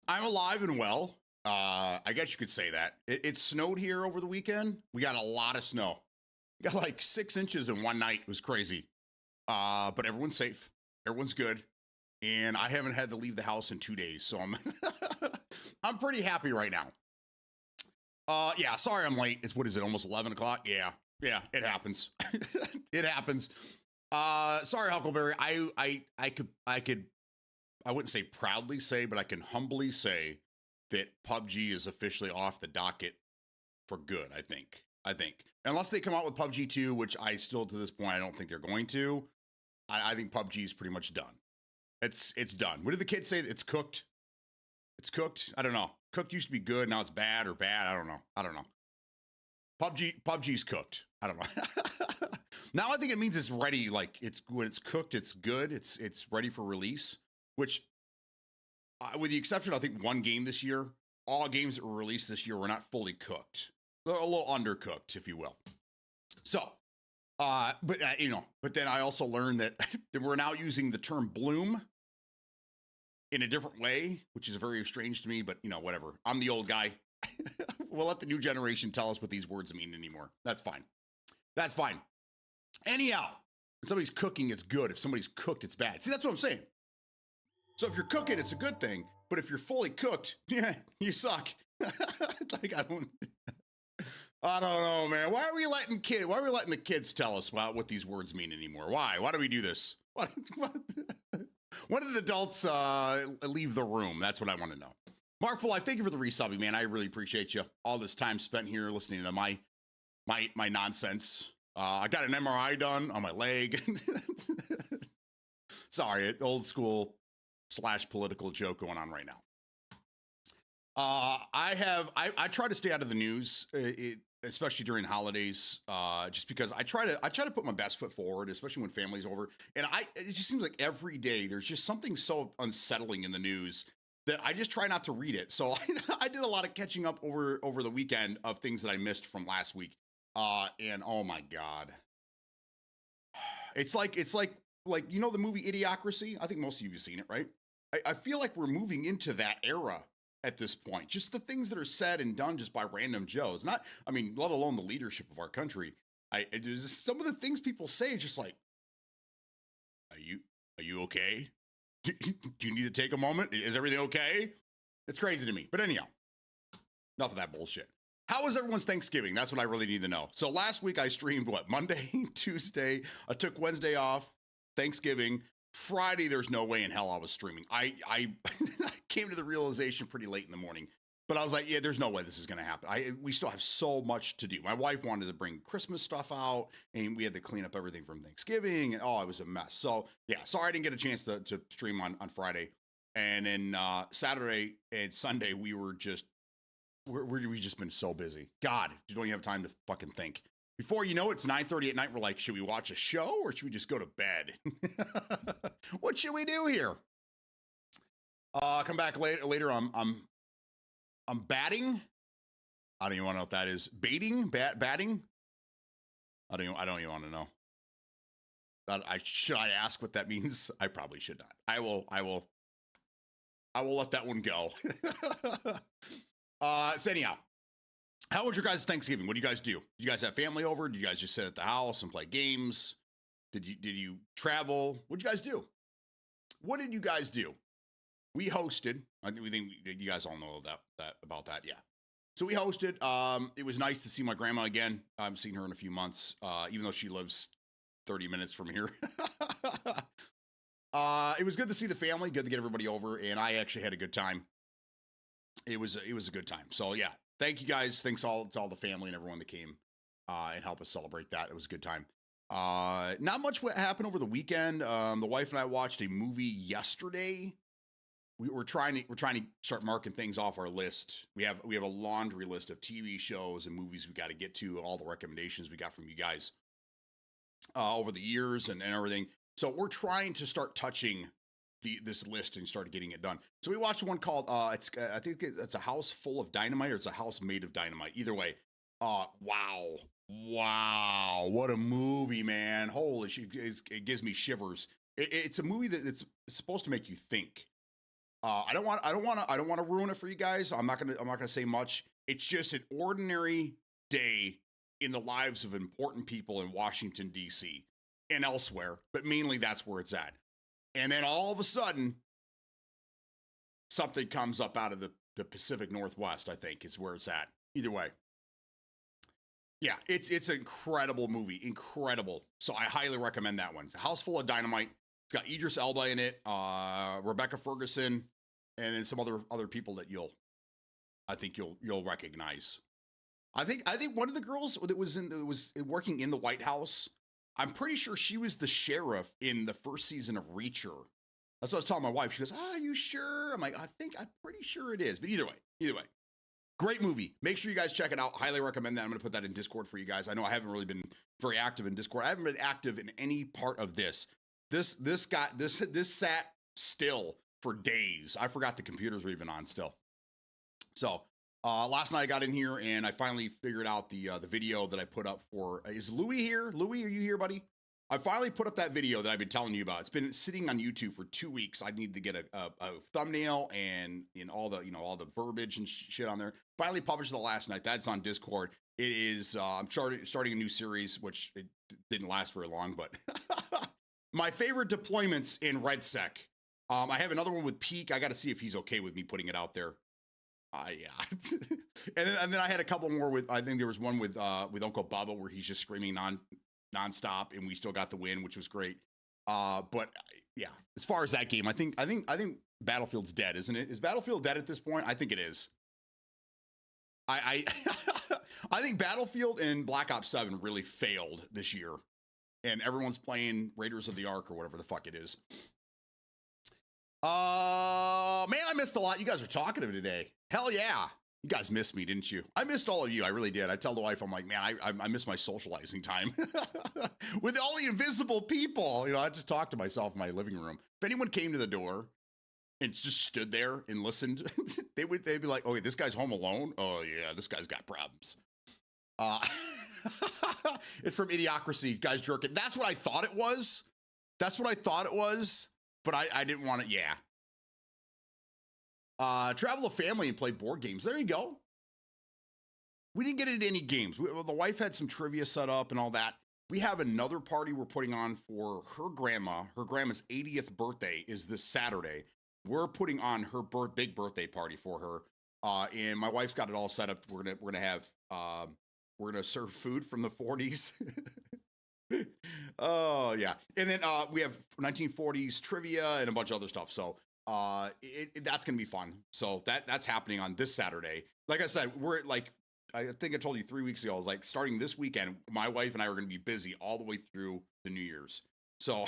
I'm alive and well. I guess you could say that. It snowed here over the weekend. We got a lot of snow. We got like 6 inches in one night. It was crazy. But everyone's safe. Everyone's good. And I haven't had to leave the house in 2 days. So I'm I'm pretty happy right now. Yeah, sorry I'm late. It's what is it, almost 11 o'clock? Yeah, it happens. It happens. Sorry, Huckleberry. I wouldn't say proudly say, but I can humbly say that PUBG is officially off the docket for good, I think. Unless they come out with PUBG 2, which I still, to this point, I don't think they're going to. I think PUBG is pretty much done. It's done. What did the kids say? It's cooked. It's cooked. I don't know. Cooked used to be good. Now it's bad or bad. I don't know. PUBG's cooked. I don't know. Now I think it means it's ready. Like when it's cooked, it's good. It's ready for release. Which, with the exception, I think one game this year, all games that were released this year were not fully cooked. They're a little undercooked, if you will. So, but then I also learned that we're now using the term bloom in a different way, which is very strange to me, but whatever. I'm the old guy. We'll let the new generation tell us what these words mean anymore. That's fine. Anyhow, if somebody's cooking, it's good. If somebody's cooked, it's bad. See, that's what I'm saying. So if you're cooking, it's a good thing. But if you're fully cooked, yeah, you suck. Like I don't know, man. Why are we letting the kids tell us what these words mean anymore? Why? Why do we do this? What? When did adults leave the room? That's what I want to know. Mark for Life, thank you for the resubbing, man. I really appreciate you. All this time spent here listening to my nonsense. I got an MRI done on my leg. Sorry, old school / political joke going on right now. I try to stay out of the news, especially during holidays, just because I try to put my best foot forward, especially when family's over. And it just seems like every day there's just something so unsettling in the news that I just try not to read it. So I did a lot of catching up over the weekend of things that I missed from last week. And oh my God, it's like the movie Idiocracy. I think most of you have seen it, right? I feel like we're moving into that era at this point. Just the things that are said and done just by random Joes. Let alone the leadership of our country. Some of the things people say, just like, are you okay? Do you need to take a moment? Is everything okay? It's crazy to me. But anyhow, enough of that bullshit. How was everyone's Thanksgiving? That's what I really need to know. So last week I streamed Monday, Tuesday. I took Wednesday off, Thanksgiving. Friday, there's no way in hell I was streaming. I came to the realization pretty late in the morning, but I was like, yeah, there's no way this is going to happen. We still have so much to do. My wife wanted to bring Christmas stuff out, and we had to clean up everything from Thanksgiving, and it was a mess. So yeah, sorry I didn't get a chance to stream on Friday. And then Saturday and Sunday, we've just been so busy. God, you don't even have time to fucking think. Before you know it, it's 9:30 at night. We're like, should we watch a show or should we just go to bed? What should we do here? Come back later. I'm batting. I don't even want to know what that is. Batting. I don't even want to know. Should I ask what that means? I probably should not. I will let that one go. So anyhow, how was your guys' Thanksgiving? What do you guys do? Did you guys have family over? Did you guys just sit at the house and play games? Did you travel? What did you guys do? What did you guys do? We hosted. I think you guys all know about that. Yeah. So we hosted. It was nice to see my grandma again. I haven't seen her in a few months, even though she lives 30 minutes from here. It was good to see the family. Good to get everybody over, and I actually had a good time. It was a good time. So yeah, thank you guys. Thanks to all the family and everyone that came and helped us celebrate that. It was a good time. Not much what happened over the weekend. The wife and I watched a movie yesterday. We're trying to start marking things off our list. We have a laundry list of TV shows and movies we got to get to, all the recommendations we got from you guys over the years and everything. So we're trying to start touching this list and start getting it done. So we watched one called I think it's A House Full of Dynamite, or it's A House Made of Dynamite. Either way, wow, what a movie, man! Holy shit, it gives me shivers. It's a movie that it's supposed to make you think. I don't want to ruin it for you guys. I'm not gonna say much. It's just an ordinary day in the lives of important people in Washington D.C. and elsewhere, but mainly that's where it's at. And then all of a sudden, something comes up out of the Pacific Northwest. I think is where it's at. Either way, yeah, it's an incredible movie, incredible. So I highly recommend that one. It's a House Full of Dynamite. It's got Idris Elba in it, Rebecca Ferguson, and then some other people that you'll recognize. I think one of the girls that was working in the White House. I'm pretty sure she was the sheriff in the first season of Reacher. That's what I was telling my wife. She goes, "Ah, are you sure?" I'm like, I'm pretty sure it is. But either way, great movie. Make sure you guys check it out. Highly recommend that. I'm going to put that in Discord for you guys. I know I haven't really been very active in Discord. I haven't been active in any part of this. This sat still for days. I forgot the computers were even on still. So last night I got in here and I finally figured out the video that I put up for. Is Louie here? Louie, are you here, buddy? I finally put up that video that I've been telling you about. It's been sitting on YouTube for 2 weeks. I need to get a thumbnail and all the verbiage and shit on there. Finally published it last night. That's on Discord. It is. I'm starting a new series, which it didn't last very long, but my favorite deployments in RedSec. I have another one with Peak. I got to see if he's okay with me putting it out there. Yeah. and then I had a couple more with. I think there was one with Uncle Bubba where he's just screaming nonstop, and we still got the win, which was great. But yeah, as far as that game, I think Battlefield's dead, isn't it? Is Battlefield dead at this point? I think it is. I think Battlefield and Black Ops 7 really failed this year, and everyone's playing Raiders of the Ark or whatever the fuck it is. Man, I missed a lot. You guys were talking to me today. Hell yeah. You guys missed me, didn't you? I missed all of you. I really did. I tell the wife, I'm like, man, I miss my socializing time with all the invisible people. I just talked to myself in my living room. If anyone came to the door and just stood there and listened, they'd be like, okay, this guy's home alone. Oh yeah, this guy's got problems. It's from Idiocracy, guys jerking. That's what I thought it was. But I didn't want it. Yeah. Travel a family and play board games. There you go. We didn't get into any games. The wife had some trivia set up and all that. We have another party we're putting on for her grandma. Her grandma's 80th birthday is this Saturday. We're putting on her big birthday party for her. And my wife's got it all set up. We're gonna serve food from the 40s. Oh yeah. And then we have 1940s trivia and a bunch of other stuff. So that's gonna be fun. So that's happening on this Saturday. Like I said, we're like, I think I told you 3 weeks ago, I was like, starting this weekend, my wife and I are gonna be busy all the way through the New Year's. So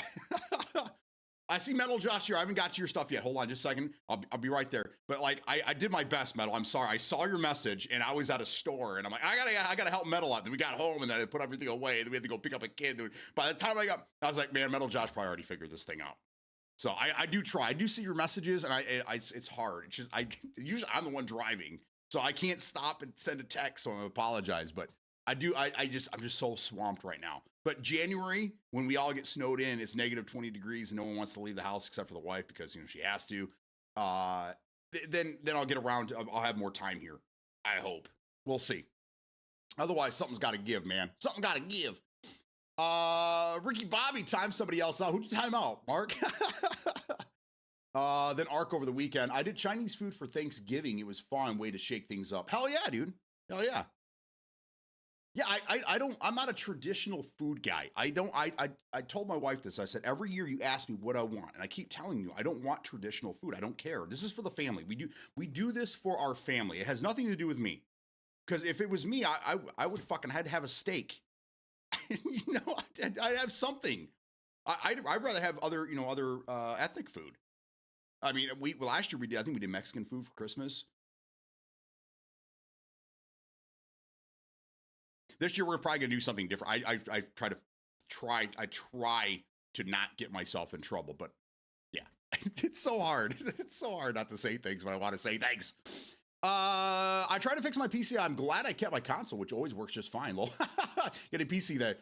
I see Metal Josh here. I haven't got to your stuff yet. Hold on just a second. I'll be right there. But like I did my best, Metal. I'm sorry. I saw your message and I was at a store and I'm like, I gotta help Metal out. Then we got home and then I put everything away. And then we had to go pick up a kid. By the time I was like, man, Metal Josh probably already figured this thing out. So I do try. I do see your messages and it's hard. It's just usually I'm the one driving. So I can't stop and send a text. So I apologize. But I'm just so swamped right now. But January, when we all get snowed in, it's negative 20 degrees and no one wants to leave the house except for the wife because she has to. Then I'll get around. I'll have more time here. I hope. We'll see. Otherwise, something's got to give, man. Something got to give. Ricky Bobby timed somebody else out. Who'd you time out, Mark? Then Ark over the weekend. I did Chinese food for Thanksgiving. It was fun. Way to shake things up. Hell yeah, dude. Hell yeah. Yeah, I'm not a traditional food guy. I told my wife this. I said, every year you ask me what I want. And I keep telling you, I don't want traditional food. I don't care. This is for the family. We do this for our family. It has nothing to do with me. Because if it was me, I would fucking had to have a steak. I'd have something. I'd rather have other ethnic food. I mean, last year I think we did Mexican food for Christmas. This year we're probably gonna do something different. I try to not get myself in trouble, but yeah, it's so hard. It's so hard not to say things when I want to say thanks. I tried to fix my PC. I'm glad I kept my console, which always works just fine. Get a PC that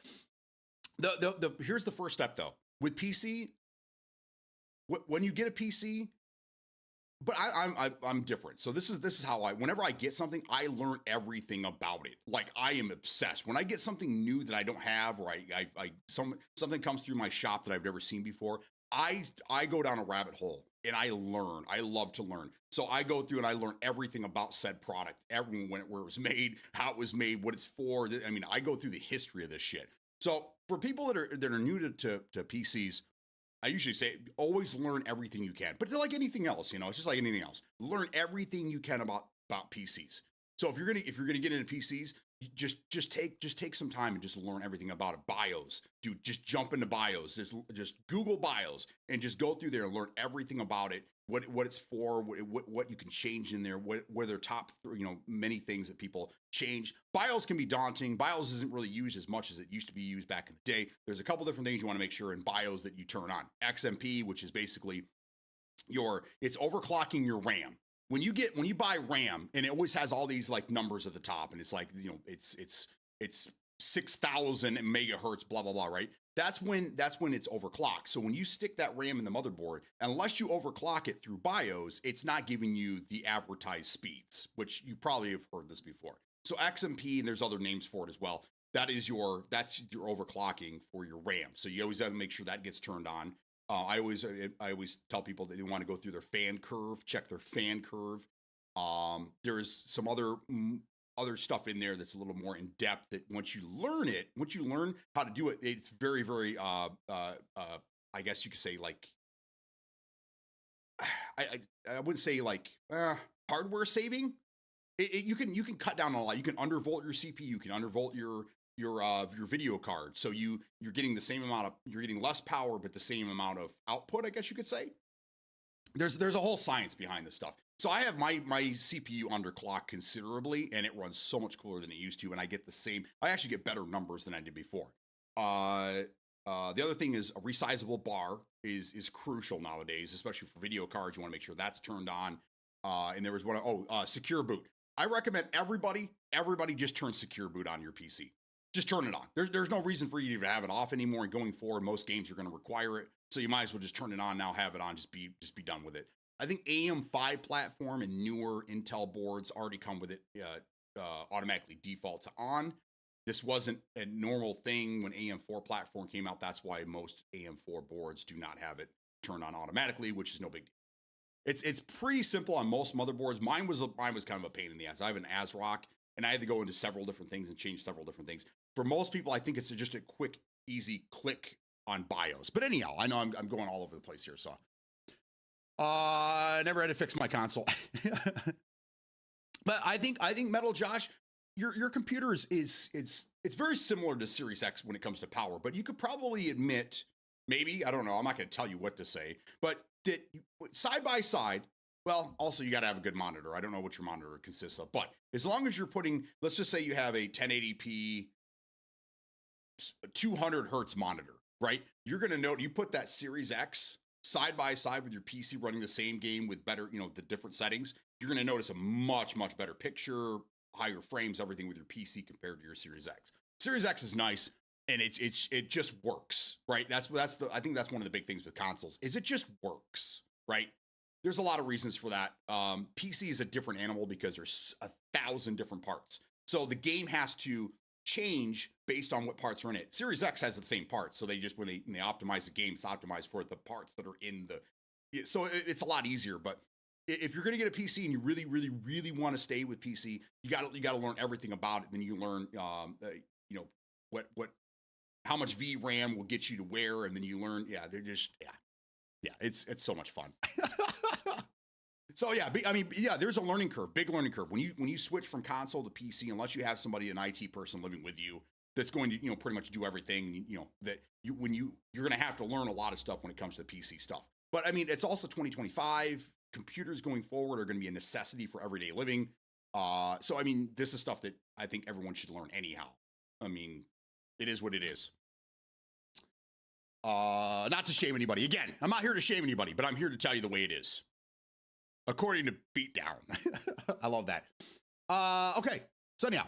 here's the first step though. With PC, when you get a PC, but I'm different. So this is how whenever I get something, I learn everything about it. Like I am obsessed. When I get something new that I don't have, or something comes through my shop that I've never seen before, I go down a rabbit hole and I learn. I love to learn. So I go through and I learn everything about said product, where it was made, how it was made, what it's for. I mean, I go through the history of this shit. So for people that are new to PCs, I usually say always learn everything you can. But like anything else, it's just like anything else. Learn everything you can about PCs. So if you're gonna get into PCs, just take some time and just learn everything about it. BIOS, dude, just jump into BIOS. Just Google BIOS and just go through there and learn everything about it. What it's for, what you can change in there, what their top, many things that people change. BIOS can be daunting. BIOS isn't really used as much as it used to be used back in the day. There's a couple different things you want to make sure in BIOS that you turn on. XMP, which is basically it's overclocking your RAM. When you buy RAM, and it always has all these like numbers at the top, and it's like, it's 6,000 megahertz, blah, blah, blah, right? That's when it's overclocked. So when you stick that RAM in the motherboard, unless you overclock it through BIOS, it's not giving you the advertised speeds, which you probably have heard this before. So XMP, and there's other names for it as well. That's your overclocking for your RAM. So you always have to make sure that gets turned on. I always tell people that they want to go through their fan curve, check their fan curve. There is some other stuff in there that's a little more in depth that once you learn how to do it, it's very, very, I guess you could say like, I wouldn't say like hardware saving. You can cut down a lot. You can undervolt your CPU. You can undervolt your video card. So you're getting the same amount you're getting less power, but the same amount of output, I guess you could say. There's a whole science behind this stuff. So I have my CPU underclocked considerably, and it runs so much cooler than it used to, and I actually get better numbers than I did before. The other thing is a resizable bar is crucial nowadays, especially for video cards. You want to make sure that's turned on. And there was secure boot. I recommend everybody just turn secure boot on your PC. Just turn it on. There's no reason for you to have it off anymore. And going forward, most games you're going to require it, so you might as well just turn it on now, have it on, just be done with it. I think AM5 platform and newer Intel boards already come with it automatically default to on. This wasn't a normal thing when AM4 platform came out. That's why most AM4 boards do not have it turned on automatically, which is no big deal. It's pretty simple on most motherboards. Mine was kind of a pain in the ass. I have an ASRock, and I had to go into several different things and change several different things. For most people, I think it's just a quick, easy click on BIOS. But anyhow, I know I'm going all over the place here, so I never had to fix my console. But I think Metal Josh, your computer is it's very similar to Series X when it comes to power, but you could probably admit, maybe, I don't know, I'm not going to tell you what to say, but that side by side, well, also you got to have a good monitor. I don't know what your monitor consists of, but as long as you're putting, let's just say you have a 1080p 200 hertz monitor, right? You're going to note, you put that Series X side by side with your PC running the same game with better, the different settings, you're going to notice a much, much better picture, higher frames, everything with your PC compared to your Series X. Series X is nice, and it just works, right? I think that's one of the big things with consoles, is it just works, right? There's a lot of reasons for that. PC is a different animal because there's 1,000 different parts. So the game has to change based on what parts are in it. Series X has the same parts. So they just, when they optimize the game, it's optimized for the parts that are in so it's a lot easier. But if you're going to get a PC and you really, really, really want to stay with PC, you got to learn everything about it. Then you learn, how much VRAM will get you to where, and then you learn, it's so much fun. So there's a learning curve, big learning curve. When you switch from console to PC, unless you have somebody, an IT person living with you that's going to, pretty much do everything, you're going to have to learn a lot of stuff when it comes to the PC stuff. But I mean, it's also 2025. Computers going forward are going to be a necessity for everyday living. So I mean, this is stuff that I think everyone should learn anyhow. I mean, it is what it is. Not to shame anybody. Again, I'm not here to shame anybody, but I'm here to tell you the way it is. According to BEATDOWN. I love that. Okay. So anyhow,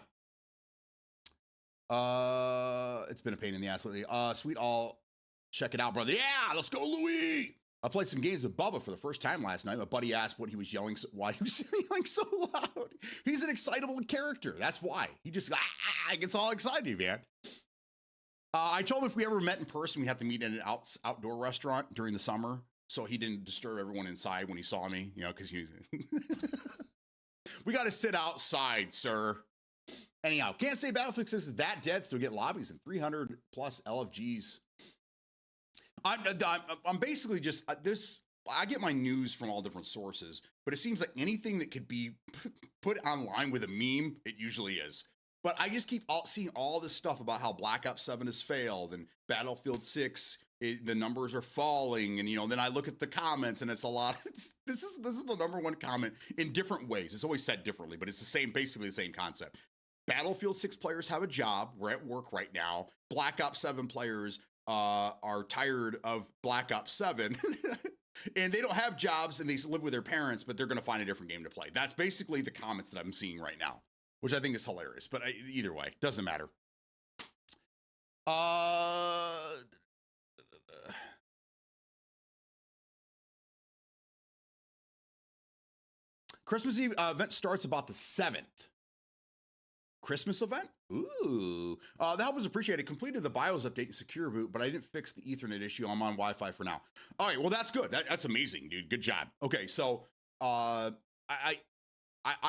it's been a pain in the ass lately. Sweet all, check it out, brother. Yeah, let's go, Louis. I played some games with Bubba for the first time last night. My buddy asked what he was yelling, why he was yelling so loud. He's an excitable character. That's why. He just gets all excited, man. I told him if we ever met in person, we have to meet in an outdoor restaurant during the summer, so he didn't disturb everyone inside when he saw me, you know, because he we got to sit outside, sir. Anyhow, can't say Battlefield 6 is that dead. Still get lobbies and 300 plus LFGs. I'm basically just I get my news from all different sources, but it seems like anything that could be put online with a meme, it usually is. But I just keep seeing all this stuff about how Black Ops 7 has failed and Battlefield 6, the numbers are falling, and you know, then I look at the comments and it's a lot. This is the number one comment in different ways. It's always said differently, but it's the same, basically the same concept. Battlefield 6 players have a job. We're at work right now. Black Ops 7 players are tired of Black Ops 7 and they don't have jobs and they live with their parents, but they're going to find a different game to play. That's basically the comments that I'm seeing right now, which I think is hilarious, but either way, doesn't matter. Christmas Eve event starts about the 7th. Christmas event? Ooh. The help was appreciated. Completed the BIOS update and secure boot, but I didn't fix the Ethernet issue. I'm on Wi-Fi for now. All right, well, that's good. That's amazing, dude. Good job. Okay, so I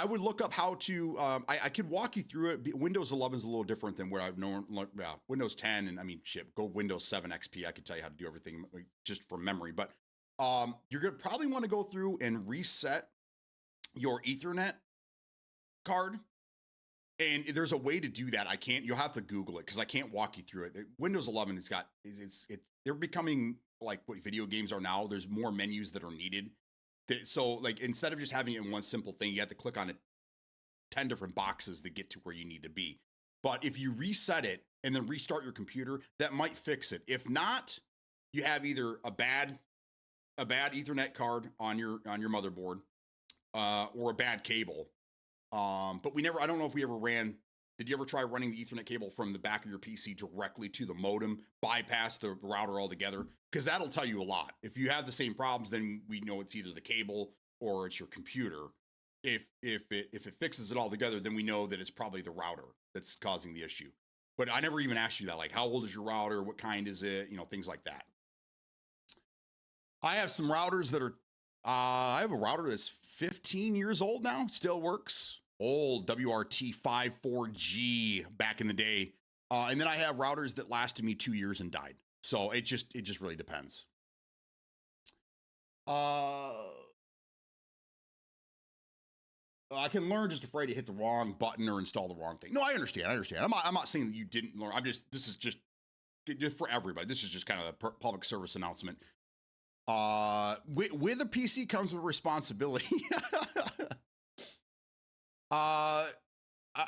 would look up how to, I could walk you through it. Windows 11 is a little different than where I've known, Windows 10, and I mean, shit, go Windows 7 XP. I could tell you how to do everything just from memory, but you're going to probably want to go through and reset your Ethernet card. And there's a way to do that. You'll have to Google it because I can't walk you through it. Windows 11, they're becoming like what video games are now. There's more menus that are needed. So like, instead of just having it in one simple thing, you have to click on 10 different boxes to get to where you need to be. But if you reset it and then restart your computer, that might fix it. If not, you have either a bad Ethernet card on your motherboard, or a bad cable. But I don't know if we ever did you ever try running the Ethernet cable from the back of your PC directly to the modem, bypass the router altogether? Because that'll tell you a lot. If you have the same problems, then we know it's either the cable or it's your computer. If it fixes it all together, then we know that it's probably the router that's causing the issue. But I never even asked you that, like, how old is your router? What kind is it? You know, things like that. I have some routers that are, I have a router that's 15 years old now, still works. Old WRT 54G back in the day. And then I have routers that lasted me 2 years and died. So it just really depends. I can learn, just afraid to hit the wrong button or install the wrong thing. No, I understand. I'm not saying that you didn't learn. This is just for everybody. This is just kind of a public service announcement. With a PC comes with responsibility. We're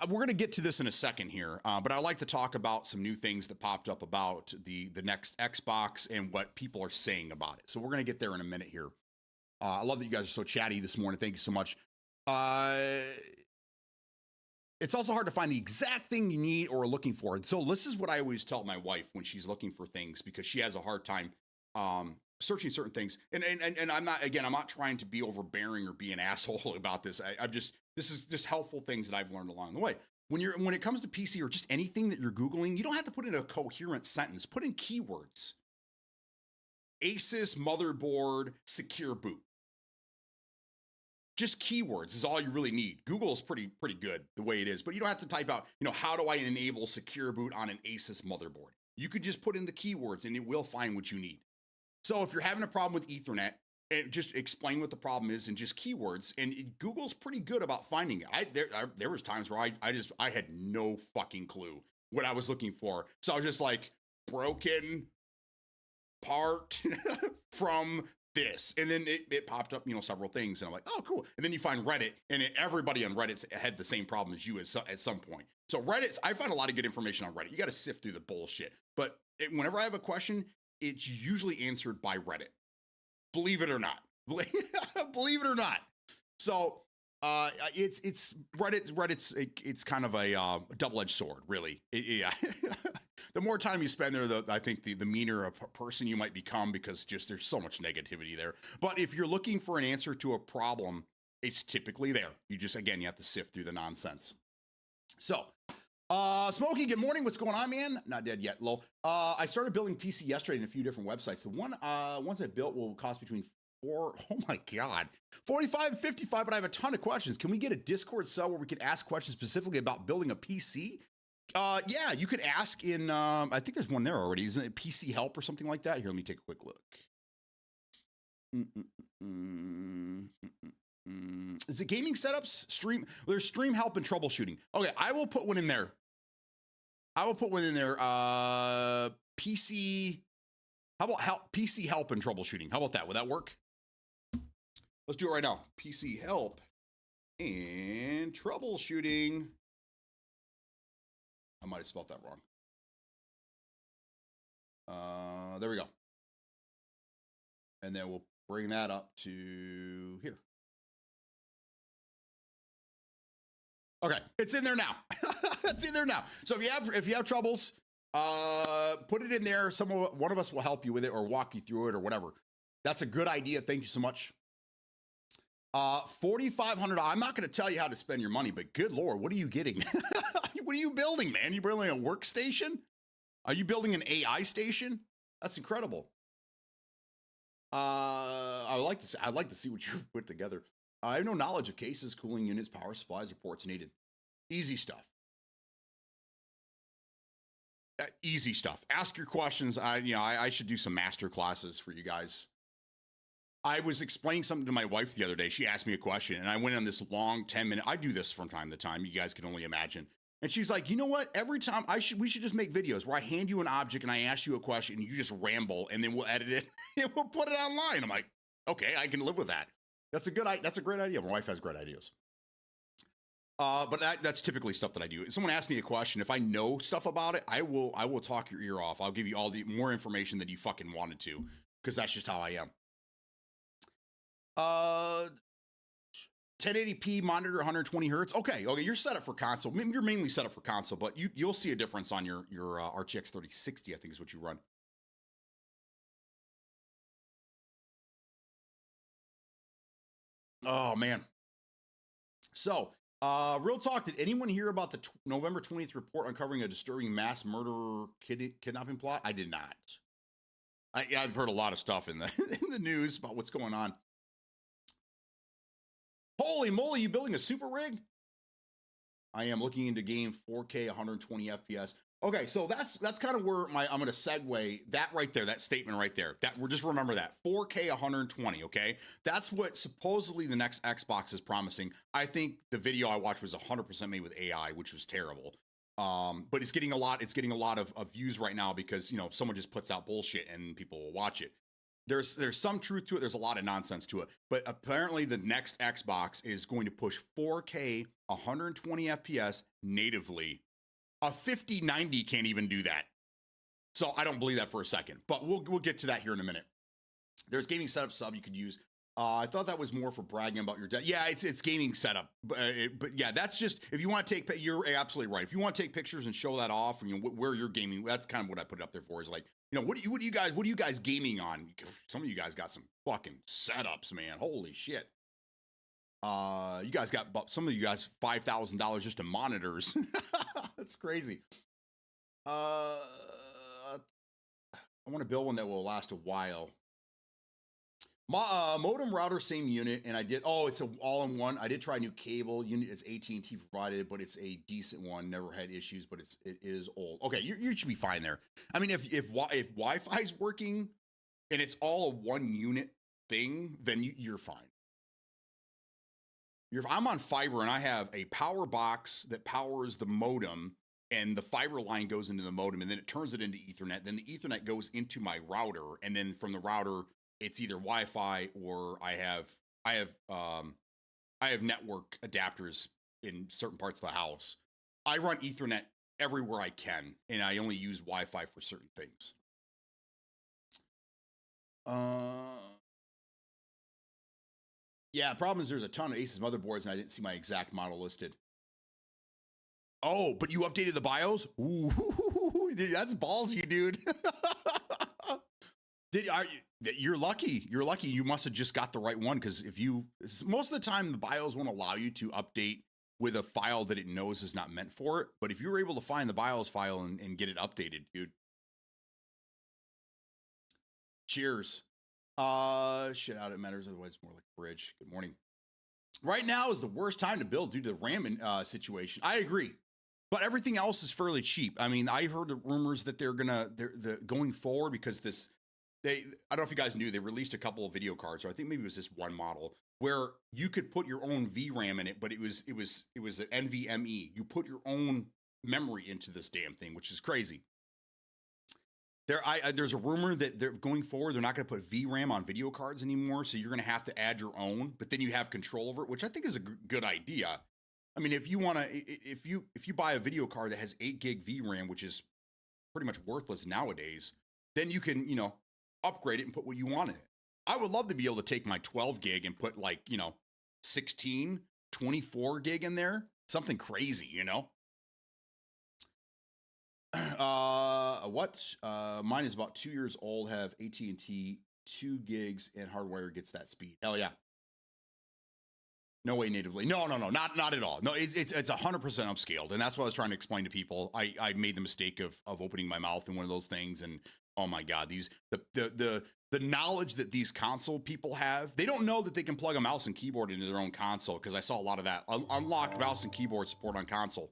going to get to this in a second here, but I like to talk about some new things that popped up about the next Xbox and what people are saying about it. So we're going to get there in a minute here. I love that you guys are so chatty this morning. Thank you so much. It's also hard to find the exact thing you need or are looking for. So this is what I always tell my wife when she's looking for things, because she has a hard time searching certain things. And I'm not trying to be overbearing or be an asshole about this. This is just helpful things that I've learned along the way. When it comes to PC or just anything that you're Googling, you don't have to put in a coherent sentence. Put in keywords. Asus motherboard secure boot. Just keywords is all you really need. Google is pretty good the way it is, but you don't have to type out, how do I enable secure boot on an Asus motherboard? You could just put in the keywords and it will find what you need. So if you're having a problem with Ethernet, and just explain what the problem is and just keywords, and Google's pretty good about finding it. There was times where I had no fucking clue what I was looking for. So I was just like, broken part from this. And then it popped up, several things. And I'm like, oh, cool. And then you find Reddit, and everybody on Reddit had the same problem as you at some point. So Reddit, I find a lot of good information on Reddit. You got to sift through the bullshit. But whenever I have a question, it's usually answered by Reddit. Believe it or not. Believe it or not. So It's Reddit's it's kind of a double-edged sword, really. Yeah. The more time you spend there, I think the meaner a person you might become, because just there's so much negativity there. But if you're looking for an answer to a problem, it's typically there. You just, again, you have to sift through the nonsense. So, Smokey, good morning. What's going on, man? Not dead yet, lol. I started building PC yesterday in a few different websites. The ones I built will cost between oh my God, 45 and 55, but I have a ton of questions. Can we get a Discord cell where we can ask questions specifically about building a PC? Yeah, you could ask in, I think there's one there already. Isn't it PC help or something like that? Here, let me take a quick look. Is it gaming setups? There's stream help and troubleshooting. Okay, I will put one in there. PC, how about PC help and troubleshooting? How about that? Would that work? Let's do it right now. PC help and troubleshooting. I might have spelled that wrong. There we go. And then we'll bring that up to here. Okay, it's in there now. It's in there now. So if you have troubles, put it in there. One of us will help you with it or walk you through it or whatever. That's a good idea. Thank you so much. $4,500. I'm not going to tell you how to spend your money, but good Lord, what are you getting? What are you building, man? You building a workstation? Are you building an AI station? That's incredible. I'd like to see what you put together. I have no knowledge of cases, cooling units, power supplies, or ports needed. Easy stuff. Easy stuff. Ask your questions. I should do some master classes for you guys. I was explaining something to my wife the other day. She asked me a question, and I went on this long 10-minute. I do this from time to time. You guys can only imagine. And she's like, you know what? Every time we should just make videos where I hand you an object and I ask you a question, and you just ramble, and then we'll edit it and we'll put it online. I'm like, okay, I can live with that. That's a great idea. My wife has great ideas. But that's typically stuff that I do. If someone asks me a question, if I know stuff about it, I will talk your ear off. I'll give you all the more information than you fucking wanted to, because that's just how I am. 1080p monitor, 120 hertz. Okay, you're set up for console. You're mainly set up for console, but you'll see a difference on your RTX 3060. I think is what you run. Oh man. So, real talk. Did anyone hear about the November 20th report uncovering a disturbing mass murder kidnapping plot? I did not. I've heard a lot of stuff in the news about what's going on. Holy moly, you building a super rig? I am looking into game 4K 120 FPS. Okay, so that's kind of where I'm going to segue that right there, that statement right there. That we're just remember that 4K 120. Okay, that's what supposedly the next Xbox is promising. I think the video I watched was 100% made with AI, which was terrible. But it's getting a lot of views right now because someone just puts out bullshit and people will watch it. There's some truth to it. There's a lot of nonsense to it. But apparently the next Xbox is going to push 4K 120 FPS natively. A 5090 can't even do that. So I don't believe that for a second. But we'll get to that here in a minute. There's gaming setup sub you could use. I thought that was more for bragging about your dad. Yeah, it's gaming setup. But yeah, that's just, if you want to take, you're absolutely right. If you want to take pictures and show that off, where you're gaming, that's kind of what I put it up there for, is like, what are you guys gaming on? Some of you guys got some fucking setups, man. Holy shit. You guys got, some of you guys, $5,000 just in monitors. That's crazy. I want to build one that will last a while. Modem, router, same unit, and I did. Oh, it's an all-in-one. I did try a new cable unit. It's AT&T provided, but it's a decent one. Never had issues, but it is old. Okay, you should be fine there. I mean, if Wi-Fi is working and it's all a one unit thing, then you're fine. I'm on fiber and I have a power box that powers the modem, and the fiber line goes into the modem, and then it turns it into Ethernet. Then the Ethernet goes into my router, and then from the router, it's either Wi-Fi or I have network adapters in certain parts of the house. I run Ethernet everywhere I can, and I only use Wi-Fi for certain things. Yeah, the problem is there's a ton of Asus motherboards and I didn't see my exact model listed. Oh, but you updated the BIOS? Ooh, that's ballsy, dude. You're lucky. You're lucky. You must have just got the right one because if you, most of the time the BIOS won't allow you to update with a file that it knows is not meant for it. But if you were able to find the BIOS file and get it updated, dude. Cheers. Shit out, it matters. Otherwise, it's more like a bridge. Good morning. Right now is the worst time to build due to the RAM situation. I agree. But everything else is fairly cheap. I mean, I heard the rumors that they're going forward because I don't know if you guys knew, they released a couple of video cards, or I think maybe it was this one model where you could put your own VRAM in it, but it was an NVMe. You put your own memory into this damn thing, which is crazy. There's a rumor that they're going forward, they're not going to put VRAM on video cards anymore, so you're going to have to add your own, but then you have control over it, which I think is a good idea. I mean, if you want to, if you buy a video card that has 8 gig VRAM, which is pretty much worthless nowadays, then you can, upgrade it and put what you want in it. I would love to be able to take my 12 gig and put 16, 24 gig in there, something crazy, Mine is about 2 years old, have AT&T 2 gigs and hardwire gets that speed. Hell yeah. No way natively. No, not at all. No, it's 100% upscaled. And that's what I was trying to explain to people. I made the mistake of opening my mouth in one of those things. And oh my God, the knowledge that these console people have, they don't know that they can plug a mouse and keyboard into their own console. Cause I saw a lot of that unlocked mouse and keyboard support on console.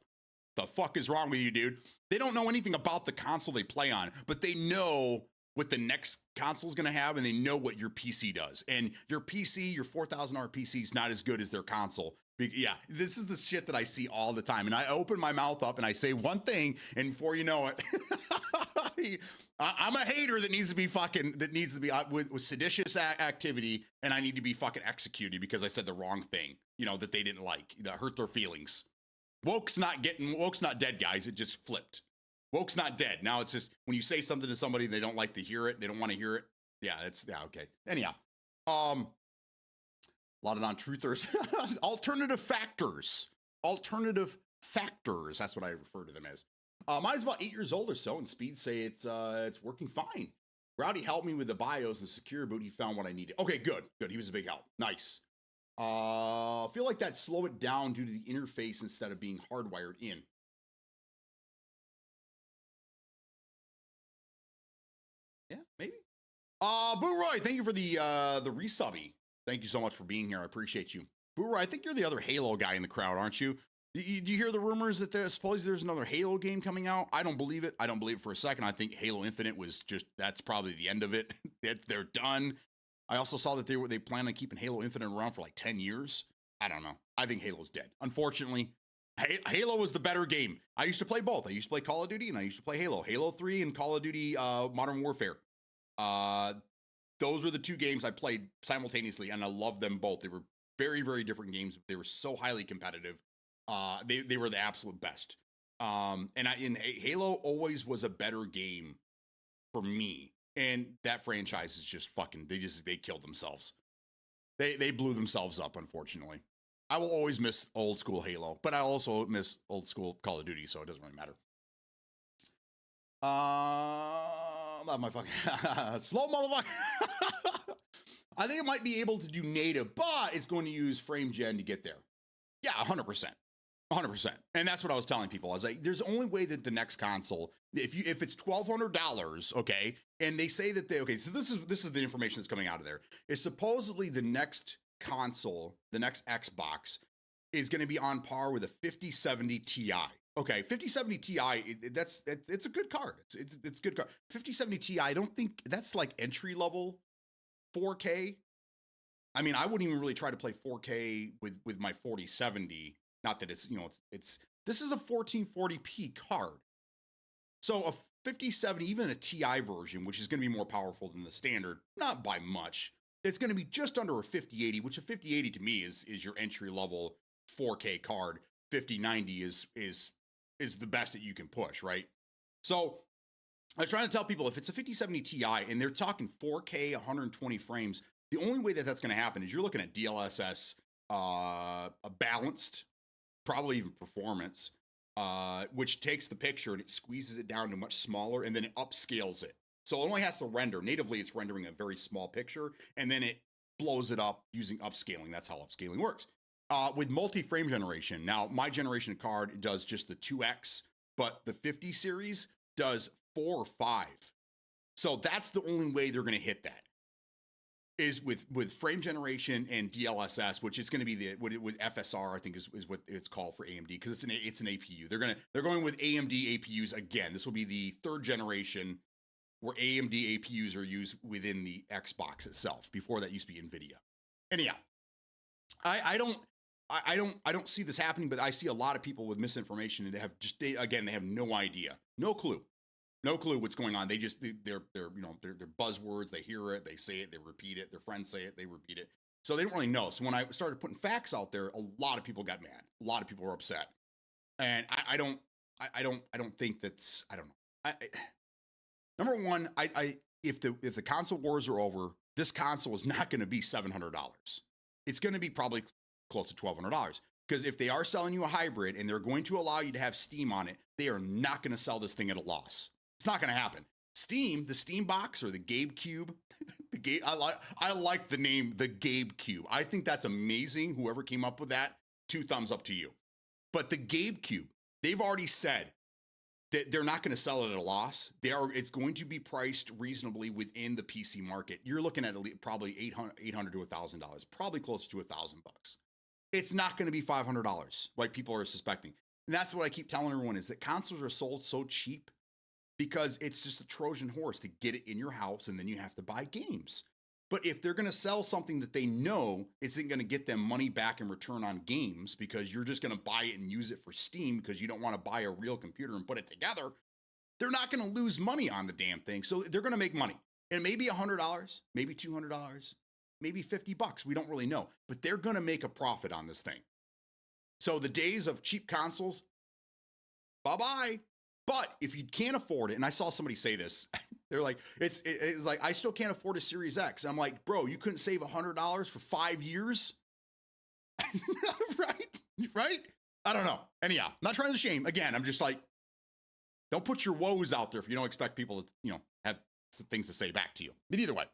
The fuck is wrong with you, dude? They don't know anything about the console they play on, but they know what the next console is going to have, and they know what your PC does. And your PC, your $4,000 PC is not as good as their console. Yeah, this is the shit that I see all the time. And I open my mouth up and I say one thing, and before you know it, I'm a hater that needs to be with seditious activity, and I need to be fucking executed because I said the wrong thing, that they didn't like, that hurt their feelings. Woke's not dead, guys. It just flipped. Woke's not dead. Now it's just when you say something to somebody, they don't like to hear it. They don't want to hear it. Yeah, okay. Anyhow, a lot of non-truthers. Alternative factors. That's what I refer to them as. Mine's about 8 years old or so, and speeds say it's working fine. Rowdy helped me with the BIOS and secure boot. He found what I needed. Okay, good. He was a big help. Nice. I feel like that slow it down due to the interface instead of being hardwired in. Yeah, maybe. Boo Roy, thank you for the resubby. Thank you so much for being here. I appreciate you. Boo Roy, I think you're the other Halo guy in the crowd, aren't you? Do you hear the rumors that supposedly there's another Halo game coming out? I don't believe it. I don't believe it for a second. I think Halo Infinite that's probably the end of it. They're done. I also saw that they plan on keeping Halo Infinite around for like 10 years. I don't know. I think Halo's dead. Unfortunately, Halo was the better game. I used to play both. I used to play Call of Duty and I used to play Halo. Halo 3 and Call of Duty Modern Warfare. Those were the two games I played simultaneously, and I loved them both. They were very, very different games. They were so highly competitive. They were the absolute best. Halo always was a better game for me. And that franchise is just fucking, they killed themselves. They blew themselves up, unfortunately. I will always miss old school Halo, but I also miss old school Call of Duty, so it doesn't really matter. Not my fucking slow motherfucker. I think it might be able to do native, but it's going to use frame gen to get there. Yeah, 100%. 100%. And that's what I was telling people. I was like, there's only way that the next console, if it's $1,200, okay, and they say that so this is the information that's coming out of there. Is supposedly the next console, the next Xbox, is going to be on par with a 5070 Ti. Okay, 5070 Ti, it's a good card. It's a good card. 5070 Ti, I don't think that's like entry level 4K. I mean, I wouldn't even really try to play 4K with my 4070. Not that it's this is a 1440p card. So a 5070, even a Ti version, which is going to be more powerful than the standard, not by much. It's going to be just under a 5080, which a 5080 to me is your entry level 4K card. 5090 is the best that you can push, right? So I was trying to tell people if it's a 5070 Ti and they're talking 4K 120 frames, The only way that that's going to happen is you're looking at DLSS, a balanced, probably even performance, which takes the picture and it squeezes it down to much smaller and then it upscales it. So it only has to render. Natively, it's rendering a very small picture and then it blows it up using upscaling. That's how upscaling works. With multi-frame generation, now my generation card does just the 2X, but the 50 series does 4 or 5. So that's the only way they're going to hit that. Is with frame generation and DLSS, which is going to be with FSR, I think is what it's called for AMD, because it's an APU. They're going with AMD APUs again. This will be the 3rd generation where AMD APUs are used within the Xbox itself. Before that used to be NVIDIA. Anyhow, I don't see this happening, but I see a lot of people with misinformation and they have no idea, no clue what's going on. They're buzzwords. They hear it, they say it, they repeat it. Their friends say it, they repeat it. So they don't really know. So when I started putting facts out there, a lot of people got mad. A lot of people were upset, and I don't think that's, I don't know. Number one, if the console wars are over, this console is not going to be $700. It's going to be probably close to $1,200. Because if they are selling you a hybrid and they're going to allow you to have Steam on it, they are not going to sell this thing at a loss. It's not going to happen. Steam, the Steam box or the Gabe Cube, I like the name, the Gabe Cube. I think that's amazing. Whoever came up with that, 2 thumbs up to you. But the Gabe Cube, they've already said that they're not going to sell it at a loss. It's going to be priced reasonably within the PC market. You're looking at probably $800 to $1,000, probably closer to $1,000. It's not going to be $500 like people are suspecting. And that's what I keep telling everyone is that consoles are sold so cheap because it's just a Trojan horse to get it in your house and then you have to buy games. But if they're going to sell something that they know isn't going to get them money back in return on games because you're just going to buy it and use it for Steam because you don't want to buy a real computer and put it together, they're not going to lose money on the damn thing. So they're going to make money. And maybe $100, maybe $200, maybe $50. We don't really know. But they're going to make a profit on this thing. So the days of cheap consoles, bye-bye. But if you can't afford it, and I saw somebody say this, they're like, it's like, I still can't afford a Series X. I'm like, bro, you couldn't save $100 for 5 years? Right? I don't know. Anyhow, not trying to shame. Again, I'm just like, don't put your woes out there if you don't expect people to, have some things to say back to you. But either way,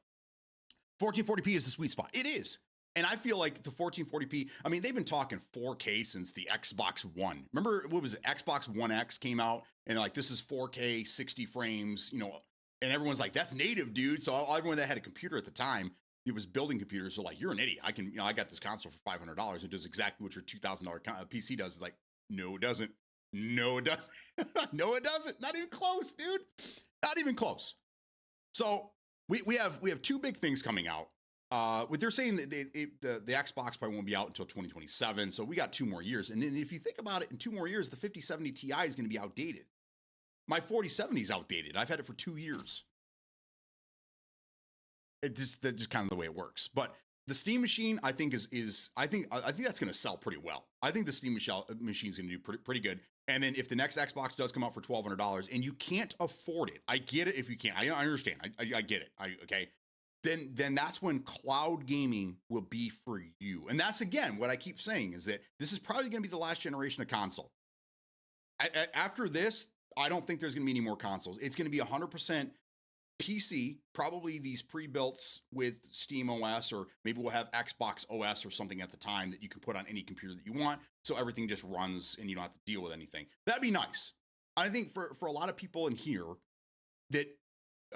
1440p is the sweet spot. It is. And I feel like the 1440p, I mean, they've been talking 4K since the Xbox One. Remember, what was it? Xbox One X came out and like, this is 4K, 60 frames, and everyone's like, that's native, dude. So everyone that had a computer at the time, it was building computers. So like, you're an idiot. I got this console for $500. It does exactly what your $2,000 PC does. It's like, no, it doesn't. No, it doesn't. No, it doesn't. Not even close, dude. Not even close. So we have 2 big things coming out. What they're saying that the Xbox probably won't be out until 2027. So we got 2 more years. And then if you think about it, in 2 more years, the 5070 Ti is going to be outdated. My 4070 is outdated. I've had it for 2 years. That's just kind of the way it works. But the Steam machine, I think I think that's going to sell pretty well. I think the Steam machine is going to do pretty good. And then if the next Xbox does come out for $1,200 and you can't afford it, I get it if you can't. I understand. I get it. Okay. Then that's when cloud gaming will be for you. And that's, again, what I keep saying is that this is probably going to be the last generation of console. After this, I don't think there's going to be any more consoles. It's going to be 100% PC, probably these pre-built with Steam OS, or maybe we'll have Xbox OS or something at the time that you can put on any computer that you want. So everything just runs and you don't have to deal with anything. That'd be nice. I think for a lot of people in here that,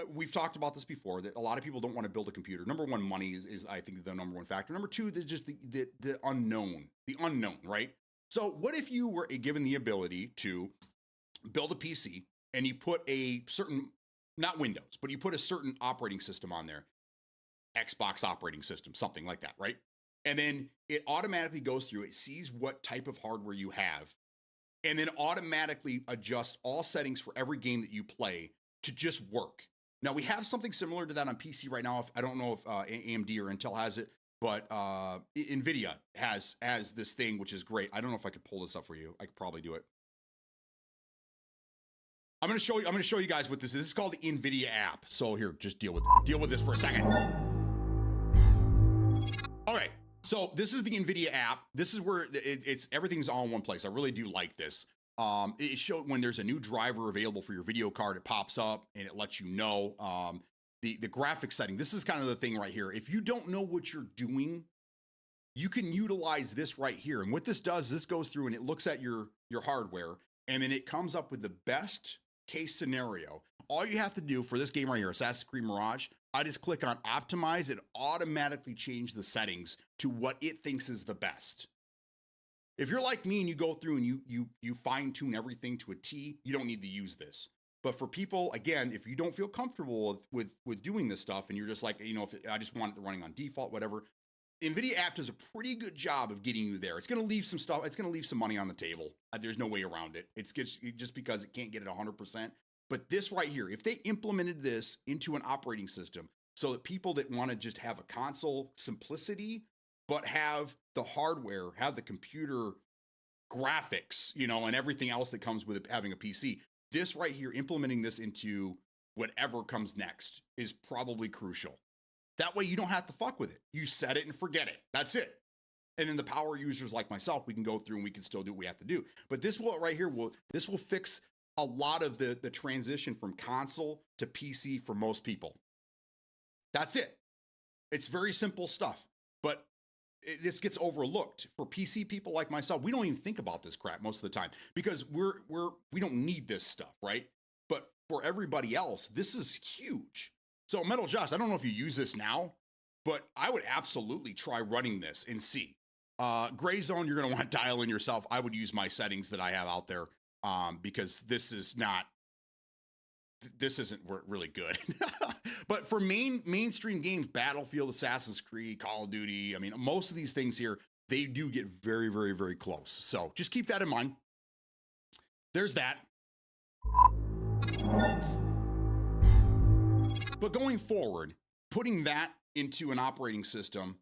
we've talked about this before, that a lot of people don't want to build a computer. Number one, money is I think the number one factor. Number two, there's just the unknown, right? So what if you were given the ability to build a PC and you put a certain, not Windows, but you put a certain operating system on there, Xbox operating system, something like that, right? And then it automatically goes through, it sees what type of hardware you have, and then automatically adjusts all settings for every game that you play to just work. Now, we have something similar to that on PC right now. I don't know if AMD or Intel has it, but NVIDIA has this thing, which is great. I don't know if I could pull this up for you. I could probably do it. I'm going to show you guys what this is. This is called the NVIDIA app. So here, just deal with this for a second. So this is the NVIDIA app. This is where it's everything's all in one place. I really do like this. It showed when there's a new driver available for your video card, it pops up and it lets you know the graphics setting. This is kind of the thing right here. If you don't know what you're doing, you can utilize this right here. And what this does, this goes through and it looks at your hardware, and then it comes up with the best case scenario. All you have to do for this game right here, Assassin's Creed Mirage, I just click on optimize, it automatically change the settings to what it thinks is the best. If you're like me and you go through and you fine tune everything to a T, you don't need to use this. But for people, again, if you don't feel comfortable with doing this stuff and you're just like, you know, if I just want it running on default, whatever, NVIDIA app does a pretty good job of getting you there. It's going to leave some stuff. It's going to leave some money on the table. There's no way around it. It's just because it can't get it 100%. But this right here, if they implemented this into an operating system so that people that want to just have a console simplicity, but have the hardware, have the computer graphics, you know, and everything else that comes with having a PC, this right here, implementing this into whatever comes next is probably crucial. That way you don't have to fuck with it. You set it and forget it. That's it. And then the power users like myself, we can go through and we can still do what we have to do. But this will right here will fix a lot of the transition from console to PC for most people. That's it. It's very simple stuff, but this gets overlooked for PC people like myself. We don't even think about this crap most of the time because we don't need this stuff, right? But for everybody else, this is huge. So Metal Josh, I don't know if you use this now, but I would absolutely try running this and see. Gray zone, you're going to want to dial in yourself. I would use my settings that I have out there because this isn't really good. But for mainstream games, Battlefield, Assassin's Creed, Call of Duty, I mean, most of these things here, they do get very, very, very close. So just keep that in mind. There's that. But going forward, putting that into an operating system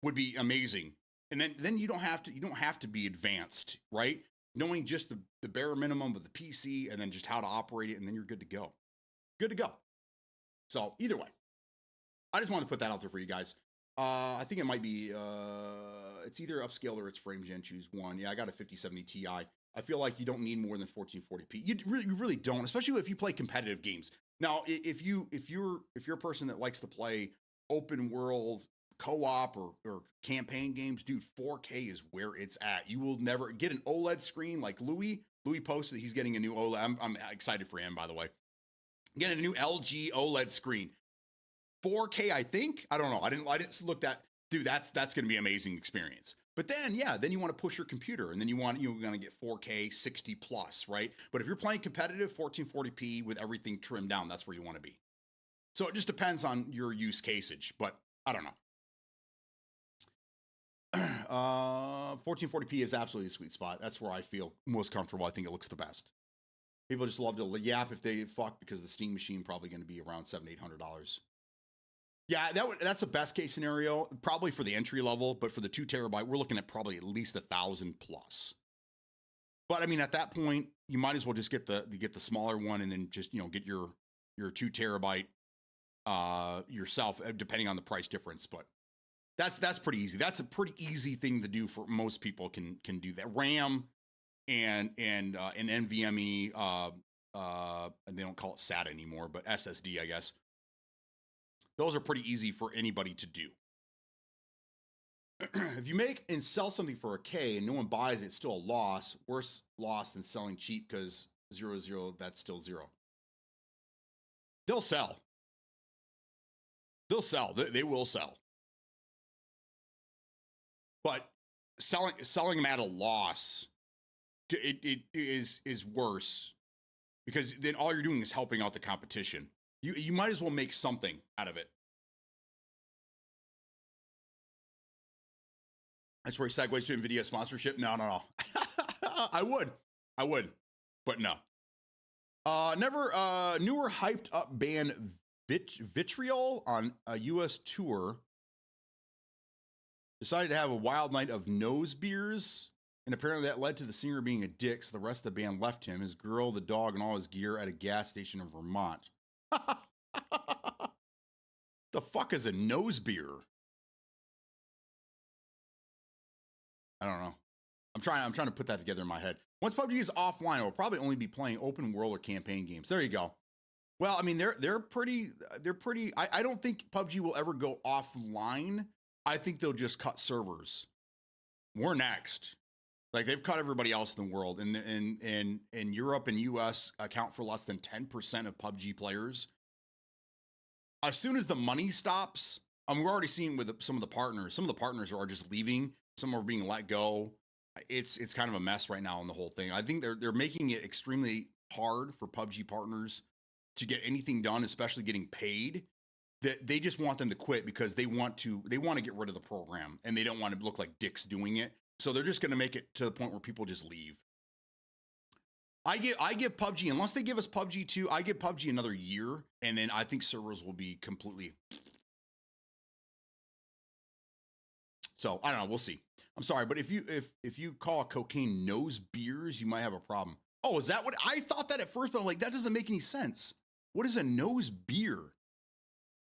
would be amazing. And then you don't have to be advanced, right? Knowing just the bare minimum of the PC and then just how to operate it, and then you're good to go. Good to go. So either way, I just wanted to put that out there for you guys. I think it might be, it's either upscale or it's frame gen, choose one. Yeah, I got a 5070 Ti. I feel like you don't need more than 1440p. You really don't, especially if you play competitive games. Now, if you're a person that likes to play open world co-op or campaign games, dude, 4K is where it's at. You will never get an OLED screen like Louis. Louis posted he's getting a new OLED. I'm excited for him, by the way. Getting a new LG OLED screen. 4K, I think. I don't know. I didn't look that. Dude, that's going to be an amazing experience. But then, yeah, then you want to push your computer, and then you're going to get 4K 60 plus, right? But if you're playing competitive, 1440p with everything trimmed down, that's where you want to be. So it just depends on your use caseage, but I don't know. 1440p is absolutely a sweet spot. That's where I feel most comfortable. I think it looks the best. People just love to yap if they fuck because the Steam machine probably going to be around $700-800. Yeah, that's the best case scenario, probably for the entry level, but for the 2 terabyte, we're looking at probably at least 1,000 plus. But I mean, at that point, you might as well just get the smaller one and then just get your 2 terabyte yourself, depending on the price difference. But that's pretty easy. That's a pretty easy thing to do for most people can do that. RAM and NVMe, and they don't call it SATA anymore, but SSD, I guess. Those are pretty easy for anybody to do. If you make and sell something for a K and no one buys it, it's still a loss. Worse loss than selling cheap because 0, that's still 0. They'll sell. They'll sell. They will sell. But selling them at a loss, it is worse because then all you're doing is helping out the competition. You might as well make something out of it. That's where he segues to NVIDIA sponsorship. No. I would, but no. Newer hyped up band Vitriol on a U.S. tour decided to have a wild night of nose beers, and apparently that led to the singer being a dick, so the rest of the band left him, his girl, the dog, and all his gear at a gas station in Vermont. The fuck is a nose beer? I don't know. I'm trying to put that together in my head. Once PUBG is offline, we'll probably only be playing open world or campaign games. There you go. Well, I mean, they're pretty. I don't think PUBG will ever go offline. I think they'll just cut servers. We're next. Like they've cut everybody else in the world, and in Europe and US account for less than 10% of PUBG players. As soon as the money stops, we're already seeing with some of the partners. Some of the partners are just leaving. Some are being let go. It's kind of a mess right now in the whole thing. I think they're making it extremely hard for PUBG partners to get anything done, especially getting paid. That they just want them to quit because they want to get rid of the program and they don't want to look like dicks doing it. So they're just going to make it to the point where people just leave. I give PUBG, unless they give us PUBG 2, I give PUBG another year, and then I think servers will be completely. So I don't know. We'll see. I'm sorry, but if you call cocaine nose beers, you might have a problem. Oh, is that what I thought that at first? But I'm like, that doesn't make any sense. What is a nose beer?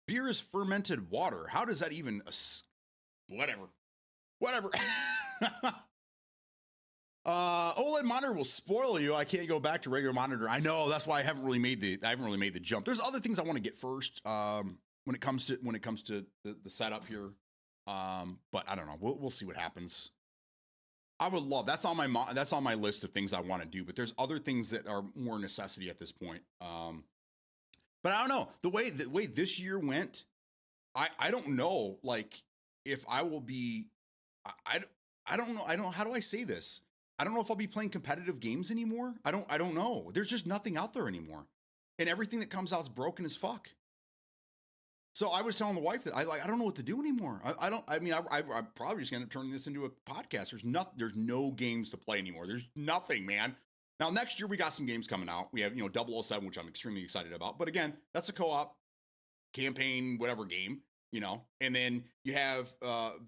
Beer is fermented water. How does that even? Whatever. OLED monitor will spoil you. I can't go back to regular monitor. I know, that's why I haven't really made the jump. There's other things I want to get first. When it comes to the setup here. But I don't know. We'll see what happens. I would love, that's on my list of things I want to do, but there's other things that are more necessity at this point. But I don't know, the way this year went, I don't know, like, if I will be, I don't know, how do I say this? I don't know if I'll be playing competitive games anymore. I don't know. There's just nothing out there anymore. And everything that comes out is broken as fuck. So I was telling the wife that I don't know what to do anymore. I'm probably just going to turn this into a podcast. There's no games to play anymore. There's nothing, man. Now, next year we got some games coming out. We have, 007, which I'm extremely excited about. But again, that's a co-op campaign, whatever game, and then you have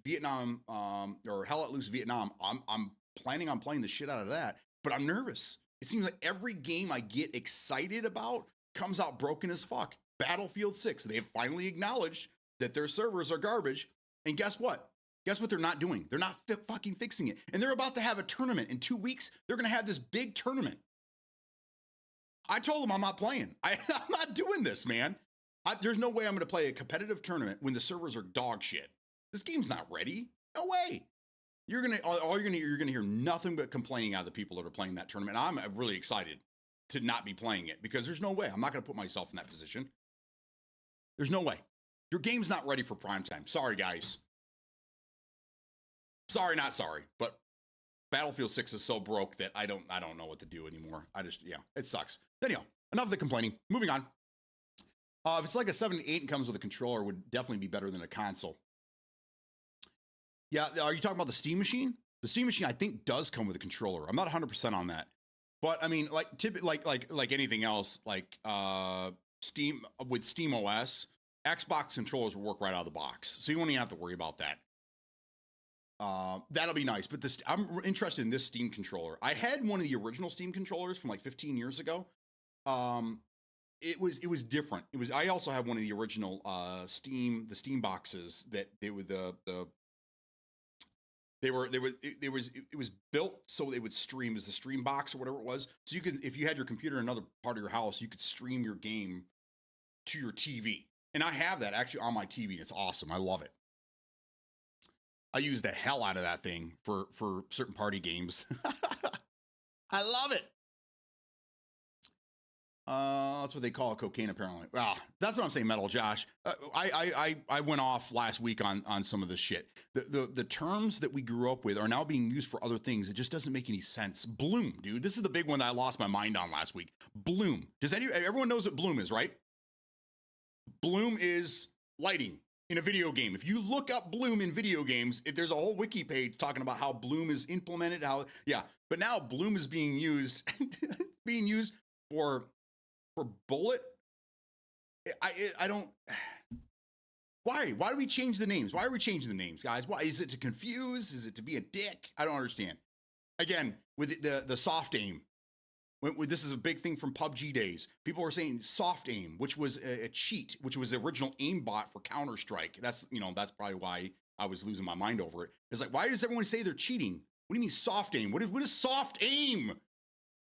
Vietnam, or Hell Let Loose Vietnam. I'm planning on playing the shit out of that, but I'm nervous. It seems like every game I get excited about comes out broken as fuck. Battlefield 6, they've finally acknowledged that their servers are garbage. And guess what? Guess what they're not doing? They're not fucking fixing it. And they're about to have a tournament. In 2 weeks, they're going to have this big tournament. I told them I'm not playing. I'm not doing this, man. There's no way I'm going to play a competitive tournament when the servers are dog shit. This game's not ready. No way. You're going to hear nothing but complaining out of the people that are playing that tournament. I'm really excited to not be playing it because there's no way. I'm not going to put myself in that position. There's no way. Your game's not ready for prime time. Sorry, guys. Sorry, not sorry. But Battlefield 6 is so broke that I don't know what to do anymore. It sucks. Anyhow, enough of the complaining. Moving on. If it's like a 7 to 8 and comes with a controller, it would definitely be better than a console. Yeah, are you talking about the Steam Machine? The Steam Machine, I think, does come with a controller. I'm not 100% on that. But I mean, like anything else, like Steam with Steam OS, Xbox controllers will work right out of the box, so you won't even have to worry about that. That'll be nice. But I'm interested in this Steam controller. I had one of the original Steam controllers from like 15 years ago. It was different. I also had one of the original Steam boxes that it was built so it would stream as the stream box or whatever it was. So you could, if you had your computer in another part of your house, you could stream your game to your TV. And I have that actually on my TV, and it's awesome. I love it. I use the hell out of that thing for certain party games. I love it. That's what they call cocaine, apparently. That's what I'm saying, Metal Josh. I went off last week on some of this shit. The terms that we grew up with are now being used for other things. It just doesn't make any sense. Bloom, dude. This is the big one that I lost my mind on last week. Bloom. Everyone knows what bloom is, right? Bloom is lighting in a video game. If you look up bloom in video games, there's a whole wiki page talking about how bloom is implemented. But now bloom is being used for bullet. I don't. Why do we change the names? Why are we changing the names, guys? Why is it to confuse? Is it to be a dick? I don't understand. Again, with the soft aim. This is a big thing from PUBG days. People were saying soft aim, which was a cheat, which was the original aimbot for Counter-Strike. That's probably why I was losing my mind over it. It's like, why does everyone say they're cheating? What do you mean soft aim? What is soft aim?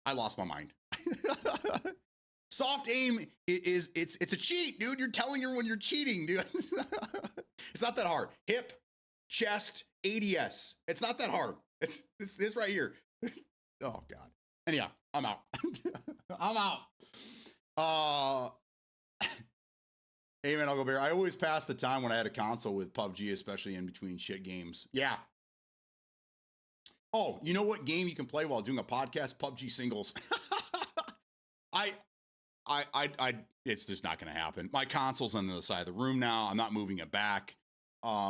I lost my mind. Soft aim is it's a cheat, dude. You're telling everyone you're cheating, dude. It's not that hard. Hip, chest, ADS. It's not that hard. It's this right here. Oh God. Anyhow, I'm out. I'm out. Hey man, I'll go bear. I always pass the time when I had a console with PUBG, especially in between shit games. Yeah. Oh, you know what game you can play while doing a podcast? PUBG singles. It's just not going to happen. My console's on the other side of the room now. I'm not moving it back.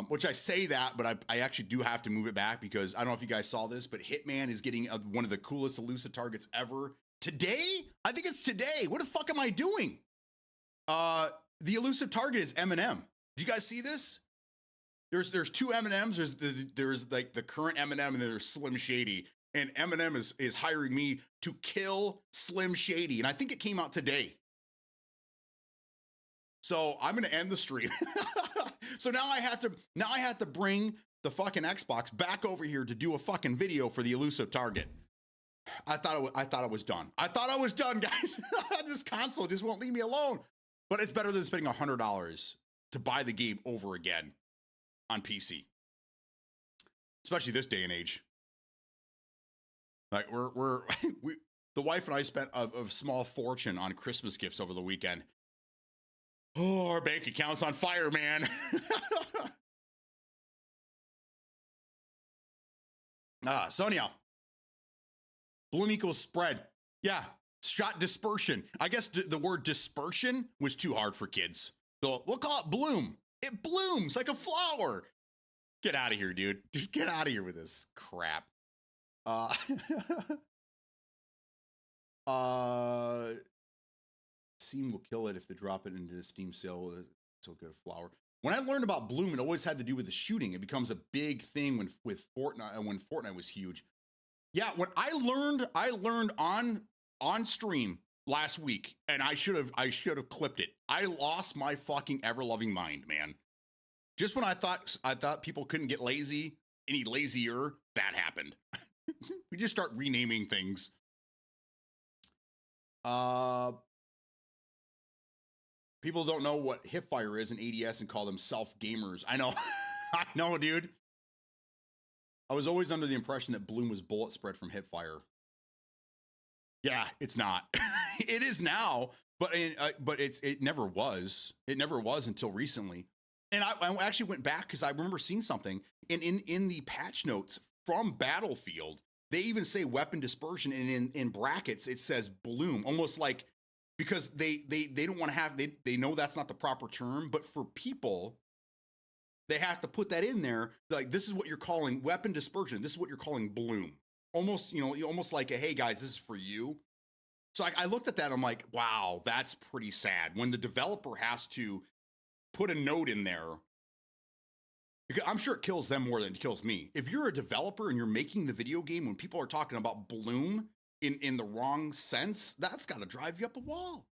Which I say that, but I actually do have to move it back because I don't know if you guys saw this, but Hitman is getting one of the coolest elusive targets ever today. I think it's today. What the fuck am I doing? The elusive target is Eminem. Did you guys see this? There's two M&Ms. There's like the current Eminem and then there's Slim Shady. And Eminem is hiring me to kill Slim Shady. And I think it came out today. So I'm gonna end the stream. So now I have to bring the fucking Xbox back over here to do a fucking video for the elusive target. I thought it was done. I thought I was done, guys. This console just won't leave me alone. But it's better than spending $100 to buy the game over again on PC, especially this day and age. Like the wife and I spent a small fortune on Christmas gifts over the weekend. Oh, our bank account's on fire, man. So anyhow, bloom equals spread. Yeah, shot dispersion. I guess the word dispersion was too hard for kids. So we'll call it bloom. It blooms like a flower. Get out of here, dude. Just get out of here with this crap. Steam will kill it if they drop it into the Steam sale. So good flower. When I learned about bloom, it always had to do with the shooting. It becomes a big thing with Fortnite, when Fortnite was huge. Yeah, when I learned on stream last week, and I should have clipped it. I lost my fucking ever-loving mind, man. Just when I thought people couldn't get lazy, any lazier, that happened. We just start renaming things. People don't know what hipfire is in ADS and call them self-gamers. I know. I know, dude. I was always under the impression that bloom was bullet spread from hipfire. Yeah, it's not. It is now, but it never was. It never was until recently. And I actually went back because I remember seeing something in the patch notes from Battlefield. They even say weapon dispersion, and in brackets it says bloom, almost like because they don't want to have they know that's not the proper term, but for people they have to put that in there. Like, this is what you're calling weapon dispersion. This is what you're calling bloom. Almost, almost like a, hey guys, this is for you. So I looked at that. I'm like, wow, that's pretty sad when the developer has to put a note in there. Because I'm sure it kills them more than it kills me. If you're a developer and you're making the video game when people are talking about bloom in the wrong sense, that's got to drive you up a wall.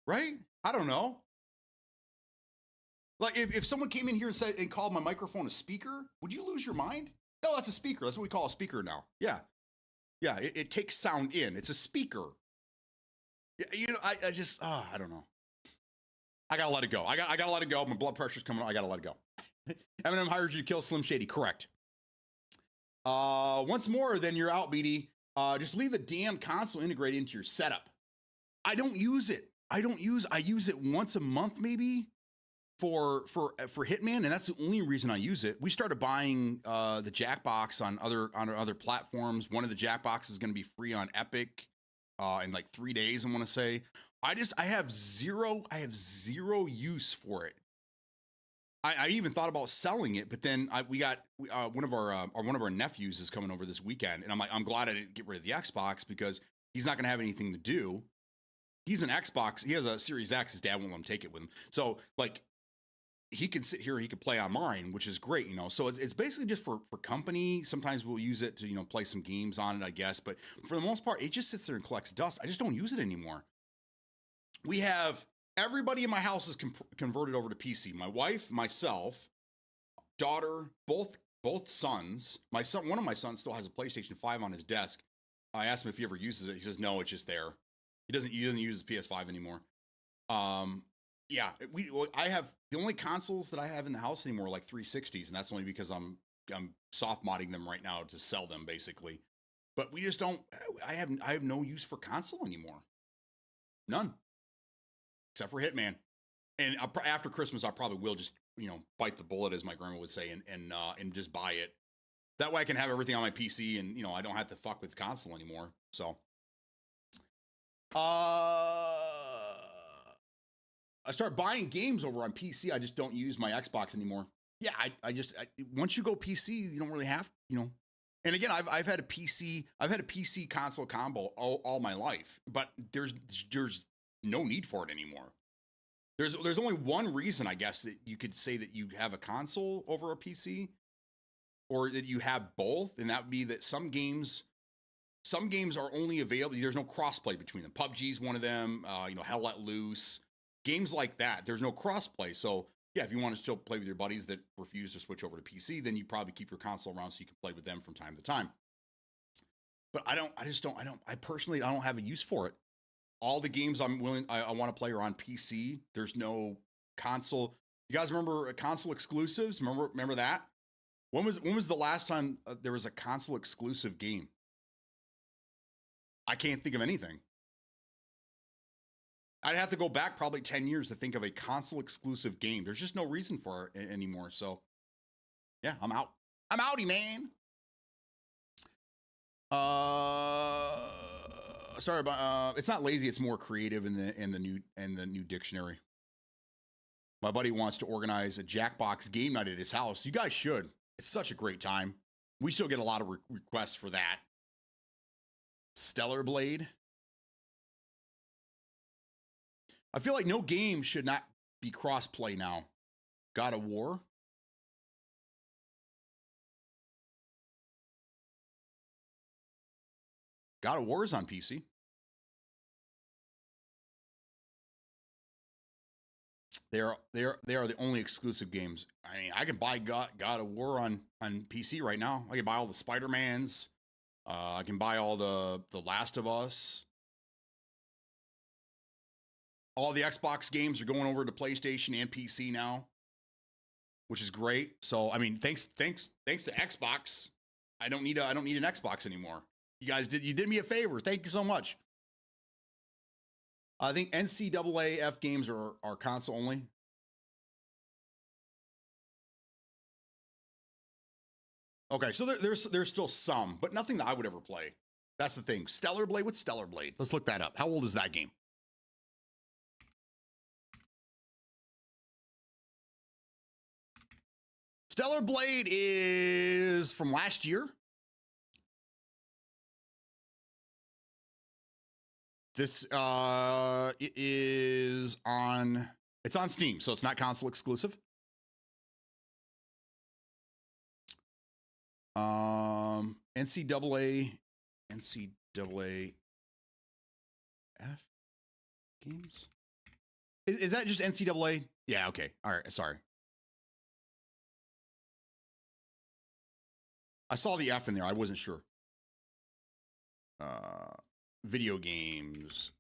Right? I don't know. Like if someone came in here and said and called my microphone a speaker, would you lose your mind? No, that's a speaker. That's what we call a speaker now. Yeah. Yeah, it takes sound in. It's a speaker. I just, I don't know. I gotta let it go. I gotta let it go. My blood pressure's coming up. I gotta let it go. Eminem hired you to kill Slim Shady. Correct. Once more, then you're out, BD. Just leave the damn console integrated into your setup. I don't use it. I use it once a month, maybe, for Hitman, and that's the only reason I use it. We started buying the Jackbox on other platforms. One of the Jackboxes is going to be free on Epic in like 3 days. I want to say. I have zero use for it. I even thought about selling it, but then we got one of our nephews is coming over this weekend, and I'm glad I didn't get rid of the Xbox because he's not going to have anything to do. He's an Xbox. He has a Series X. His dad won't let him take it with him. So like, he can sit here, he can play on mine, which is great, So it's basically just for company. Sometimes we'll use it to, play some games on it, I guess. But for the most part, it just sits there and collects dust. I just don't use it anymore. We have everybody in my house is converted over to PC. My wife, myself, daughter, both both sons. One of my sons still has a PlayStation 5 on his desk. I asked him if he ever uses it. He says no, it's just there. He doesn't use his PS5 anymore. Yeah, I have the only consoles that I have in the house anymore are like 360s, and that's only because I'm soft modding them right now to sell them basically. But we just don't. I have no use for console anymore. None, except for Hitman. And after Christmas, I probably will just bite the bullet, as my grandma would say, and just buy it. That way, I can have everything on my PC, and I don't have to fuck with console anymore. So, I start buying games over on PC. I just don't use my Xbox anymore. Yeah, I just once you go PC, you don't really have. And again, I've had a PC console combo all my life, but there's no need for it anymore. There's only one reason, I guess, that you could say that you have a console over a PC, or that you have both, and that would be that some games are only available. There's no crossplay between them. PUBG's one of them. Hell Let Loose, games like that. There's no crossplay. So yeah, if you want to still play with your buddies that refuse to switch over to PC, then you probably keep your console around so you can play with them from time to time. But I personally don't have a use for it. All the games I want to play are on PC. There's no console. You guys remember console exclusives? Remember that? When was the last time there was a console exclusive game? I can't think of anything. I'd have to go back probably 10 years to think of a console exclusive game. There's just no reason for it anymore. So yeah, I'm out. I'm outie, man. Sorry about it's not lazy, it's more creative in the new dictionary. My buddy wants to organize a Jackbox game night at his house. You guys should. It's such a great time. We still get a lot of requests for that. Stellar Blade. I feel like no game should not be cross-play now. God of War. God of War is on PC. They are the only exclusive games. I mean, I can buy God of War on PC right now. I can buy all the Spider-Mans. I can buy all the Last of Us. All the Xbox games are going over to PlayStation and PC now, which is great. So, I mean, thanks to Xbox, I don't need an Xbox anymore. You did me a favor. Thank you so much. I think NCAA games are console only. Okay, so there's still some, but nothing that I would ever play. That's the thing. Stellar Blade? What's Stellar Blade? Let's look that up. How old is that game? Stellar Blade is from last year. This it is on Steam, so it's not console exclusive. NCAA F games. Is that just NCAA? Yeah, okay. All right, sorry. I saw the F in there. I wasn't sure. Video games.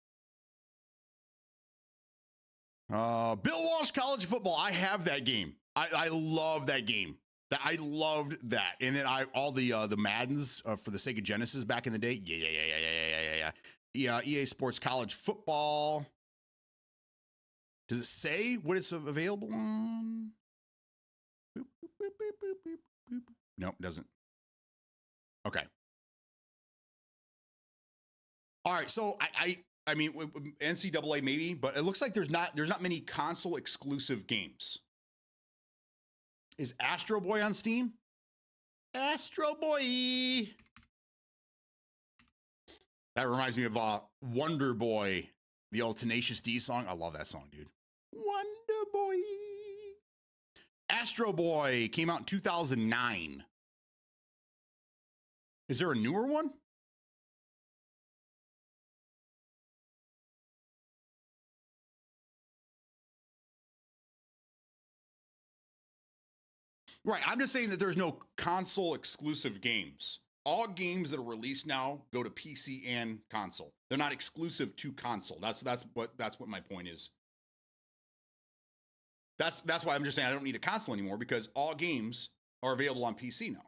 Bill Walsh College Football. I have that game. I love that game. I loved that. And then all the Maddens for the Sega Genesis back in the day. Yeah. EA Sports College Football. Does it say what it's available on? Nope, doesn't. Okay. All right, so I mean NCAA maybe, but it looks like there's not many console exclusive games. Is Astro Boy on Steam? Astro Boy. That reminds me of Wonder Boy, the old Tenacious D song. I love that song, dude. Wonder Boy. Astro Boy came out in 2009. Is there a newer one? Right. I'm just saying that there's no console exclusive games. All games that are released now go to PC and console. They're not exclusive to console. That's what my point is. That's why I'm just saying I don't need a console anymore, because all games are available on PC now.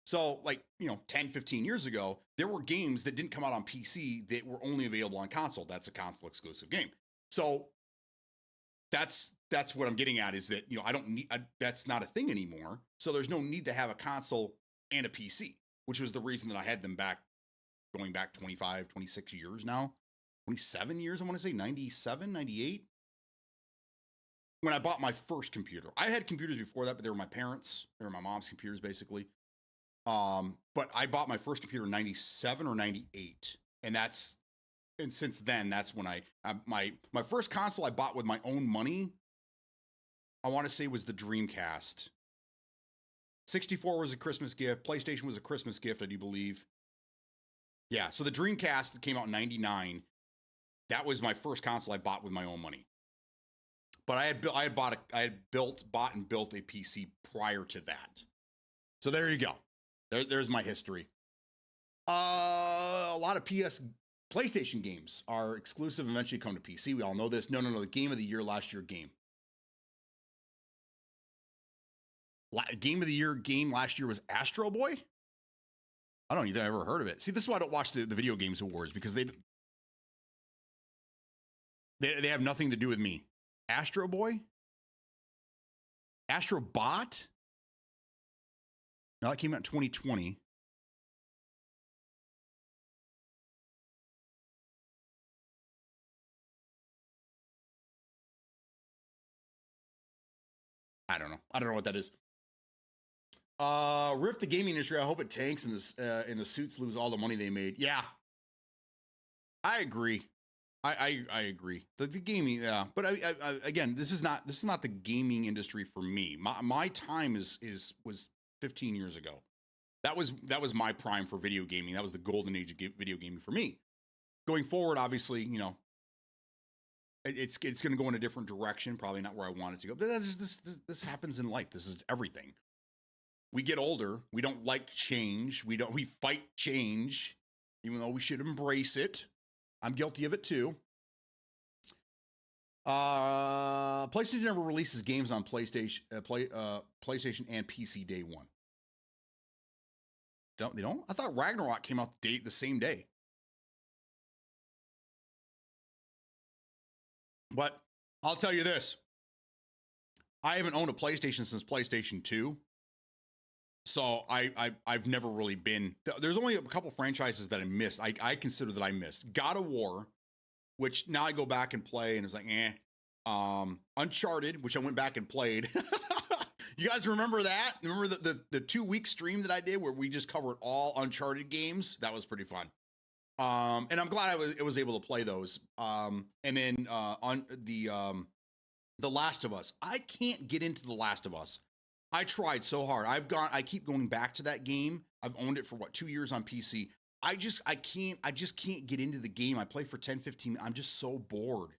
So like, 10, 15 years ago, there were games that didn't come out on PC that were only available on console. That's a console exclusive game. So that's what I'm getting at, is that, I don't need, that's not a thing anymore. So there's no need to have a console and a PC, which was the reason that I had them going back 25, 26 years now, 27 years. I want to say 97, 98. When I bought my first computer. I had computers before that, but they were my parents'. They were my mom's computers, basically. But I bought my first computer in 97 or 98. And since then, that's when my first console I bought with my own money, I want to say, was the Dreamcast. 64 was a Christmas gift. PlayStation was a Christmas gift, I do believe. Yeah, so the Dreamcast that came out in 99, that was my first console I bought with my own money. But I had bought and built a PC prior to that. So there you go. There's my history. A lot of PlayStation games are exclusive and eventually come to PC. We all know this. No. The game of the year last year game. Game of the year game last year was Astro Boy. I don't even think I've ever heard of it. See, this is why I don't watch the video games awards, because they have nothing to do with me. Astro Boy? Astro Bot? No, that came out in 2020. I don't know what that is. Rip the gaming industry. I hope it tanks and the suits lose all the money they made. Yeah. I agree. I agree. The gaming, yeah. But I again, this is not the gaming industry for me. My time was 15 years ago. That was my prime for video gaming. That was the golden age of video gaming for me. Going forward, obviously, it's going to go in a different direction. Probably not where I want it to go. But this happens in life. This is everything. We get older. We don't like change. We fight change, even though we should embrace it. I'm guilty of it too. PlayStation never releases games on PlayStation and PC day one. They don't? I thought Ragnarok came out the same day. But I'll tell you this. I haven't owned a PlayStation since PlayStation 2. So I've never really been. There's only a couple franchises that I missed. I consider that I missed God of War, which now I go back and play, and it's like, Uncharted, which I went back and played. You guys remember that? Remember the 2-week stream that I did where we just covered all Uncharted games? That was pretty fun. And I'm glad I was able to play those. And then on the Last of Us. I can't get into The Last of Us. I tried so hard. I keep going back to that game. I've owned it for 2 years on PC. I just can't get into the game. I play for 10, 15. I'm just so bored.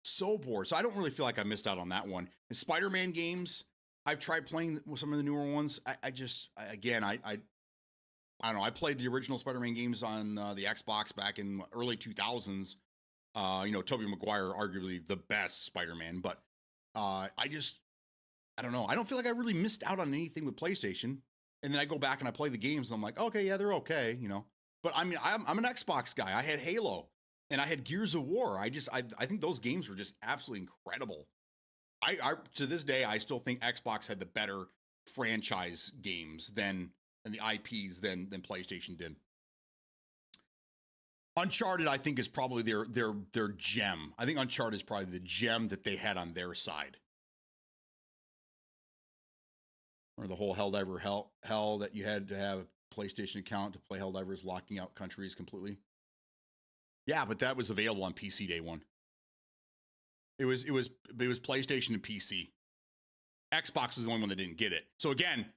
So bored. So I don't really feel like I missed out on that one. And Spider-Man games, I've tried playing some of the newer ones. I don't know. I played the original Spider-Man games on the Xbox back in early 2000s. Tobey Maguire, arguably the best Spider-Man, but I don't know. I don't feel like I really missed out on anything with PlayStation. And then I go back and I play the games and I'm like, okay, yeah, they're okay, But I mean, I'm an Xbox guy. I had Halo and I had Gears of War. I think those games were just absolutely incredible. I to this day, I still think Xbox had the better franchise games and the IPs than PlayStation did. Uncharted, I think, is probably their gem. I think Uncharted is probably the gem that they had on their side. Or the whole Helldiver hell that you had to have a PlayStation account to play Helldivers, locking out countries completely. Yeah, but that was available on PC day one. It was PlayStation and PC. Xbox was the only one that didn't get it. So again,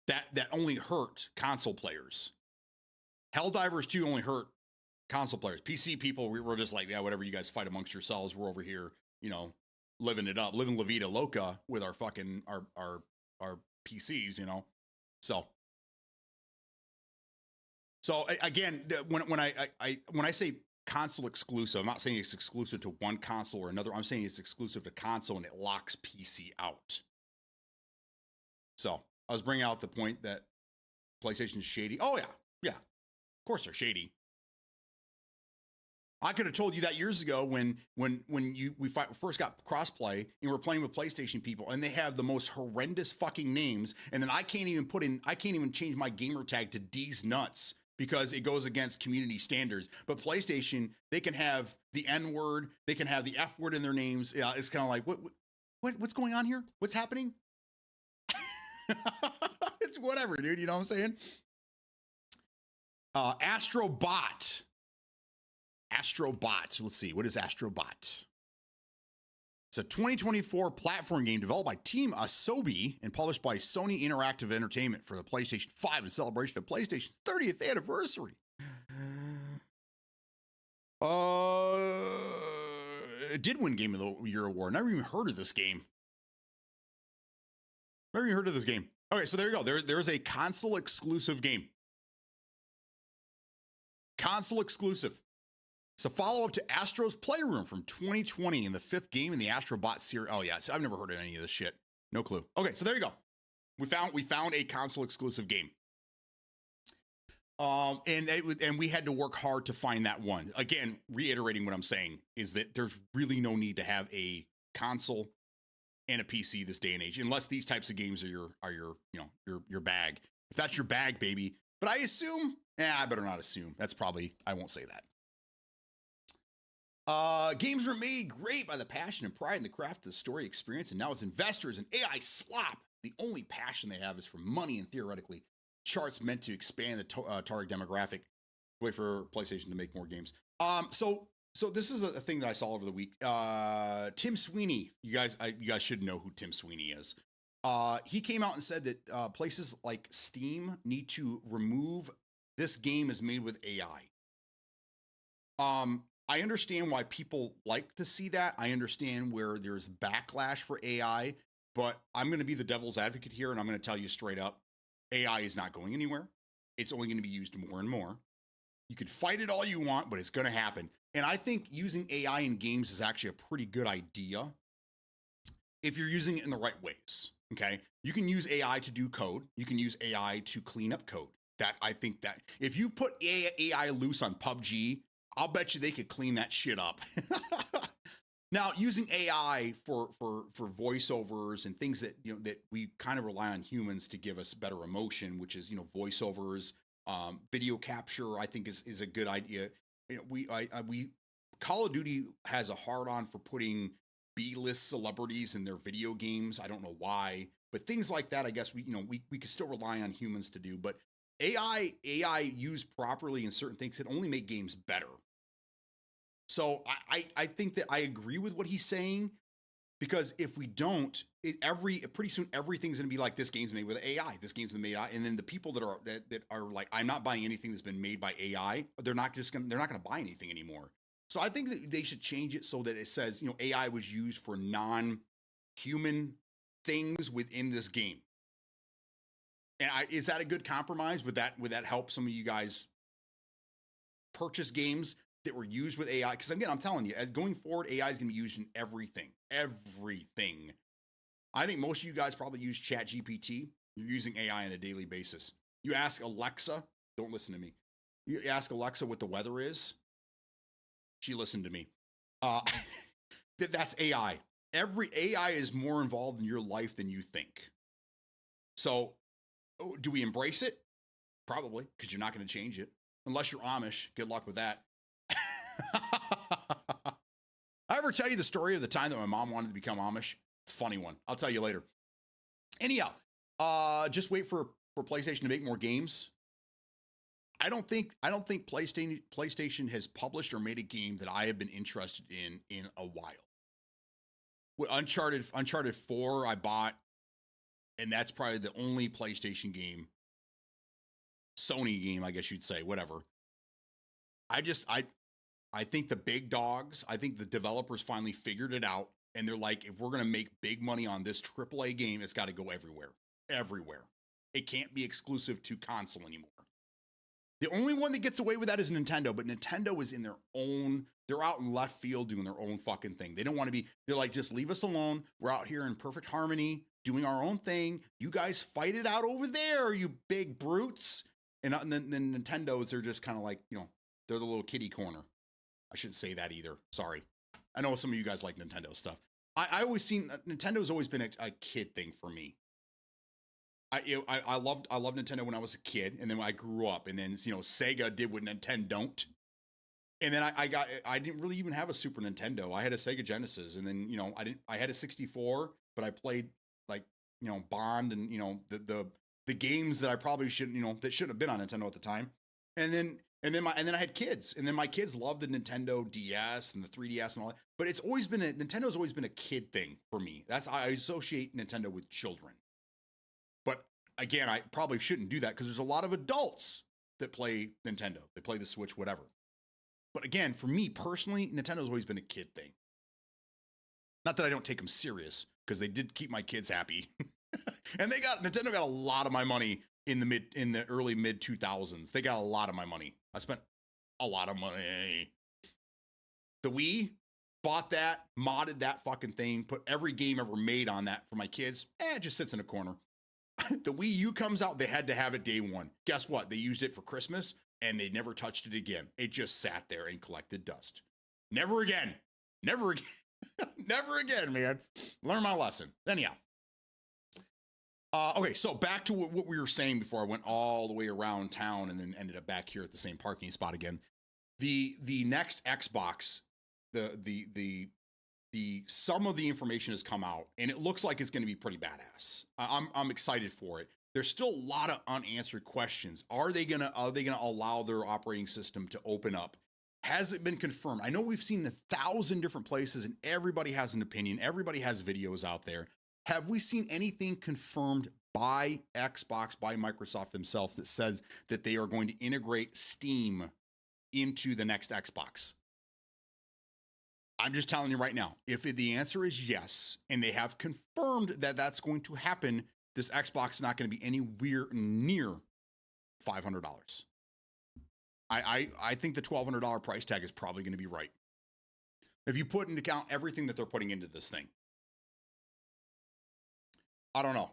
that only hurt console players. Helldivers 2 only hurt console players. PC people, we were just like, yeah, whatever, you guys fight amongst yourselves. We're over here, living it up, living La Vida Loca with our fucking our PCs, you know. So again, when I say console exclusive, I'm not saying it's exclusive to one console or another. I'm saying it's exclusive to console and it locks PC out. So I was bringing out the point that PlayStation's shady. Oh yeah, of course they're shady. I could have told you that years ago when we first got crossplay and we're playing with PlayStation people and they have the most horrendous fucking names, and then I can't even change my gamer tag to D's nuts because it goes against community standards. But PlayStation, they can have the N word, they can have the F word in their names. Yeah, it's kind of like what's going on here? What's happening? It's whatever, dude. You know what I'm saying? Astrobot. Let's see. What is Astrobot? It's a 2024 platform game developed by Team Asobi and published by Sony Interactive Entertainment for the PlayStation 5 in celebration of PlayStation's 30th anniversary. It did win Game of the Year award. Never even heard of this game. Okay, so there you go. There's a console exclusive game. Console exclusive. It's a follow-up to Astro's Playroom from 2020 and the 5th game in the Astrobot series. Oh yeah, so I've never heard of any of this shit. No clue. Okay, so there you go. We found a console exclusive game. And we had to work hard to find that one. Again, reiterating what I'm saying is that there's really no need to have a console and a PC this day and age, unless these types of games are your bag. If that's your bag, baby. But I assume, I better not assume. I won't say that. Games were made great by the passion and pride in the craft of the story experience, and now as investors in AI slop, the only passion they have is for money and theoretically charts meant to expand the target demographic. Wait for PlayStation to make more games. So this is a thing that I saw over the week. Tim Sweeney, you guys should know who Tim Sweeney is. He came out and said that places like Steam need to remove this game is made with AI. I understand why people like to see that. I understand where there's backlash for AI, but I'm going to be the devil's advocate here, and I'm going to tell you straight up, AI is not going anywhere. It's only going to be used more and more. You could fight it all you want, but it's going to happen. And I think using AI in games is actually a pretty good idea if you're using it in the right ways, okay? You can use AI to do code. You can use AI to clean up code. I think that if you put AI loose on PUBG, I'll bet you they could clean that shit up. Now, using AI for voiceovers and things that that we kind of rely on humans to give us better emotion, which is voiceovers, video capture, I think is a good idea. We Call of Duty has a hard on for putting B-list celebrities in their video games. I don't know why, but things like that, I guess we could still rely on humans to do. But AI used properly in certain things can only make games better. So I think that I agree with what he's saying, because if we don't, pretty soon everything's gonna be like, this game's made with AI, this game's been made AI, and then the people that are like, I'm not buying anything that's been made by AI, they're not gonna buy anything anymore. So I think that they should change it so that it says AI was used for non-human things within this game. And is that a good compromise? Would that help some of you guys purchase games that were used with AI? Because again, I'm telling you, as going forward, AI is going to be used in everything. I think most of you guys probably use ChatGPT. You're using AI on a daily basis. You ask Alexa, don't listen to me. You ask Alexa what the weather is. She listened to me. That's AI. Every AI is more involved in your life than you think. So do we embrace it? Probably, because you're not going to change it. Unless you're Amish. Good luck with that. I ever tell you the story of the time that my mom wanted to become Amish? It's a funny one. I'll tell you later. Anyhow, just wait for PlayStation to make more games. I don't think PlayStation has published or made a game that I have been interested in a while. Uncharted 4 I bought, and that's probably the only PlayStation game, Sony game, I guess you'd say, whatever. I think the big dogs, I think the developers finally figured it out, and they're like, if we're going to make big money on this AAA game, it's got to go everywhere. everywhere. It can't be exclusive to console anymore. The only one that gets away with that is Nintendo, but Nintendo is in their own, they're out in left field doing their own fucking thing. They don't want to be, they're like, just leave us alone. We're out here in perfect harmony, doing our own thing. You guys fight it out over there, you big brutes. And then Nintendo's, they're just kind of like, you know, they're the little kitty corner. I shouldn't say that either. Sorry. I know some of you guys like Nintendo stuff. I always seen, Nintendo's always been a kid thing for me. I loved Nintendo when I was a kid, and then when I grew up, and then, you know, Sega did what Nintendo don't. And then I didn't really even have a Super Nintendo. I had a Sega Genesis, and then, you know, I had a 64, but I played, like, you know, Bond and, you know, the games that I probably shouldn't, you know, that shouldn't have been on Nintendo at the time. And then I had kids, and then my kids loved the Nintendo DS and the 3DS and all that. But it's always been Nintendo's always been a kid thing for me. I associate Nintendo with children. But again, I probably shouldn't do that because there's a lot of adults that play Nintendo. They play the Switch, whatever. But again, for me personally, Nintendo's always been a kid thing. Not that I don't take them serious, because they did keep my kids happy. And Nintendo got a lot of my money in the early mid 2000s. They got a lot of my money. I spent a lot of money. The Wii, bought that, modded that fucking thing, put every game ever made on that for my kids. It just sits in a corner. The Wii U comes out, they had to have it day one. Guess what? They used it for Christmas and they never touched it again. It just sat there and collected dust. Never again. Never again. Never again, man. Learn my lesson. Anyhow. Okay, so back to what we were saying before I went all the way around town and then ended up back here at the same parking spot again. The next Xbox, the some of the information has come out, and it looks like it's going to be pretty badass. I'm excited for it. There's still a lot of unanswered questions. Are they gonna allow their operating system to open up? Has it been confirmed? I know we've seen 1,000 different places, and everybody has an opinion. Everybody has videos out there. Have we seen anything confirmed by Xbox, by Microsoft themselves, that says that they are going to integrate Steam into the next Xbox? I'm just telling you right now, if the answer is yes, and they have confirmed that that's going to happen, this Xbox is not going to be anywhere near $500. I think the $1,200 price tag is probably going to be right. If you put into account everything that they're putting into this thing. I don't know.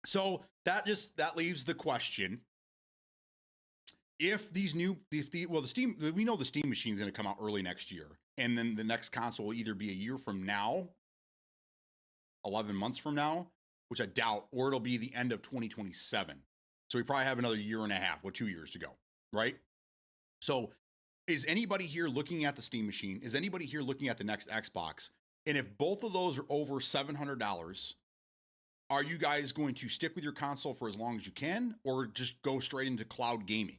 So that leaves the question. If the Steam, we know the Steam machine is going to come out early next year, and then the next console will either be a year from now, 11 months from now, which I doubt, or it'll be the end of 2027. So we probably have another year and a half, 2 years to go, right? So is anybody here looking at the Steam machine? Is anybody here looking at the next Xbox? And if both of those are over $700, are you guys going to stick with your console for as long as you can, or just go straight into cloud gaming?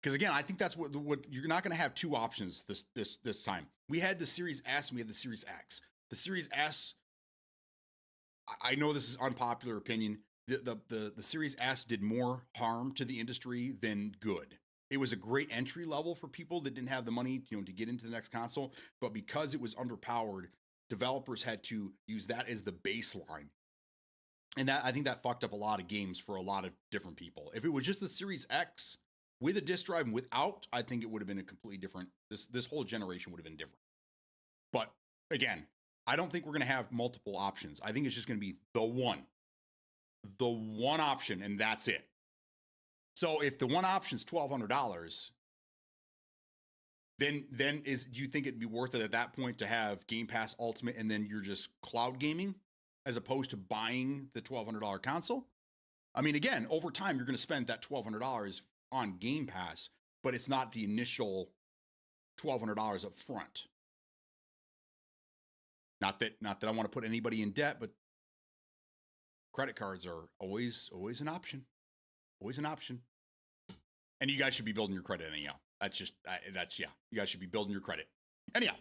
Because again, I think that's what you're not going to have two options this time. We had the Series S and we had the Series X. The Series S, I know this is unpopular opinion. The Series S did more harm to the industry than good. It was a great entry level for people that didn't have the money, to get into the next console. But because it was underpowered, developers had to use that as the baseline. And I think that fucked up a lot of games for a lot of different people. If it was just the Series X with a disk drive and without, I think it would have been a completely different, this whole generation would have been different. But again, I don't think we're going to have multiple options. I think it's just going to be the one option, and that's it. So if the one option is $1,200, then do you think it'd be worth it at that point to have Game Pass Ultimate and then you're just cloud gaming as opposed to buying the $1,200 console? I mean, again, over time, you're going to spend that $1,200 on Game Pass, but it's not the initial $1,200 up front. Not that I want to put anybody in debt, but credit cards are always an option. Always an option. And you guys should be building your credit anyhow. You guys should be building your credit. Anyhow,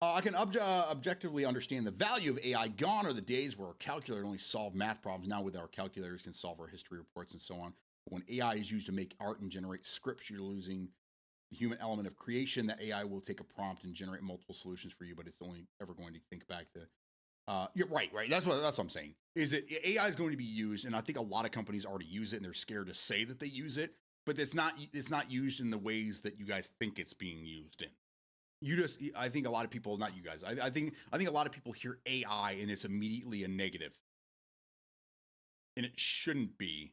I can objectively understand the value of AI. Gone are the days where our calculator only solved math problems. Now with our calculators can solve our history reports and so on. But when AI is used to make art and generate scripts, you're losing the human element of creation. That AI will take a prompt and generate multiple solutions for you, but it's only ever going to think back to You're right, right. That's what I'm saying. Is it AI is going to be used, and I think a lot of companies already use it, and they're scared to say that they use it, but it's not used in the ways that you guys think it's being used in. I think a lot of people, not you guys, I think a lot of people hear AI and it's immediately a negative, and it shouldn't be.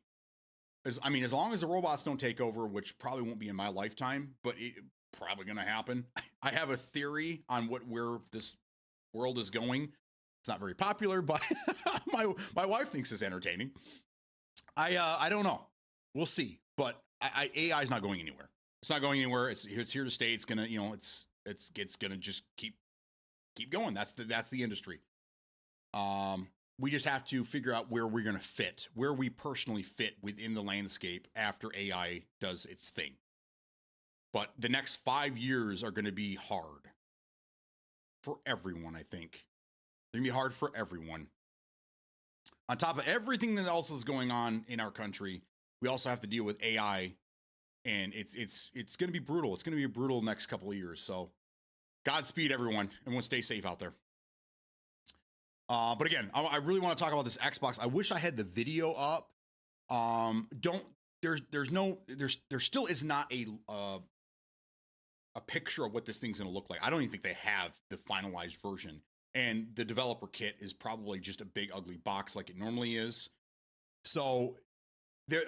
As long as the robots don't take over, which probably won't be in my lifetime, but it probably going to happen. I have a theory on where this world is going. It's not very popular, but my wife thinks it's entertaining. I don't know. We'll see. But AI is not going anywhere. It's not going anywhere. It's here to stay. It's gonna it's gonna just keep going. That's the industry. We just have to figure out where we're gonna fit, where we personally fit within the landscape after AI does its thing. But the next 5 years are going to be hard for everyone. I think they're going to be hard for everyone. On top of everything that else is going on in our country, we also have to deal with AI, and it's going to be brutal. It's going to be a brutal next couple of years. So, Godspeed, everyone. Everyone, stay safe out there. But again, I really want to talk about this Xbox. I wish I had the video up. There still is not a picture of what this thing's going to look like. I don't even think they have the finalized version. And the developer kit is probably just a big ugly box like it normally is. So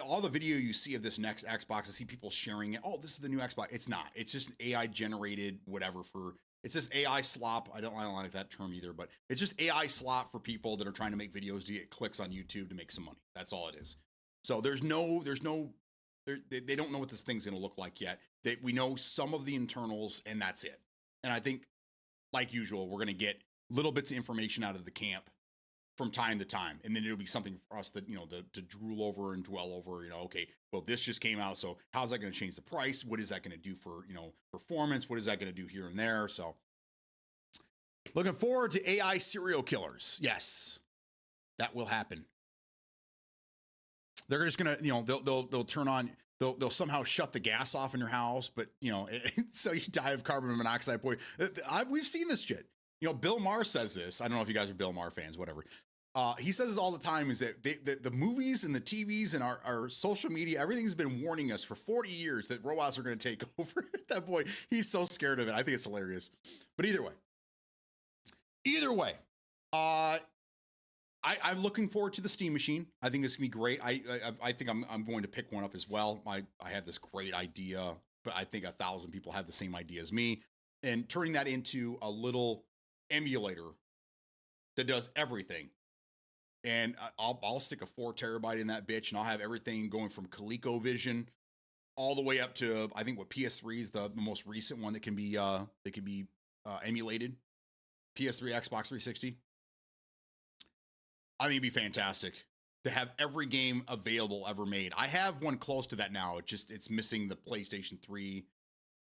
all the video you see of this next Xbox, I see people sharing it. Oh, this is the new Xbox. It's not. It's just an AI generated whatever it's just AI slop. I don't like that term either, but it's just AI slop for people that are trying to make videos to get clicks on YouTube to make some money. That's all it is. So they don't know what this thing's going to look like yet. We know some of the internals, and that's it. And I think, like usual, we're going to get little bits of information out of the camp from time to time, and then it'll be something for us that to drool over and dwell over. Okay, well, this just came out, so how's that going to change the price? What is that going to do for performance? What is that going to do here and there? So, looking forward to AI serial killers. Yes, that will happen. They're just gonna, they'll turn on, they'll somehow shut the gas off in your house, but so you die of carbon monoxide poisoning. We've seen this shit. Bill Maher says this. I don't know if you guys are Bill Maher fans, whatever. He says this all the time, is that the movies and the TVs and our social media, everything's been warning us for 40 years that robots are going to take over. That boy, he's so scared of it. I think it's hilarious. But either way, I'm looking forward to the Steam Machine. I think it's gonna be great. I think I'm going to pick one up as well. I have this great idea, but I think 1,000 people have the same idea as me, and turning that into a little emulator that does everything. And I'll stick a 4 terabyte in that bitch, and I'll have everything going from ColecoVision all the way up to, I think, what PS3 is the most recent one that can be emulated. PS3, Xbox 360. I think it'd be fantastic to have every game available ever made. I have one close to that now. It's missing the PlayStation 3,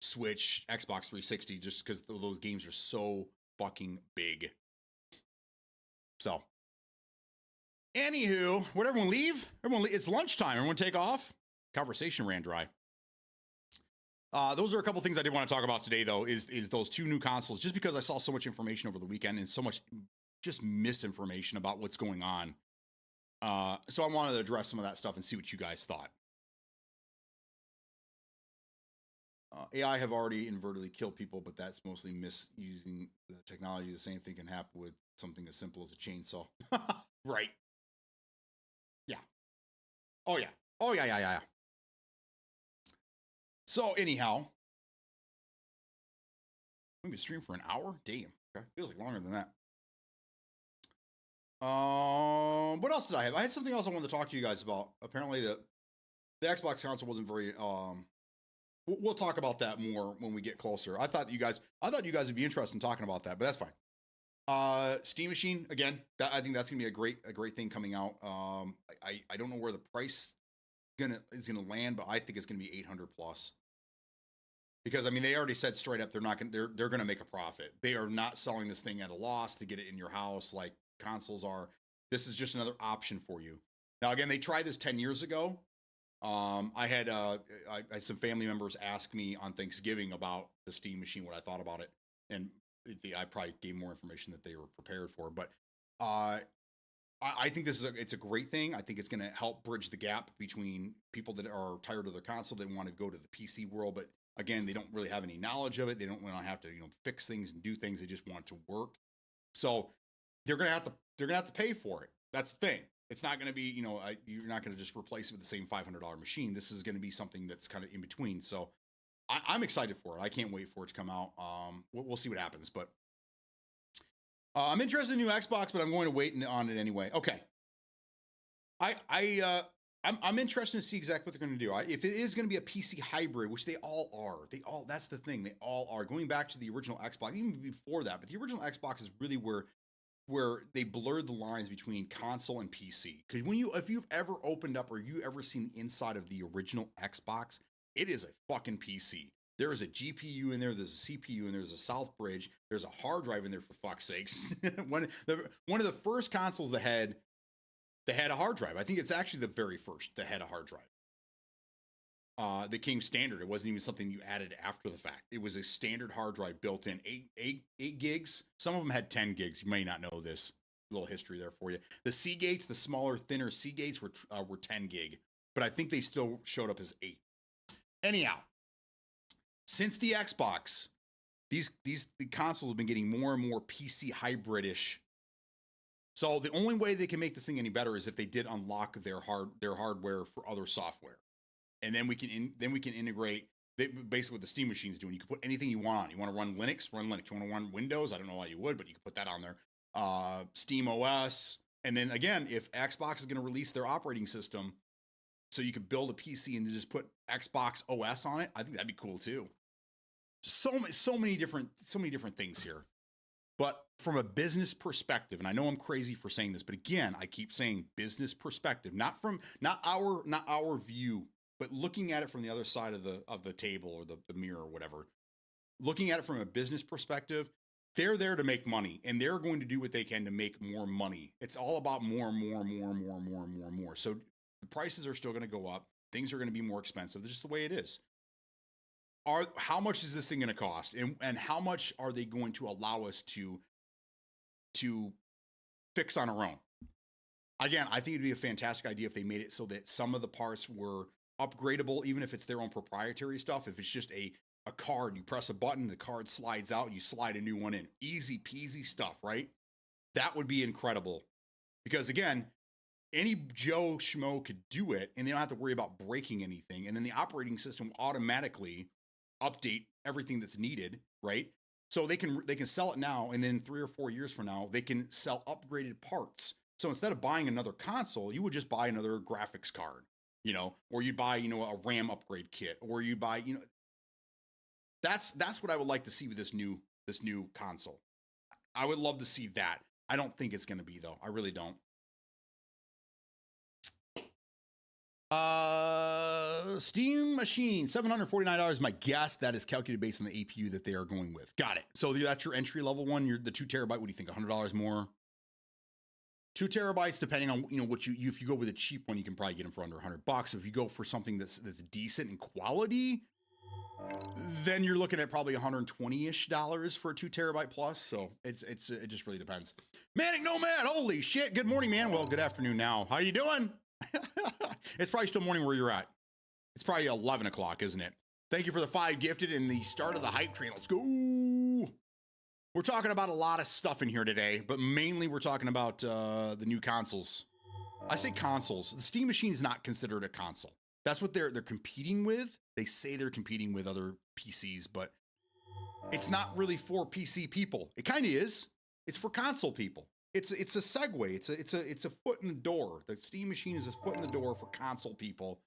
Switch, Xbox 360, just because those games are so fucking big. So, anywho, would everyone leave? It's lunchtime. Everyone take off. Conversation ran dry. Those are a couple things I did want to talk about today, though, is those 2 new consoles, just because I saw so much information over the weekend and so much just misinformation about what's going on. So I wanted to address some of that stuff and see what you guys thought. AI have already inadvertently killed people, but that's mostly misusing the technology. The same thing can happen with something as simple as a chainsaw. Right. Yeah. Oh, yeah. Oh, yeah. So anyhow, maybe stream for an hour? Damn. Okay. Feels like longer than that. What else did I have? I had something else I wanted to talk to you guys about. Apparently the Xbox console wasn't very, we'll talk about that more when we get closer. I thought you guys would be interested in talking about that, but that's fine. Steam Machine, again, I think that's gonna be a great thing coming out. I don't know where the price is gonna land, but I think it's gonna be 800 plus. Because they already said straight up they're gonna make a profit. They are not selling this thing at a loss to get it in your house like consoles are. This is just another option for you. Now, again, they tried this 10 years ago. I had some family members ask me on Thanksgiving about the Steam Machine, what I thought about it, and I probably gave more information that they were prepared for. But I think it's a great thing. I think it's going to help bridge the gap between people that are tired of their console, that want to go to the PC world, but again, they don't really have any knowledge of it. They don't want to have to, fix things and do things. They just want it to work. So they're going to have to pay for it. That's the thing. It's not going to be, you're not going to just replace it with the same $500 machine. This is going to be something that's kind of in between. So I'm excited for it. I can't wait for it to come out. We'll see what happens, but I'm interested in the new Xbox, but I'm going to wait on it anyway. Okay. I'm interested to see exactly what they're going to do. If it is going to be a PC hybrid, which they all are, that's the thing. They all are. Going back to the original Xbox, even before that, but the original Xbox is really where they blurred the lines between console and PC. Because if you've ever opened up or you ever seen the inside of the original Xbox, it is a fucking PC. There is a GPU in there, there's a CPU in there, there's a South Bridge, there's a hard drive in there, for fuck's sakes. One of the first consoles that had a hard drive. I think it's actually the very first that had a hard drive. That came standard. It wasn't even something you added after the fact. It was a standard hard drive built in, 8 gigs. Some of them had 10 gigs. You may not know this. A little history there for you. The Seagates, the smaller, thinner Seagates were 10 gig, but I think they still showed up as 8. Anyhow, since the Xbox, the consoles have been getting more and more PC hybrid-ish. So the only way they can make this thing any better is if they did unlock their hardware for other software, and then we can integrate basically what the Steam Machine's doing. You can put anything you want on. You want to run Linux, run Linux. You want to run Windows, I don't know why you would, but you can put that on there. Steam OS, and then again, if Xbox is going to release their operating system, so you could build a PC and just put Xbox OS on it, I think that'd be cool too. So many different things here. But from a business perspective, and I know I'm crazy for saying this, but again, I keep saying business perspective, not our view, but looking at it from the other side of the table or the mirror or whatever. Looking at it from a business perspective, they're there to make money, and they're going to do what they can to make more money. It's all about more. So the prices are still going to go up. Things are going to be more expensive. That's just the way it is. How much is this thing going to cost, and how much are they going to allow us to fix on our own? Again, I think it'd be a fantastic idea if they made it so that some of the parts were upgradable, even if it's their own proprietary stuff. If it's just a card, you press a button, the card slides out, you slide a new one in. Easy peasy stuff, right? That would be incredible. Because again, any Joe Schmo could do it, and they don't have to worry about breaking anything. And then the operating system will automatically update everything that's needed, right? So they can sell it now, and then 3 or 4 years from now, they can sell upgraded parts. So instead of buying another console, you would just buy another graphics card, or you'd buy, a RAM upgrade kit, or you buy, that's what I would like to see with this new console. I would love to see that. I don't think it's going to be, though. I really don't. Steam Machine, $749. My guess that is calculated based on the APU that they are going with. Got it. So that's your entry level one. The 2 terabyte. What do you think? $100 more? 2 terabytes, depending on what you if you go with a cheap one, you can probably get them for under $100. If you go for something that's decent in quality, then you're looking at probably $120-ish for a 2 terabyte plus. So it just really depends. Manic Nomad, holy shit! Good morning, man. Well, good afternoon now. How you doing? It's probably still morning where you're at. It's probably 11 o'clock, isn't it? Thank you for the 5 gifted and the start of the hype train. Let's go. We're talking about a lot of stuff in here today, but mainly we're talking about the new consoles. I say consoles. The Steam Machine is not considered a console. That's what they're competing with. They say they're competing with other PCs, but it's not really for PC people. It kind of is. It's for console people. It's a segue. It's a foot in the door. The Steam Machine is a foot in the door for console people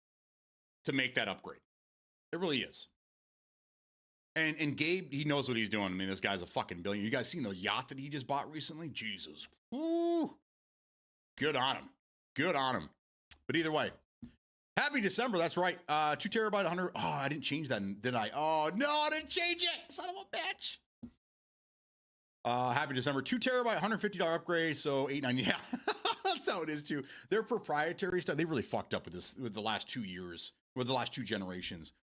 to make that upgrade. It really is. And Gabe, he knows what he's doing. I mean, this guy's a fucking billionaire. You guys seen the yacht that he just bought recently? Jesus. Woo. Good on him. Good on him. But either way, happy December. That's right. 2 terabyte, 100. Oh, I didn't change that, did I? Oh, no, I didn't change it. Son of a bitch. Happy December. 2 terabyte, $150 upgrade. So $890. Yeah, that's how it is too. Their proprietary stuff. They really fucked up with this with the last 2 years, with the last 2 generations.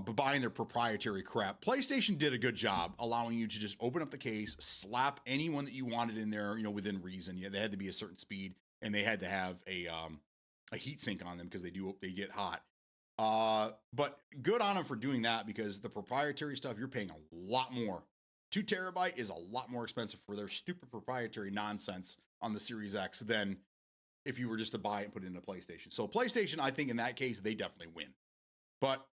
but buying their proprietary crap. PlayStation did a good job allowing you to just open up the case, slap anyone that you wanted in there, within reason. Yeah, they had to be a certain speed, and they had to have a heat sink on them because they get hot. But good on them for doing that, because the proprietary stuff, you're paying a lot more. 2 terabyte is a lot more expensive for their stupid proprietary nonsense on the Series X than if you were just to buy it and put it in a PlayStation. So PlayStation, I think in that case, they definitely win. But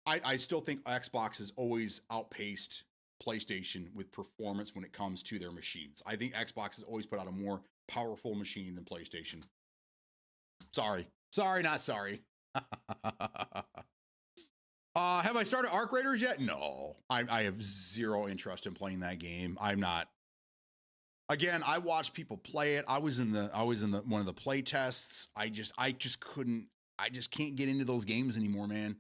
I still think Xbox has always outpaced PlayStation with performance when it comes to their machines. I think Xbox has always put out a more powerful machine than PlayStation. Sorry, not sorry. Have I started Arc Raiders yet? No, I have zero interest in playing that game. I'm not. Again, I watched people play it. I was in the one of the play tests. I just can't get into those games anymore, man.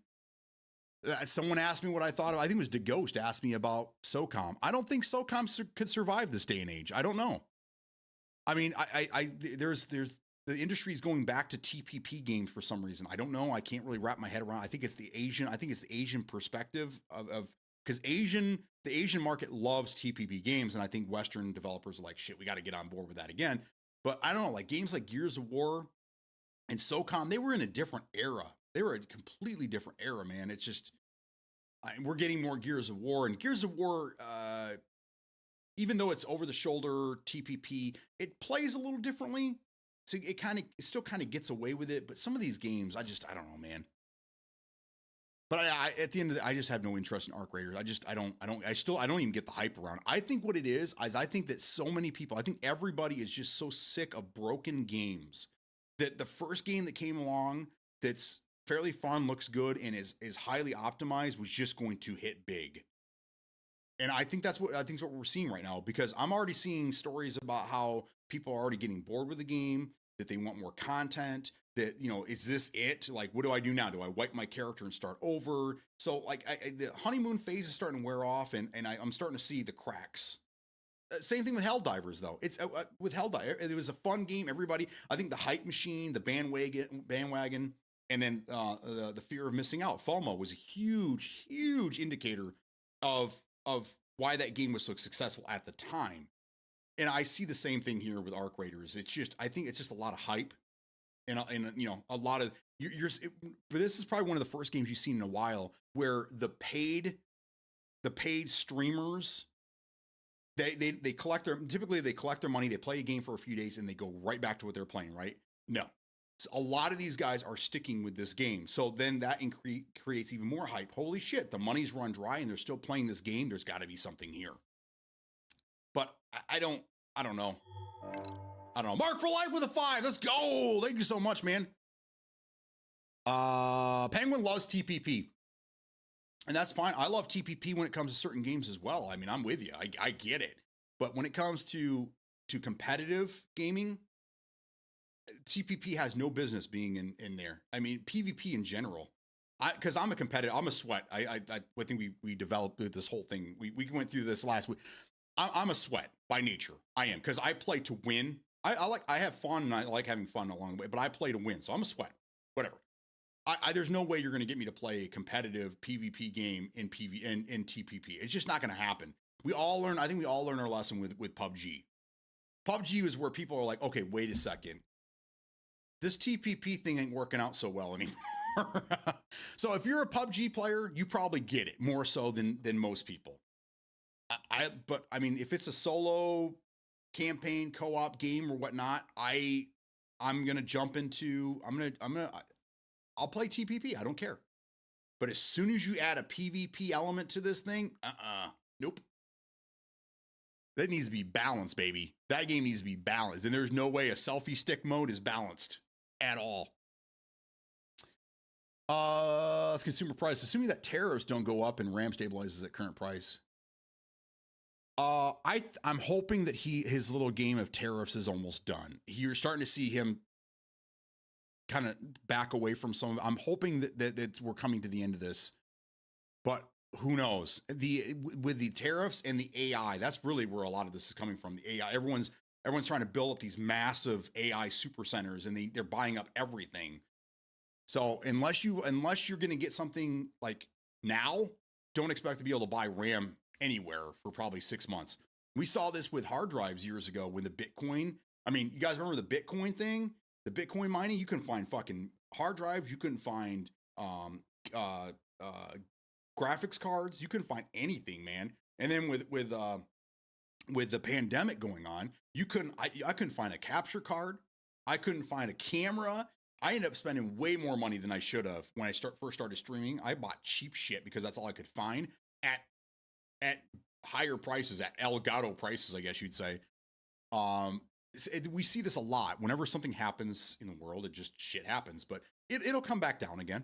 Someone asked me what I thought of. I think it was DeGhost asked me about SOCOM. I don't think SOCOM could survive this day and age. I don't know. I mean, there's the industry is going back to TPP games for some reason. I don't know. I can't really wrap my head around. I think it's the Asian perspective of because the Asian market loves TPP games, and I think Western developers are like, shit, we got to get on board with that again. But I don't know, like games like Gears of War and SOCOM, they were in a different era. They were a completely different era, man. It's just we're getting more Gears of War, and Gears of War, even though it's over the shoulder TPP, it plays a little differently. So it still kind of gets away with it. But some of these games, I don't know, man. But I at the end of the, I just have no interest in Arc Raiders. I don't even get the hype around. I think what it is I think that so many people, I think everybody is just so sick of broken games that the first game that came along that's fairly fun, looks good, and is highly optimized was just going to hit big. And I think that's what we're seeing right now, because I'm already seeing stories about how people are already getting bored with the game, that they want more content, that, is this it? Like, what do I do now? Do I wipe my character and start over? So like the honeymoon phase is starting to wear off, and I'm starting to see the cracks. Same thing with Helldivers, though. It's with Helldiver, it was a fun game. Everybody, I think the hype machine, the bandwagon, and then the fear of missing out, FOMO, was a huge indicator of why that game was so successful at the time. And I see the same thing here with Arc Raiders. I think it's just a lot of hype, and a lot of but this is probably one of the first games you've seen in a while where the paid streamers, they collect their money, they play a game for a few days, and they go right back to what they're playing, right? No. So a lot of these guys are sticking with this game. So then that creates even more hype. Holy shit, the money's run dry and they're still playing this game. There's got to be something here. But I don't know. I don't know. Mark for life with a 5. Let's go. Thank you so much, man. Penguin loves TPP. And that's fine. I love TPP when it comes to certain games as well. I mean, I'm with you. I get it. But when it comes to competitive gaming, TPP has no business being in there. I mean, PvP in general. Because I'm a competitor. I'm a sweat. I think we developed this whole thing. We went through this last week. I'm a sweat by nature. I am, because I play to win. I have fun, and I like having fun along the way, but I play to win. So I'm a sweat. Whatever. There's no way you're going to get me to play a competitive PvP game in TPP. It's just not going to happen. I think we all learn our lesson with PUBG. PUBG is where people are like, okay, wait a second. This TPP thing ain't working out so well anymore. So if you're a PUBG player, you probably get it more so than most people. But I mean, if it's a solo campaign co-op game or whatnot, I'm gonna jump into. I'll play TPP. I don't care. But as soon as you add a PvP element to this thing, nope. That needs to be balanced, baby. That game needs to be balanced, and there's no way a selfie stick mode is balanced at all. Let's consumer price. Assuming that tariffs don't go up and RAM stabilizes at current price. I'm hoping that his little game of tariffs is almost done. You're starting to see him kind of back away from some. I'm hoping that we're coming to the end of this, but who knows? With the tariffs and the AI, that's really where a lot of this is coming from. The AI, everyone's trying to build up these massive AI super centers, and they're buying up everything. So unless you're going to get something like now, don't expect to be able to buy RAM anywhere for probably 6 months. We saw this with hard drives years ago when the Bitcoin. I mean, you guys remember the Bitcoin thing? The Bitcoin mining, you couldn't find fucking hard drives. You couldn't find graphics cards. You couldn't find anything, man. And then with the pandemic going on, I couldn't find a capture card. I couldn't find a camera. I ended up spending way more money than I should have when I first started streaming. I bought cheap shit because that's all I could find at higher prices, at Elgato prices, I guess you'd say. We see this a lot. Whenever something happens in the world, it just shit happens. But it'll come back down again.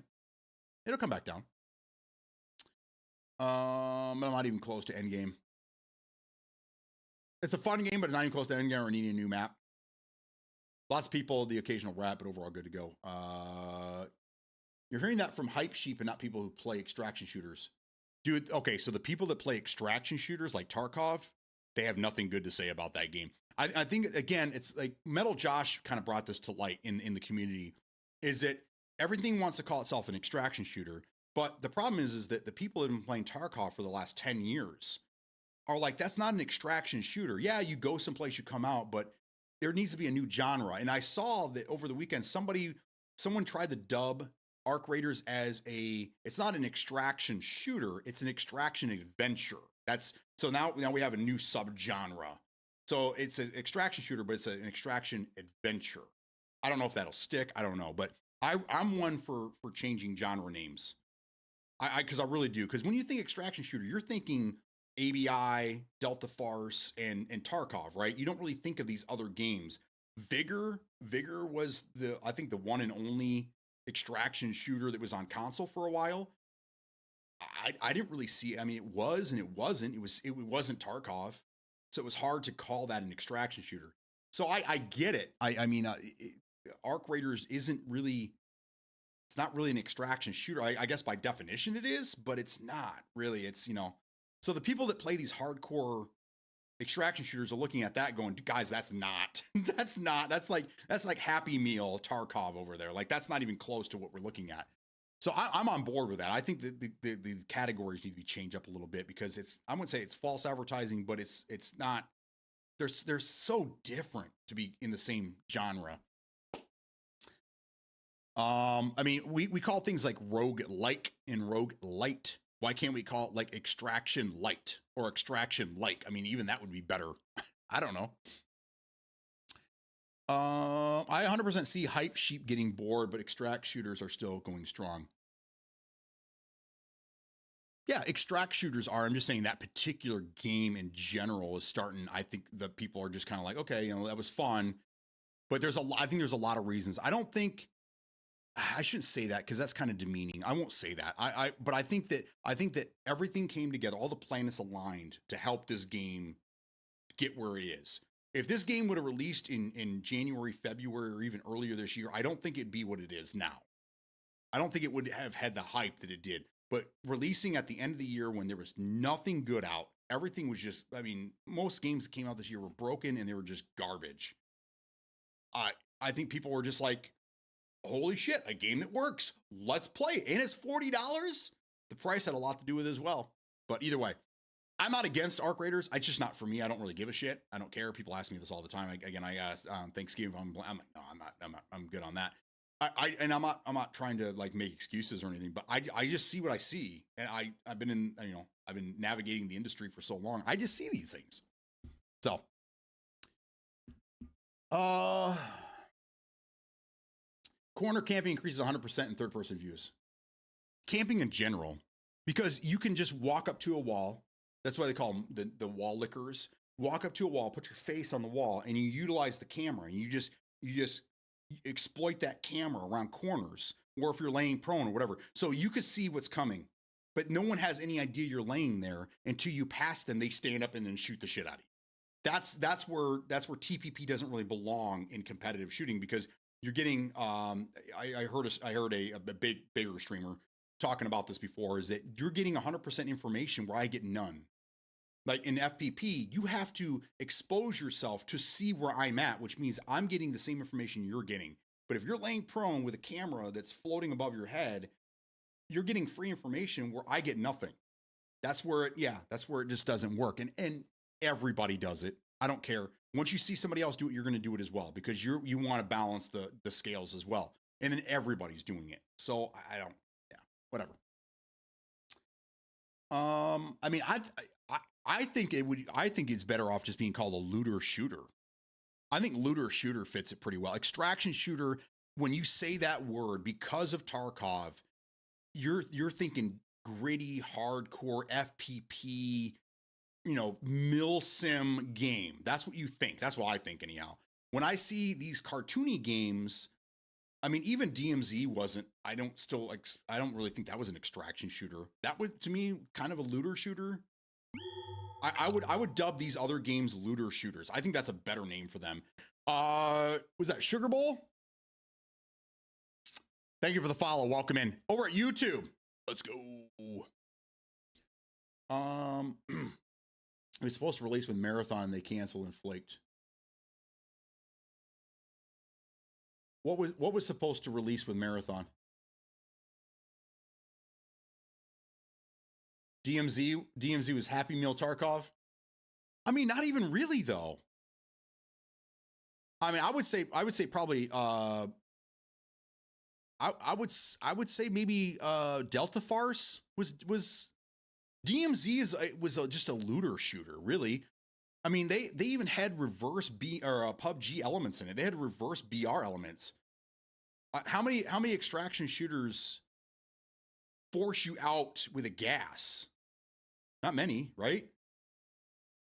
It'll come back down. I'm not even close to endgame. It's a fun game, but not even close to endgame or needing a new map. Lots of people, the occasional rat, but overall good to go. You're hearing that from hype sheep and not people who play extraction shooters. Dude, okay, so the people that play extraction shooters like Tarkov, they have nothing good to say about that game. I think, again, it's like Metal Josh kind of brought this to light in the community, is that everything wants to call itself an extraction shooter, but the problem is that the people that have been playing Tarkov for the last 10 years are like, that's not an extraction shooter. Yeah, you go someplace, you come out, but there needs to be a new genre. And I saw that over the weekend, someone tried to dub Arc Raiders as it's not an extraction shooter, it's an extraction adventure. So now we have a new subgenre. So it's an extraction shooter, but it's an extraction adventure. I don't know if that'll stick. I don't know, but I'm one for changing genre names. Because I really do. Because when you think extraction shooter, you're thinking ABI, Delta Farce, and Tarkov, right? You don't really think of these other games. Vigor was I think the one and only extraction shooter that was on console for a while. I didn't really see. I mean, it was and it wasn't. It wasn't Tarkov, so it was hard to call that an extraction shooter. So I get it. I mean, Arc Raiders isn't really. It's not really an extraction shooter. I guess by definition it is, but it's not really. It's, so the people that play these hardcore extraction shooters are looking at that going, guys, that's like Happy Meal Tarkov over there. Like, that's not even close to what we're looking at. So I'm on board with that. I think that the categories need to be changed up a little bit because I wouldn't say it's false advertising, but it's not, they're so different to be in the same genre. I mean, we call things like rogue like and rogue light. Why can't we call it like extraction light or extraction like? I mean, even that would be better. I don't know. I 100% see hype sheep getting bored, but extract shooters are still going strong. Yeah, extract shooters are. I'm just saying that particular game in general is starting. I think the people are just kind of like, okay, that was fun, but I think there's a lot of reasons. I shouldn't say that because that's kind of demeaning. I won't say that. But I think that everything came together. All the planets aligned to help this game get where it is. If this game would have released in January, February, or even earlier this year, I don't think it'd be what it is now. I don't think it would have had the hype that it did. But releasing at the end of the year when there was nothing good out, everything was just, I mean, most games that came out this year were broken and they were just garbage. I think people were just like, holy shit, a game that works. Let's play it. And it's $40. The price had a lot to do with it as well. But either way, I'm not against Arc Raiders. It's just not for me. I don't really give a shit. I don't care. People ask me this all the time. I asked on Thanksgiving. I'm like, no, I'm not. I'm good on that. I'm not trying to like make excuses or anything. But I just see what I see, and I've been navigating the industry for so long. I just see these things. So, corner camping increases 100% in third-person views. Camping in general, because you can just walk up to a wall. That's why they call them the wall lickers. Walk up to a wall, put your face on the wall, and you utilize the camera, and you just exploit that camera around corners, or if you're laying prone or whatever. So you could see what's coming, but no one has any idea you're laying there until you pass them. They stand up and then shoot the shit out of you. That's where TPP doesn't really belong in competitive shooting because you're getting. I heard a bigger streamer talking about this before. Is that you're getting 100% information where I get none. Like in FPP, you have to expose yourself to see where I'm at, which means I'm getting the same information you're getting. But if you're laying prone with a camera that's floating above your head, you're getting free information where I get nothing. That's where it just doesn't work. And everybody does it. I don't care. Once you see somebody else do it, you're going to do it as well because you want to balance the scales as well. And then everybody's doing it. So whatever. I mean, I think it's better off just being called a looter shooter. I think looter shooter fits it pretty well. Extraction shooter, when you say that word, because of Tarkov, you're thinking gritty, hardcore FPP, milsim game. That's what you think. That's what I think anyhow. When I see these cartoony games, I mean, even DMZ wasn't, I don't really think that was an extraction shooter. That was, to me, kind of a looter shooter. I would dub these other games looter shooters. I think that's a better name for them. Was that Sugar Bowl? Thank you for the follow. Welcome in. Over at YouTube. Let's go. It was supposed to release with Marathon. They canceled and flaked. What was supposed to release with Marathon? DMZ was Happy Meal Tarkov. I mean, not even really though. I mean, I would say probably I would say maybe Delta Farce was DMZ was just a looter shooter, really. I mean, they even had reverse PUBG elements in it. They had reverse BR elements. How many extraction shooters force you out with a gas? Not many, right?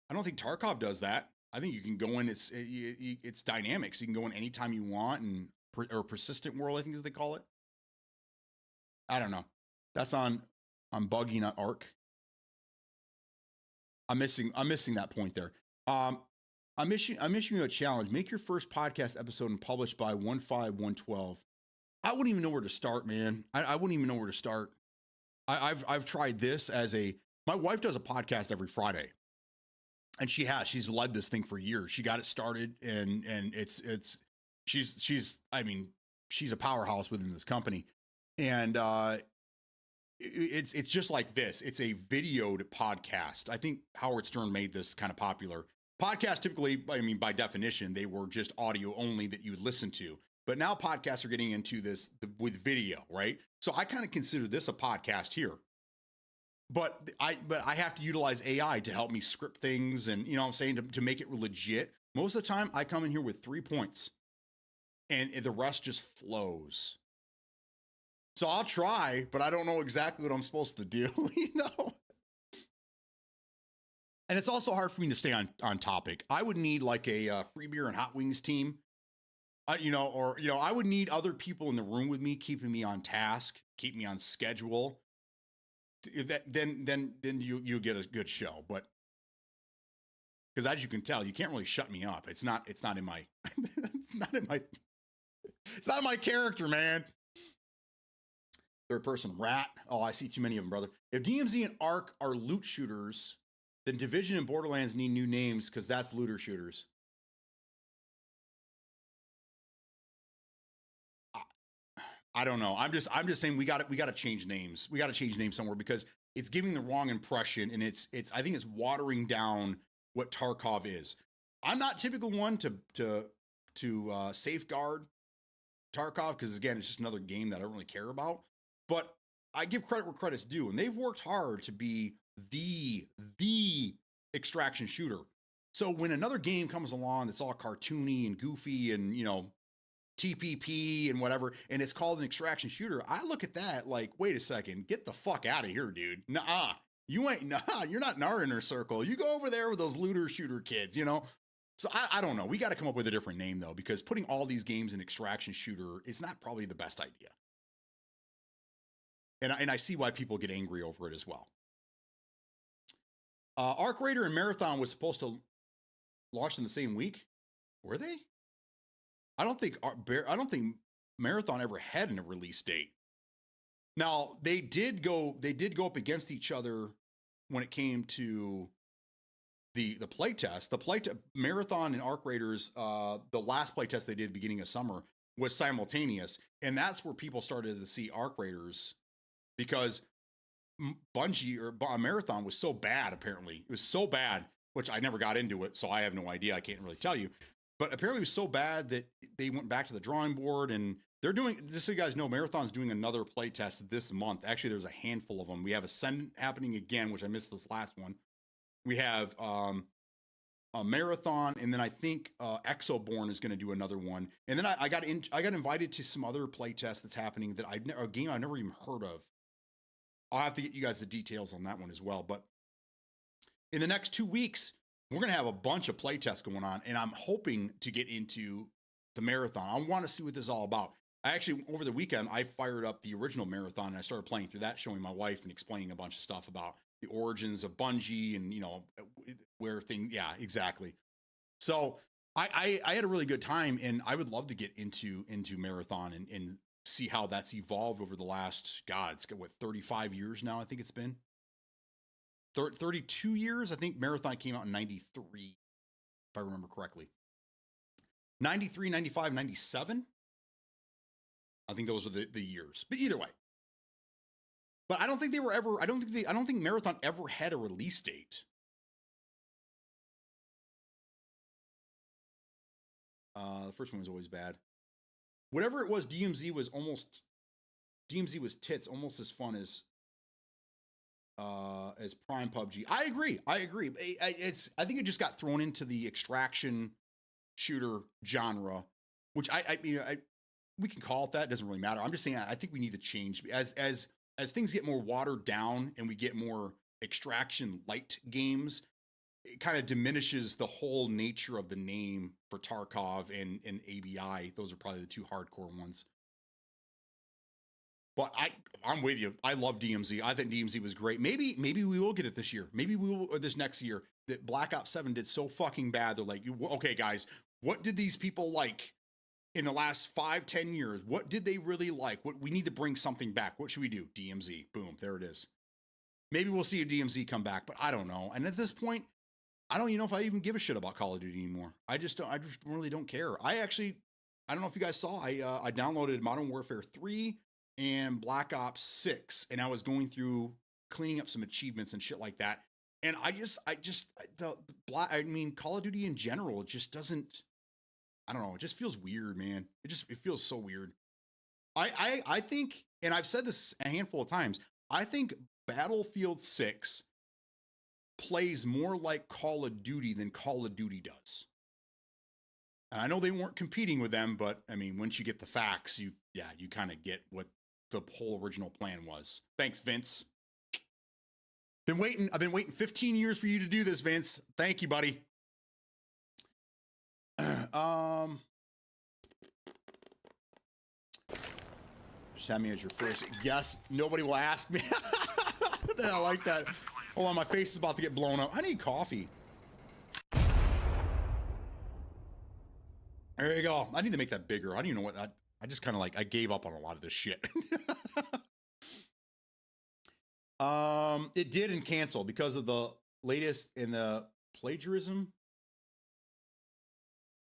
I don't think Tarkov does that. I think you can go in. It's dynamics. You can go in anytime you want, or persistent world, I think they call it. I don't know. That's on Buggy, not Arc. I'm missing that point there. I'm issuing you a challenge. Make your first podcast episode and publish by 1/5/112. I wouldn't even know where to start, man. I wouldn't even know where to start. I've tried this my wife does a podcast every Friday, and she's led this thing for years. She got it started, and she's a powerhouse within this company, and it's just like this. It's a videoed podcast. I think Howard Stern made this kind of popular. Podcasts typically, by definition, they were just audio only that you would listen to. But now podcasts are getting into this with video, right? So I kind of consider this a podcast here. But I have to utilize AI to help me script things and, what I'm saying, to make it legit. Most of the time, I come in here with 3 points and the rest just flows. So I'll try, but I don't know exactly what I'm supposed to do, And it's also hard for me to stay on topic. I would need like a free beer and hot wings team, I would need other people in the room with me, keeping me on task, keep me on schedule. Then you get a good show. But because as you can tell, you can't really shut me up. It's not in my it's not in my character, man. Third person rat. Oh, I see too many of them, brother. If DMZ and Arc are loot shooters, then Division and Borderlands need new names because that's looter shooters. I don't know. I'm just saying we got to change names. We got to change names somewhere because it's giving the wrong impression, and it's I think it's watering down what Tarkov is. I'm not typical one to safeguard Tarkov because again, it's just another game that I don't really care about. But I give credit where credit's due, and they've worked hard to be the extraction shooter. So when another game comes along that's all cartoony and goofy and TPP and whatever, and it's called an extraction shooter, I look at that like, wait a second, get the fuck out of here, dude. Nah, you're not in our inner circle. You go over there with those looter shooter kids, So I don't know. We got to come up with a different name though, because putting all these games in extraction shooter is not probably the best idea. And I see why people get angry over it as well. Arc Raider and Marathon was supposed to launch in the same week. Were they? I don't think Marathon ever had a release date. Now they did go up against each other when it came to the playtest. Marathon and Arc Raiders, the last playtest they did at the beginning of summer, was simultaneous. And that's where people started to see Arc Raiders, because Bungie or Marathon was so bad. Apparently it was so bad, which I never got into it, so I have no idea. I can't really tell you, but apparently it was so bad that they went back to the drawing board, and they're doing, just so you guys know, Marathon's doing another play test this month. Actually, there's a handful of them. We have Ascendant happening again, which I missed this last one. We have a Marathon, and then I think Exoborn is going to do another one. And then I got invited to some other play test that's happening that a game I've never even heard of. I'll have to get you guys the details on that one as well. But in the next 2 weeks, we're going to have a bunch of play tests going on, and I'm hoping to get into the Marathon. I want to see what this is all about. I actually, over the weekend, I fired up the original Marathon, and I started playing through that, showing my wife and explaining a bunch of stuff about the origins of Bungie and, you know, where things, yeah, exactly. So I had a really good time, and I would love to get into Marathon and see how that's evolved over the last, God, it's got what, 35 years now, I think it's been. 32 years. I think Marathon came out in 93, if I remember correctly. 93, 95, 97. I think those are the years. But either way. But I don't think they were ever, I don't think Marathon ever had a release date. The first one was always bad. Whatever it was, DMZ was tits, almost as fun as Prime PUBG. I agree. I think it just got thrown into the extraction shooter genre, which we can call it that. It doesn't really matter. I'm just saying, I think we need to change as things get more watered down and we get more extraction light games. It kind of diminishes the whole nature of the name for Tarkov and ABI. Those are probably the two hardcore ones. But I'm with you. I love DMZ. I think DMZ was great. Maybe we will get it this year. Maybe we will, or this next year. That Black Ops 7 did so fucking bad. They're like, okay, guys, what did these people like in the last 5-10 years? What did they really like? What we need to bring something back. What should we do? DMZ. Boom. There it is. Maybe we'll see a DMZ come back, but I don't know. And at this point, I don't even know if I even give a shit about Call of Duty anymore. I just really don't care. I don't know if you guys saw, I downloaded Modern Warfare 3 and Black Ops 6, and I was going through cleaning up some achievements and shit like that. And Call of Duty in general, it just doesn't, I don't know. It just feels weird, man. It feels so weird. I think, and I've said this a handful of times, I think Battlefield 6 plays more like Call of Duty than Call of Duty does. And I know they weren't competing with them, but I mean, once you get the facts, you kind of get what the whole original plan was. Thanks, Vince. I've been waiting 15 years for you to do this, Vince. Thank you, buddy. Just have me as your first guest. Nobody will ask me. I like that. Hold on, my face is about to get blown up. I need coffee. There you go. I need to make that bigger. I don't even know what that. I just kind of I gave up on a lot of this shit. It did and canceled because of the latest in the plagiarism.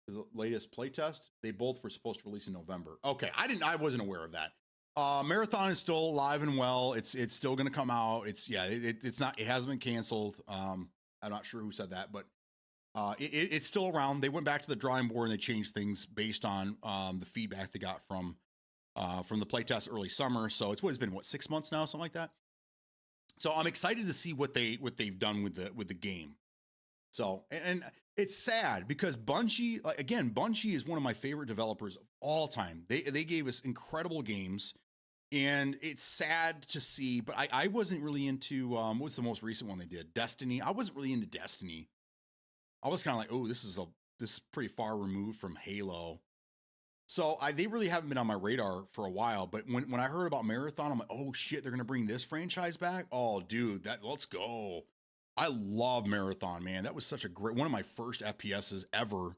The latest playtest. They both were supposed to release in November. Okay, I wasn't aware of that. Marathon is still alive and well. It's still going to come out. It's not. It hasn't been canceled. I'm not sure who said that, but it's still around. They went back to the drawing board and they changed things based on the feedback they got from the playtest early summer. So it's been 6 months now, something like that. So I'm excited to see what they've done with the game. So and it's sad because Bungie, Bungie is one of my favorite developers of all time. They gave us incredible games. And it's sad to see, but I wasn't really into, what's the most recent one they did? Destiny. I wasn't really into Destiny. I was kind of like, oh, this is pretty far removed from Halo. So they really haven't been on my radar for a while. But when I heard about Marathon, I'm like, oh shit, they're going to bring this franchise back. Oh dude, let's go. I love Marathon, man. That was such a great, one of my first FPSs ever.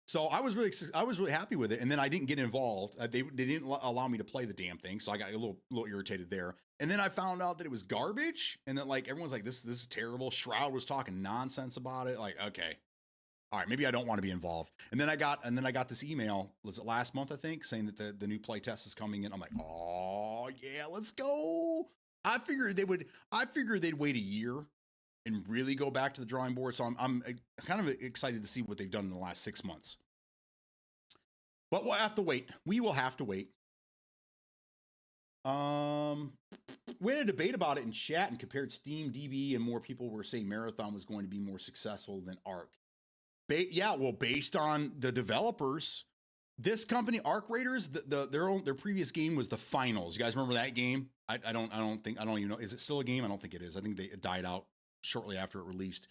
So I was really happy with it, and then I didn't get involved. They didn't allow me to play the damn thing, so I got a little irritated there. And then I found out that it was garbage, and that everyone's like, "This is terrible." Shroud was talking nonsense about it. Like, okay, all right, maybe I don't want to be involved. And then I got this email, was it last month, I think, saying that the new play test is coming in. I'm like, oh yeah, let's go. I figured they'd wait a year and really go back to the drawing board. So I'm kind of excited to see what they've done in the last 6 months. But we'll have to wait. We will have to wait. We had a debate about it in chat and compared Steam, DB, and more people were saying Marathon was going to be more successful than Arc. Based on the developers, this company, Arc Raiders, their previous game was the Finals. You guys remember that game? I don't even know. Is it still a game? I don't think it is. I think it died out shortly after it released.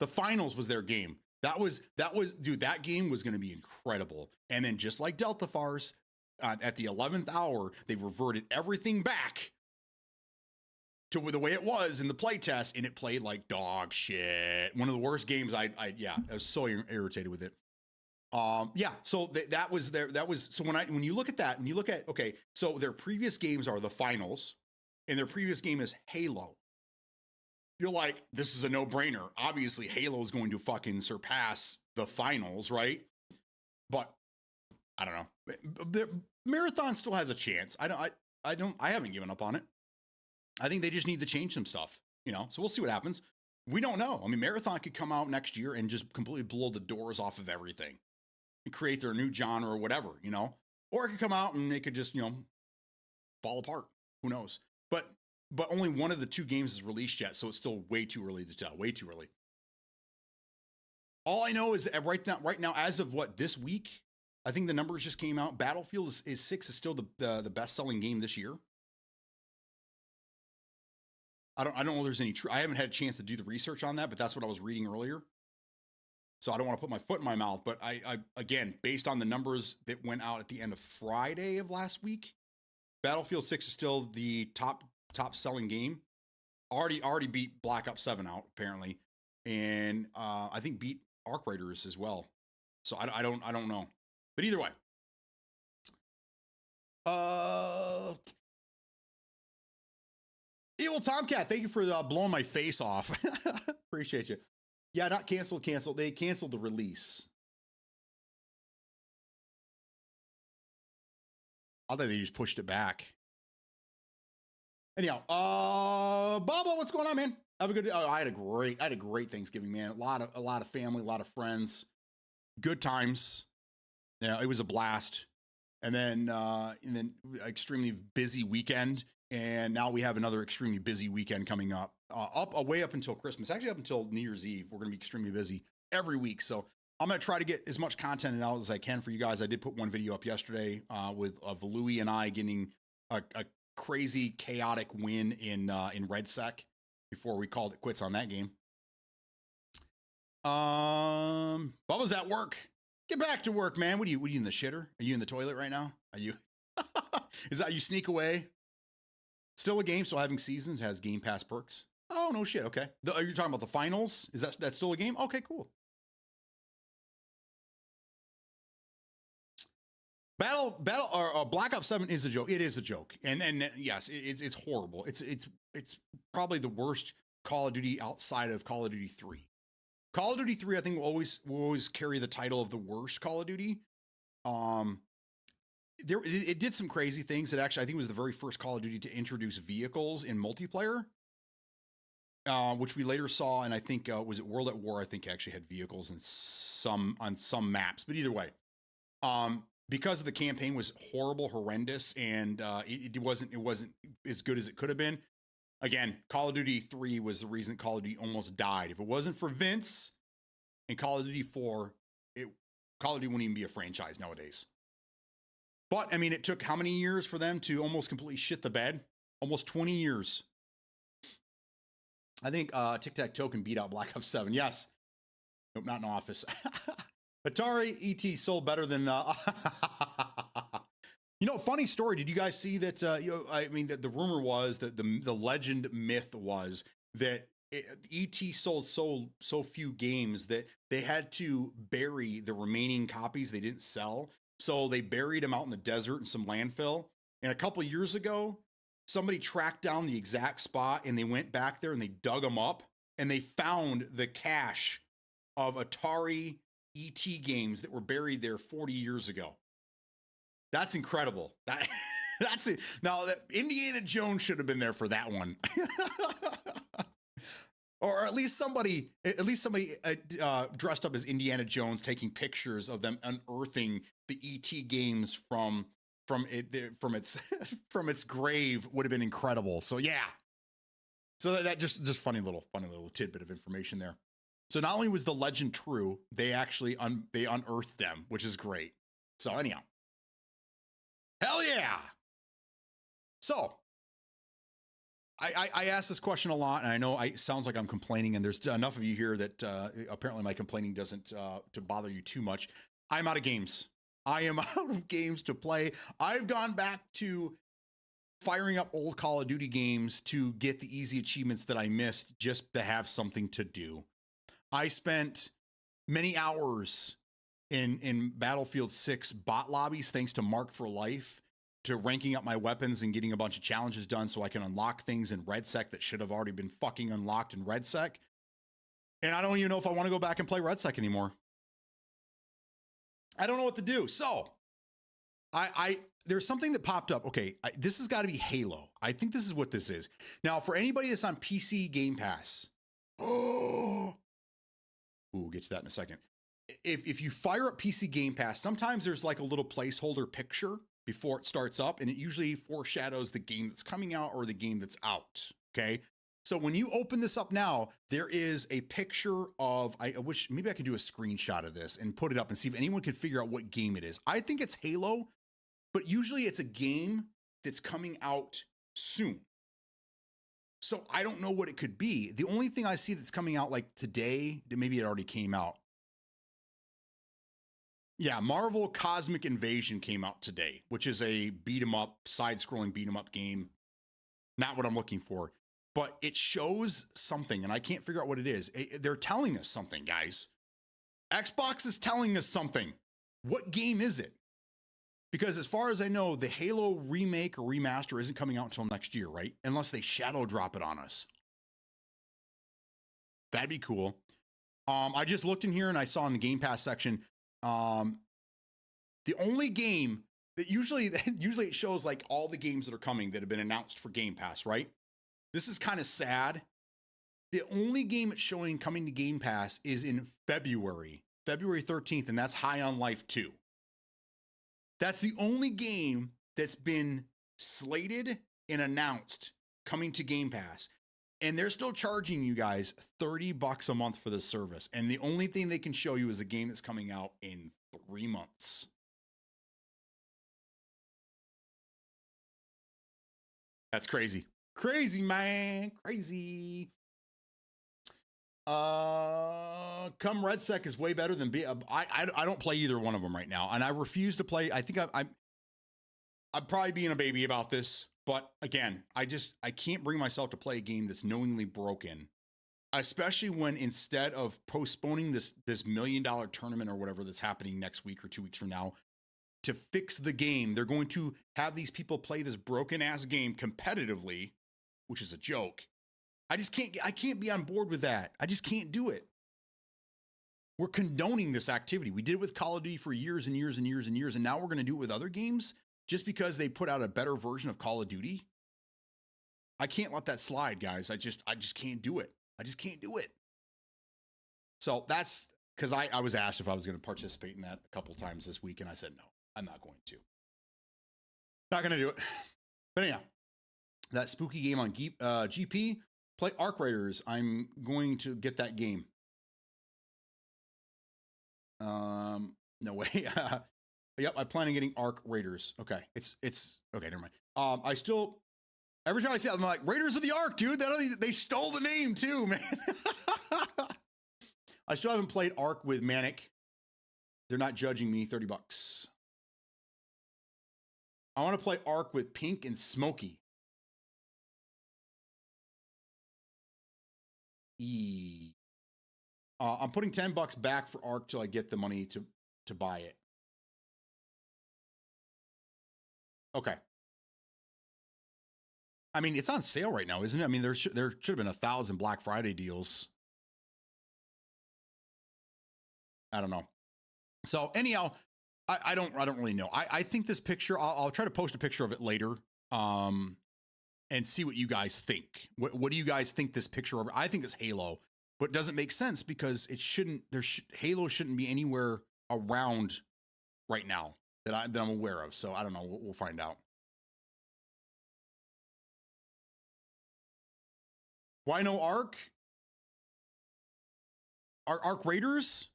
The Finals was their game. Dude, that game was going to be incredible. And then just like Delta Fars, at the 11th hour, they reverted everything back to the way it was in the playtest, and it played like dog shit. One of the worst games. I was so irritated with it. So that was so when you look at that, and you look at, okay, so their previous games are the Finals, and their previous game is Halo. You're like, this is a no-brainer. Obviously, Halo is going to fucking surpass the Finals, right? But I don't know. Marathon still has a chance. I haven't given up on it. I think they just need to change some stuff, so we'll see what happens. We don't know. I mean, Marathon could come out next year and just completely blow the doors off of everything and create their new genre or whatever, or it could come out and it could just, fall apart. Who knows? But only one of the two games is released yet. So it's still way too early to tell, way too early. All I know is right now, as of this week, I think the numbers just came out. Battlefield 6 is still the best-selling game this year. I don't know if there's any I haven't had a chance to do the research on that, but that's what I was reading earlier. So I don't want to put my foot in my mouth, but I again, based on the numbers that went out at the end of Friday of last week, Battlefield 6 is still the top selling game. Already beat Black Ops 7 out apparently, and I think beat Arc Raiders as well. So I don't know. But either way, Evil Tomcat, thank you for blowing my face off. Appreciate you. Yeah, not canceled. They canceled the release. I thought they just pushed it back. Anyhow, Baba, what's going on, man? Have a good. I had a great Thanksgiving, man. A lot of family, a lot of friends, good times. Yeah, it was a blast. And then extremely busy weekend. And now we have another extremely busy weekend coming up, way up until Christmas, actually up until New Year's Eve. We're going to be extremely busy every week. So I'm going to try to get as much content out as I can for you guys. I did put one video up yesterday with Louis and I getting a crazy chaotic win in RedSec before we called it quits on that game. Bubba's at work. Get back to work, man. What are you in the shitter? Are you in the toilet right now? Are you? Is that you sneak away? Still a game, still having seasons, has Game Pass perks. Oh, no shit. Okay. Are you talking about the Finals? Is that still a game? Okay, cool. Black Ops 7 is a joke. It is a joke. And yes, it's horrible. It's probably the worst Call of Duty outside of Call of Duty 3. Call of Duty 3, I think will always carry the title of the worst Call of Duty. It did some crazy things. That actually, I think, was the very first Call of Duty to introduce vehicles in multiplayer, which we later saw. And I think was it World at War? I think actually had vehicles on some maps. But either way, because of the campaign was horrendous, and it wasn't as good as it could have been. Again, Call of Duty 3 was the reason Call of Duty almost died. If it wasn't for Vince and Call of Duty 4, Call of Duty wouldn't even be a franchise nowadays. But, I mean, it took how many years for them to almost completely shit the bed? Almost 20 years. I think Tic-Tac-Toe can beat out Black Ops 7. Yes. Nope, not in Office. Atari ET sold better than... funny story. Did you guys see that? The rumor was that the legend myth was that ET sold so few games that they had to bury the remaining copies they didn't sell. So they buried them out in the desert in some landfill. And a couple years ago, somebody tracked down the exact spot, and they went back there and they dug them up, and they found the cache of Atari ET games that were buried there 40 years ago. That's incredible. That's it. Now, Indiana Jones should have been there for that one. Or at least somebody dressed up as Indiana Jones taking pictures of them unearthing the ET games from its grave would have been incredible. So yeah. So that just funny little tidbit of information there. So not only was the legend true, they actually they unearthed them, which is great. So anyhow. Hell yeah. So I ask this question a lot, and I know it sounds like I'm complaining, and there's enough of you here that apparently my complaining doesn't to bother you too much. I'm out of games. I am out of games to play. I've gone back to firing up old Call of Duty games to get the easy achievements that I missed just to have something to do. I spent many hours in Battlefield 6 bot lobbies, thanks to Mark for Life, to ranking up my weapons and getting a bunch of challenges done so I can unlock things in RedSec that should have already been fucking unlocked in RedSec. And I don't even know if I want to go back and play RedSec anymore. I don't know what to do. So there's something that popped up. Okay, this has got to be Halo. I think this is what this is. Now, for anybody that's on PC Game Pass, we'll get to that in a second. If you fire up PC Game Pass, sometimes there's like a little placeholder picture before it starts up, and it usually foreshadows the game that's coming out or the game that's out. Okay. So when you open this up now, there is a picture of, I wish maybe I could do a screenshot of this and put it up and see if anyone can figure out what game it is. I think it's Halo, but usually it's a game that's coming out soon. So I don't know what it could be. The only thing I see that's coming out like today, maybe it already came out. Yeah, Marvel Cosmic Invasion came out today, which is a beat 'em up, side-scrolling beat 'em up game. Not what I'm looking for, but it shows something, and I can't figure out what it is. They're telling us something, guys. Xbox is telling us something. What game is it? Because as far as I know, the Halo remake or remaster isn't coming out until next year, right? Unless they shadow drop it on us. That'd be cool. I just looked in here and I saw in the Game Pass section, the only game that usually it shows like all the games that are coming that have been announced for Game Pass, right? This is kind of sad. The only game it's showing coming to Game Pass is in February 13th, and that's High on Life 2. That's the only game that's been slated and announced coming to Game Pass. And they're still charging you guys $30 a month for this service. And the only thing they can show you is a game that's coming out in 3 months. That's crazy. Crazy, man. Crazy. Come RedSec is way better than I don't play either one of them right now. And I refuse to play. I think I'm probably being a baby about this. But again, I can't bring myself to play a game that's knowingly broken, especially when instead of postponing this $1 million tournament or whatever that's happening next week or 2 weeks from now to fix the game, they're going to have these people play this broken ass game competitively, which is a joke. I can't be on board with that. I just can't do it. We're condoning this activity. We did it with Call of Duty for years and years and years and years, and now we're going to do it with other games just because they put out a better version of Call of Duty. I can't let that slide, guys. I just can't do it. I just can't do it. So that's because I was asked if I was going to participate in that a couple times this week, and I said no, I'm not going to. Not going to do it. But anyhow, that spooky game on GP, play Arc Raiders. I'm going to get that game. No way. Yep, I plan on getting Arc Raiders. Okay, it's okay. Never mind. I still every time I see it, I'm like Raiders of the Ark, dude. They stole the name too, man. I still haven't played Arc with Manic. They're not judging me. $30. I want to play Arc with Pink and Smokey. I'm putting $10 back for Arc till I get the money to buy it. Okay. I mean, it's on sale right now, isn't it? I mean, there should have been 1,000 Black Friday deals. I don't know. So anyhow, I don't really know. I think this picture, I'll try to post a picture of it later. And see what you guys think. What do you guys think this picture of? I think it's Halo, but it doesn't make sense because it shouldn't. Halo shouldn't be anywhere around right now that I'm aware of. So I don't know. We'll find out. Why no Ark? Ark Raiders?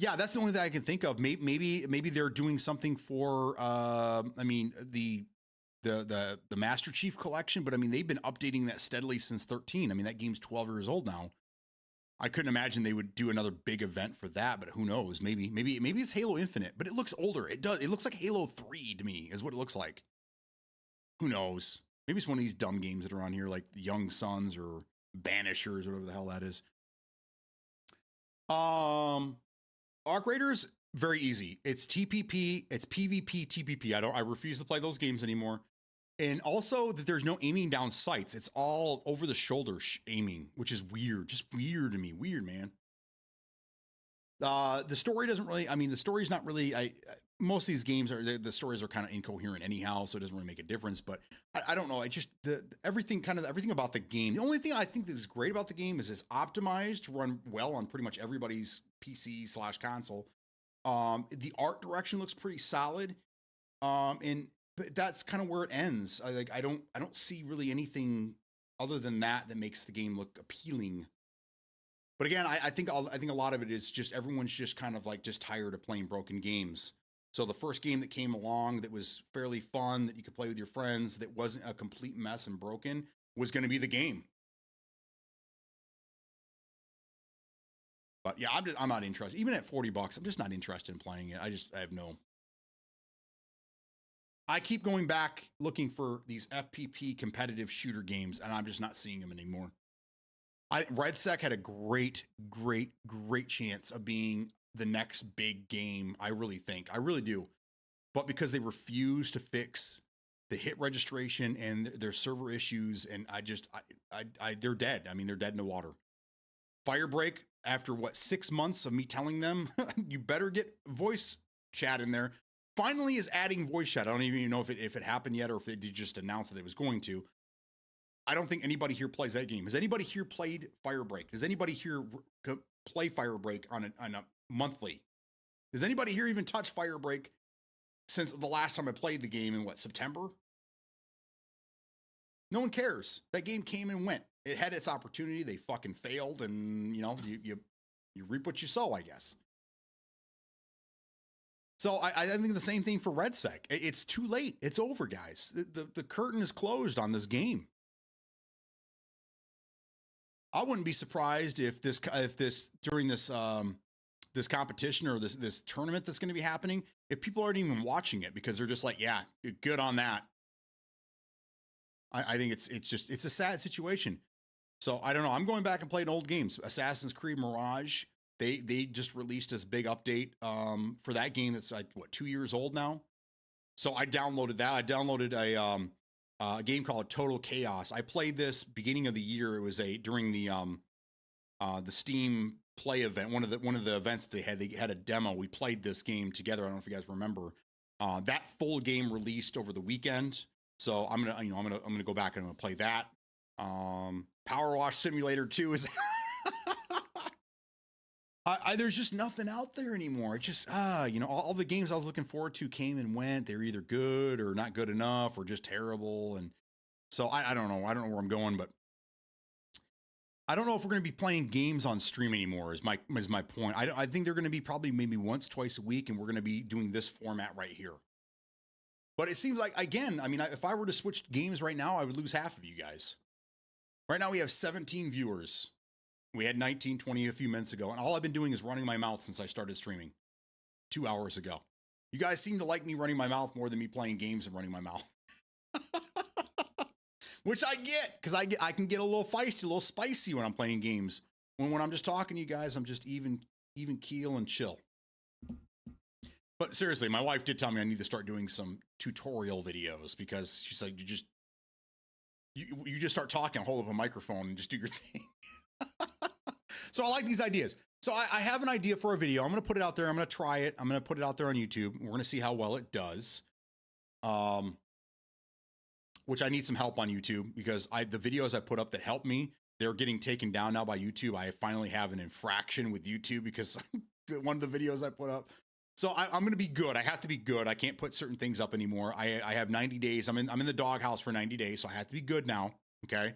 Yeah, that's the only thing I can think of. Maybe they're doing something for. I mean the Master Chief collection, but I mean they've been updating that steadily since 13. I mean that game's 12 years old now. I couldn't imagine they would do another big event for that, but who knows? Maybe it's Halo Infinite, but it looks older. It does. It looks like Halo 3 to me is what it looks like. Who knows? Maybe it's one of these dumb games that are on here like Young Sons or Banishers or whatever the hell that is. Arc Raiders, very easy. It's TPP, it's PvP, TPP. I refuse to play those games anymore. And also that there's no aiming down sights. It's all over the shoulder aiming, which is weird. Just weird to me. Weird, man. The story doesn't really, I mean, the story's not really, most of these games are, the stories are kind of incoherent anyhow, so it doesn't really make a difference. But I don't know. I just, everything about the game. The only thing I think that is great about the game is it's optimized to run well on pretty much everybody's PC/console. The art direction looks pretty solid. But that's kind of where it ends. I don't see really anything other than that makes the game look appealing. But again, I think a lot of it is just everyone's just kind of like just tired of playing broken games. So the first game that came along that was fairly fun, that you could play with your friends, that wasn't a complete mess and broken, was going to be the game. But yeah, I'm not interested. Even at $40, I'm just not interested in playing it. I have no. I keep going back looking for these FPP competitive shooter games, and I'm just not seeing them anymore. RedSec had a great chance of being the next big game. I really do. But because they refuse to fix the hit registration and their server issues, and they're dead. I mean, they're dead in the water. Firebreak, after 6 months of me telling them, you better get voice chat in there, finally is adding voice chat. I don't even know if it happened yet or if they did just announce that it was going to. I don't think anybody here plays that game. Has anybody here played Firebreak? Does anybody here play Firebreak on a monthly? Does anybody here even touch Firebreak since the last time I played the game in September? No one cares. That game came and went. It had its opportunity. They fucking failed, and you reap what you sow, I guess. So I think the same thing for RedSec. It's too late. It's over, guys. The curtain is closed on this game. I wouldn't be surprised if during this competition or this tournament that's going to be happening, if people aren't even watching it because they're just like, yeah, good on that. I think it's a sad situation. So I don't know. I'm going back and playing old games. Assassin's Creed Mirage. They just released this big update for that game that's 2 years old now. So I downloaded that. I downloaded a game called Total Chaos. I played this beginning of the year. It was during the Steam Play event. One of the events they had a demo. We played this game together. I don't know if you guys remember. That full game released over the weekend. So I'm gonna go back and I'm gonna play that. Power Wash Simulator 2 is. There's just nothing out there anymore. It's just all the games I was looking forward to came and went. They're either good or not good enough or just terrible. And so I don't know. I don't know where I'm going, but I don't know if we're going to be playing games on stream anymore. Is my point. I think they're going to be probably maybe once, twice a week, and we're going to be doing this format right here. But it seems like, again, I mean, if I were to switch games right now, I would lose half of you guys. Right now we have 17 viewers. We had 19, 20 a few minutes ago, and all I've been doing is running my mouth since I started streaming 2 hours ago. You guys seem to like me running my mouth more than me playing games and running my mouth. Which I get, because I can get a little feisty, a little spicy when I'm playing games. When I'm just talking to you guys, I'm just even keel and chill. But seriously, my wife did tell me I need to start doing some tutorial videos because she's like, you just start talking, hold up a microphone, and just do your thing. So I like these ideas. So I have an idea for a video. I'm going to put it out there. I'm going to try it. I'm going to put it out there on YouTube. We're going to see how well it does. Which I need some help on YouTube because the videos I put up that help me, they're getting taken down now by YouTube. I finally have an infraction with YouTube because one of the videos I put up. So I'm going to be good. I have to be good. I can't put certain things up anymore. I have 90 days. I'm in the doghouse for 90 days. So I have to be good now. Okay.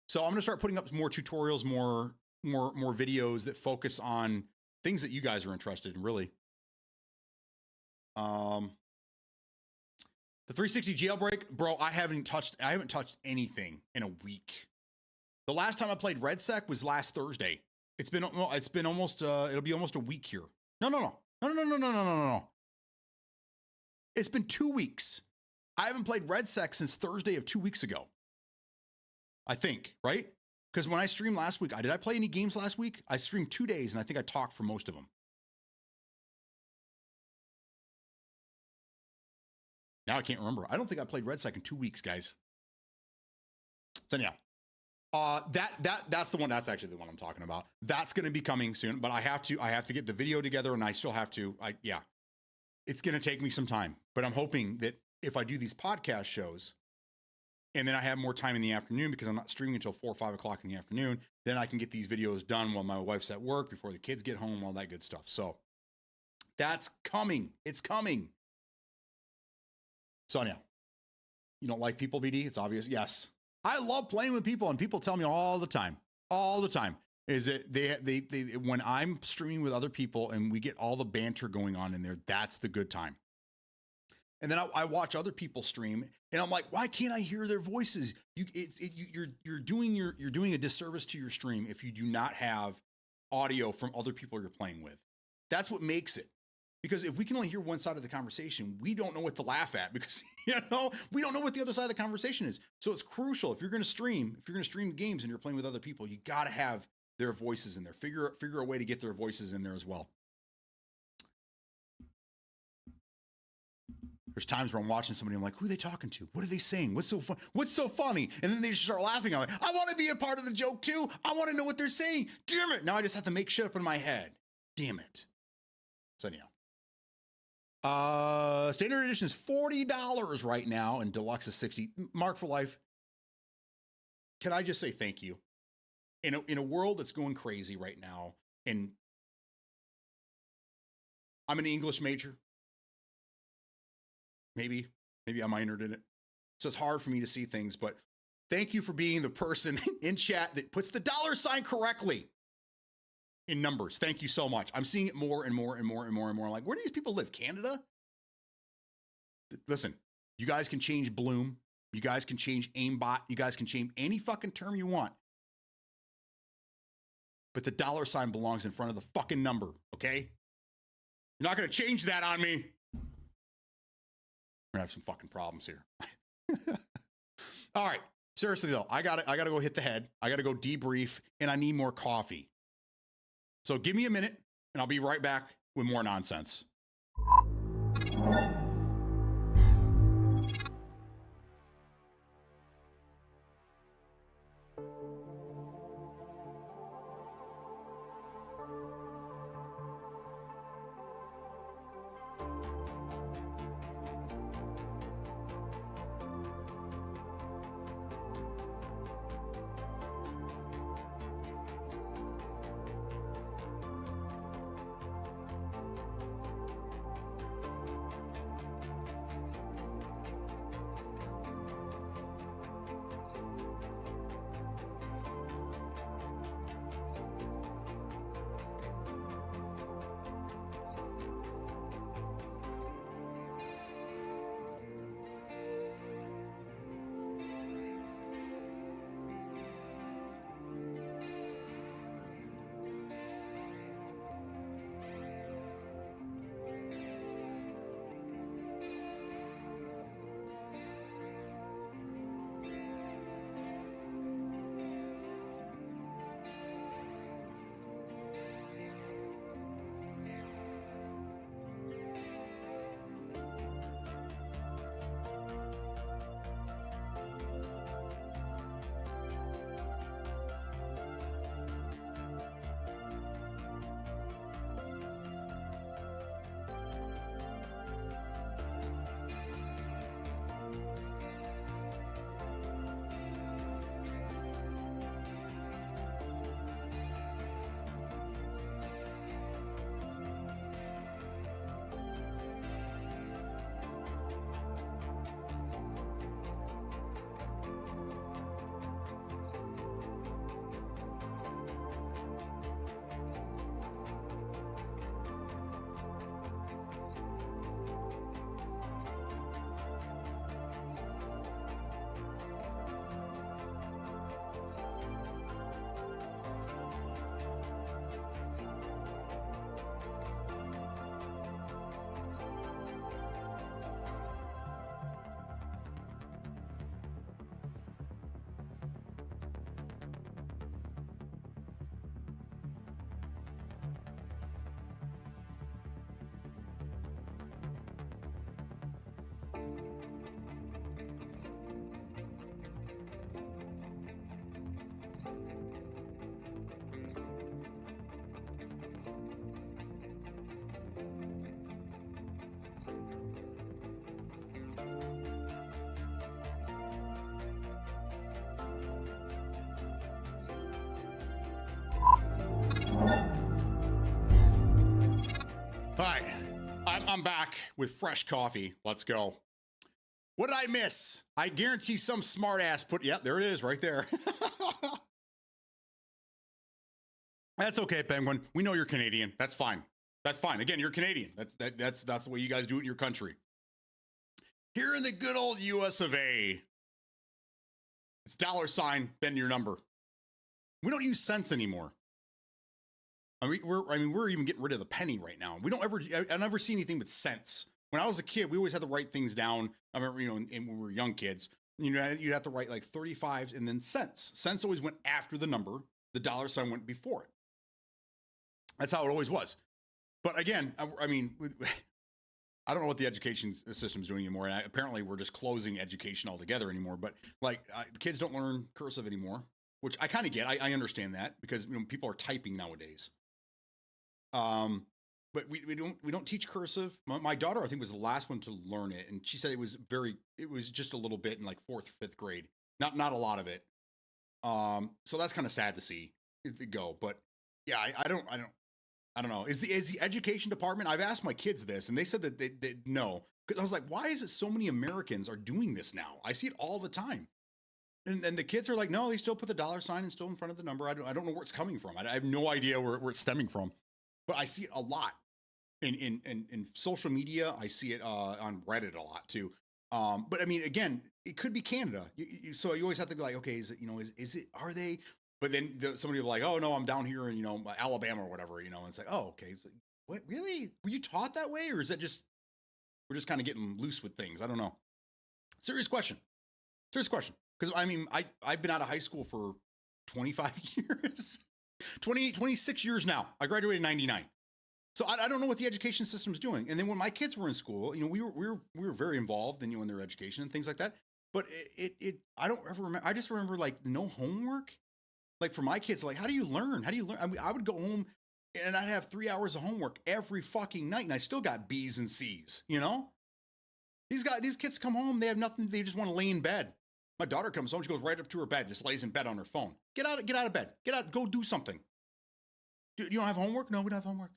So I'm going to start putting up more tutorials, more videos that focus on things that you guys are interested in, really. The 360 jailbreak, bro, I haven't touched anything in a week. The last time I played Red Sec was last Thursday. It's been almost it'll be almost a week here. No. It's been 2 weeks. I haven't played Red Sec since Thursday of 2 weeks ago. I think, right? Because when I streamed last week, did I play any games last week? I streamed 2 days, and I think I talked for most of them. Now I can't remember. I don't think I played Red Sec in 2 weeks, guys. So anyhow, that's the one. That's actually the one I'm talking about. That's going to be coming soon, but I have to get the video together, and I still have to. Yeah, it's going to take me some time, but I'm hoping that if I do these podcast shows, and then I have more time in the afternoon because I'm not streaming until 4 or 5 o'clock in the afternoon, then I can get these videos done while my wife's at work, before the kids get home, all that good stuff. So that's coming. It's coming. So now, you don't like people, BD? It's obvious. Yes. I love playing with people, and people tell me all the time, is that they when I'm streaming with other people and we get all the banter going on in there, that's the good time. And then I watch other people stream, and I'm like, why can't I hear their voices? You're doing a disservice to your stream if you do not have audio from other people you're playing with. That's what makes it. Because if we can only hear one side of the conversation, we don't know what to laugh at, because we don't know what the other side of the conversation is. So it's crucial if you're going to stream the games and you're playing with other people, you got to have their voices in there. Figure a way to get their voices in there as well. There's times where I'm watching somebody, I'm like, who are they talking to? What are they saying? What's so fun? What's so funny? And then they just start laughing. I'm like, I want to be a part of the joke too. I want to know what they're saying. Damn it. Now I just have to make shit up in my head. Damn it. So anyhow. Standard edition is $40 right now, and deluxe is $60. Mark for life. Can I just say thank you? In a world that's going crazy right now, and I'm an English major. Maybe I minored in it. So it's hard for me to see things, but thank you for being the person in chat that puts the $ correctly in numbers. Thank you so much. I'm seeing it more and more and more and more and more. Like, where do these people live? Canada? Listen, you guys can change Bloom. You guys can change aimbot. You guys can change any fucking term you want. But the $ belongs in front of the fucking number, okay? You're not going to change that on me. We're gonna have some fucking problems here. All right. Seriously though, I gotta go hit the head. I gotta go debrief, and I need more coffee. So give me a minute, and I'll be right back with more nonsense. All right, I'm back with fresh coffee. Let's go. What did I miss? I guarantee some smart ass put, yep, there it is right there. That's okay, Penguin. We know you're Canadian. That's fine. That's fine. Again, you're Canadian. That's the way you guys do it in your country. Here in the good old US of A, it's $, then your number. We don't use cents anymore. We're even getting rid of the penny right now. I never see anything but cents. When I was a kid, we always had to write things down. I remember, when we were young kids, you'd have to write like 35s and then cents. Cents always went after the number. The $sign went before it. That's how it always was. But again, I don't know what the education system is doing anymore. And apparently we're just closing education altogether anymore. But the kids don't learn cursive anymore, which I kind of get. I understand that because people are typing nowadays. But we don't teach cursive. My daughter, I think, was the last one to learn it, and she said it was just a little bit in like 4th, 5th grade, not a lot of it. So that's kind of sad to see it go. But yeah, I don't know. Is the education department? I've asked my kids this, and they said that they no. Because I was like, why is it so many Americans are doing this now? I see it all the time, and the kids are like, no, they still put the $sign and still in front of the number. I don't know where it's coming from. I have no idea where it's stemming from, but I see it a lot. In social media, I see it on Reddit a lot too. But I mean, again, it could be Canada. So you always have to be like, okay, is it, are they? But then somebody will be like, oh no, I'm down here in, Alabama or whatever, and it's like, oh, okay. It's like, what, really? Were you taught that way? Or is that we're just kind of getting loose with things? I don't know. Serious question. Because I've been out of high school for 25 years, 26 years now. I graduated in 99. So I don't know what the education system's doing. And then when my kids were in school, we were very involved in their education and things like that. But I don't ever remember. I just remember like no homework. Like for my kids, like how do you learn? I would go home and I'd have 3 hours of homework every fucking night, and I still got B's and C's. These kids come home, they have nothing. They just want to lay in bed. My daughter comes home, she goes right up to her bed, just lays in bed on her phone. Get out of bed. Get out. Go do something. You don't have homework? No, we don't have homework.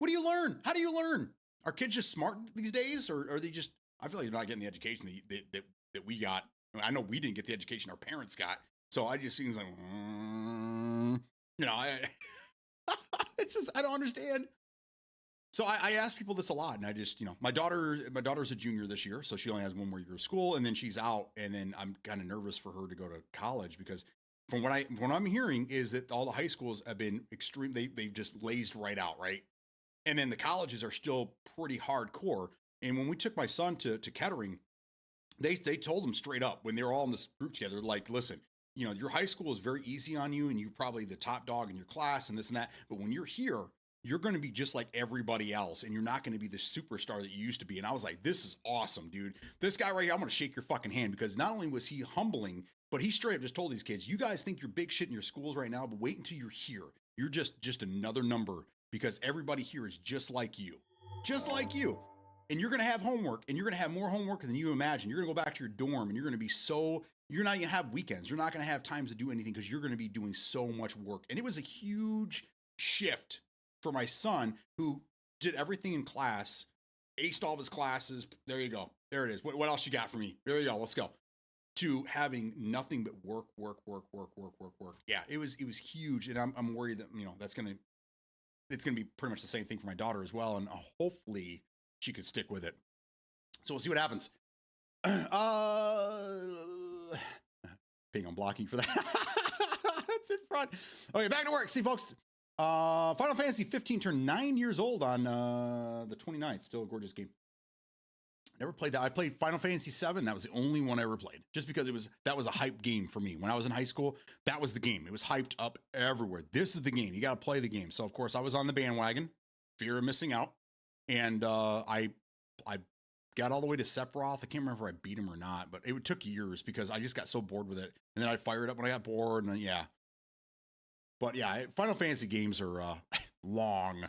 What do you learn? How do you learn? Are kids just smart these days, or are they just? I feel like they're not getting the education that we got. I know we didn't get the education our parents got, so I just seems like, it's just I don't understand. So I ask people this a lot, and I just my daughter's a junior this year, so she only has one more year of school, and then she's out, and then I'm kind of nervous for her to go to college because from what I'm hearing is that all the high schools have been extreme. They've just lazed right out, right. And then the colleges are still pretty hardcore. And when we took my son to Kettering, they told him straight up when they were all in this group together, like, listen, your high school is very easy on you and you're probably the top dog in your class and this and that. But when you're here, you're going to be just like everybody else. And you're not going to be the superstar that you used to be. And I was like, this is awesome, dude. This guy right here, I'm going to shake your fucking hand because not only was he humbling, but he straight up just told these kids, you guys think you're big shit in your schools right now, but wait until you're here. You're just another number. Because everybody here is just like you. And you're going to have homework, and you're going to have more homework than you imagine. You're going to go back to your dorm, and you're going to be you're not going to have weekends. You're not going to have time to do anything because you're going to be doing so much work. And it was a huge shift for my son who did everything in class, aced all of his classes. There you go. There it is. What else you got for me? There you go. Let's go. To having nothing but work. Yeah, it was huge. And I'm worried that, it's going to be pretty much the same thing for my daughter as well. And hopefully she could stick with it. So we'll see what happens. Being on blocking for that. It's in front. Okay, back to work. See, folks, Final Fantasy 15 turned 9 years old on the 29th. Still a gorgeous game. Never played that. I played Final Fantasy 7. That was the only one I ever played, just because that was a hype game for me. When I was in high school, that was the game. It was hyped up everywhere. This is the game. You got to play the game. So of course I was on the bandwagon, fear of missing out. And I got all the way to Sephiroth. I can't remember if I beat him or not, but it took years because I just got so bored with it. And then I fired up when I got bored, and then, yeah. But yeah, Final Fantasy games are long.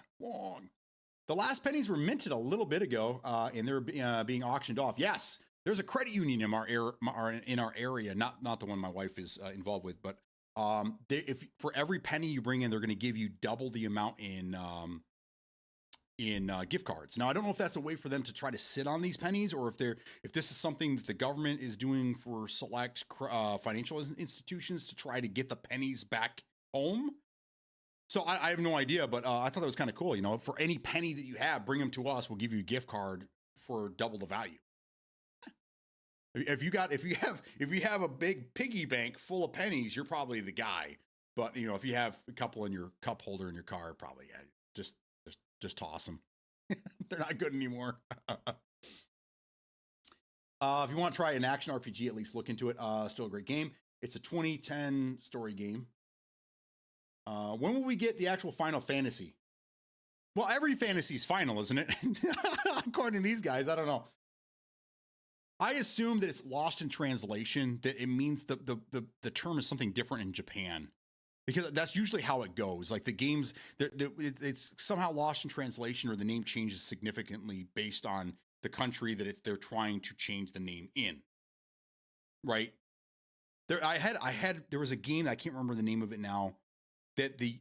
The last pennies were minted a little bit ago, and they're being auctioned off. Yes, there's a credit union in our area, not the one my wife is involved with, but if for every penny you bring in, they're going to give you double the amount in in gift cards. Now, I don't know if that's a way for them to try to sit on these pennies, or if this is something that the government is doing for select financial institutions to try to get the pennies back home. So I have no idea, but I thought that was kind of cool. You know, for any penny that you have, bring them to us. We'll give you a gift card for double the value. If you have a big piggy bank full of pennies, you're probably the guy. But you know, if you have a couple in your cup holder in your car, probably just toss them. They're not good anymore. If you want to try an action RPG, at least look into it. Still a great game. It's a 2010 story game. When will we get the actual Final Fantasy? Well, every fantasy's final, isn't it? According to these guys, I don't know. I assume that it's lost in translation, that it means the term is something different in Japan. Because that's usually how it goes. Like the games, it's somehow lost in translation, or the name changes significantly based on the country that they're trying to change the name in. Right? There was a game, I can't remember the name of it now, that the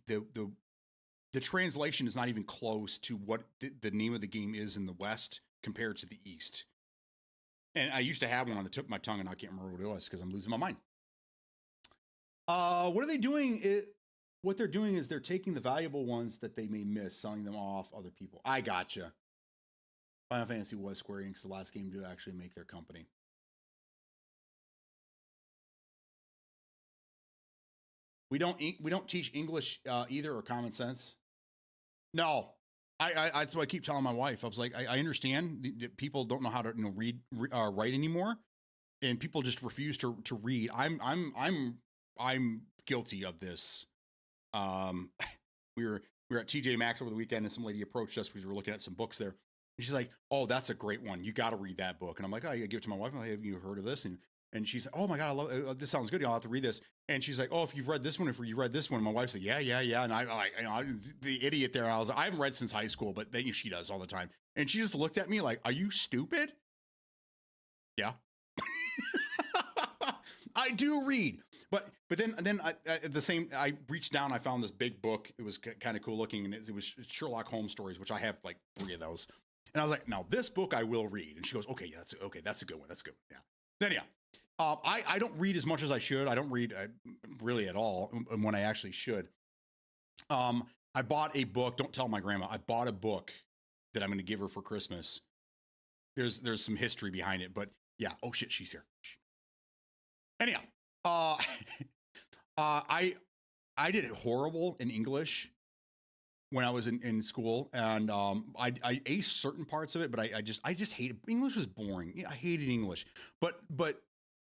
translation is not even close to what the name of the game is in the West compared to the East. And I used to have one on the tip of my tongue, and I can't remember what it was because I'm losing my mind. What are they doing? What they're doing is they're taking the valuable ones that they may miss, selling them off other people. I gotcha. Final Fantasy was Square Enix, the last game to actually make their company. We don't teach English either, or common sense. No, that's what I keep telling my wife. I was like, I understand that people don't know how to read, write anymore, and people just refuse to read. I'm guilty of this. We were at TJ Maxx over the weekend, and some lady approached us because we were looking at some books there. And she's like, "Oh, that's a great one. You got to read that book." And I'm like, "Oh, I give it to my wife. I'm like, have you heard of this?" And she's like, "Oh my God, I love it. This sounds good. I'll have to read this." And she's like, "Oh, if you've read this one, if you read this one." And my wife's like, "Yeah. And I'm the idiot there. I haven't read since high school, but then she does all the time. And she just looked at me like, "Are you stupid?" Yeah. I do read, but then I reached down, I found this big book. It was kind of cool looking, and it was Sherlock Holmes stories, which I have like 3 of those. And I was like, "Now this book I will read." And she goes, "Okay, yeah, that's a good one. That's a good one." Yeah. Then yeah, I don't read as much as I should. I don't read really at all when I actually should. I bought a book. Don't tell my grandma. I bought a book that I'm going to give her for Christmas. There's some history behind it, but yeah. Oh shit, she's here. Anyhow, I did it horrible in English when I was in school, and I aced certain parts of it, but I just hated English. Was boring. I hated English, but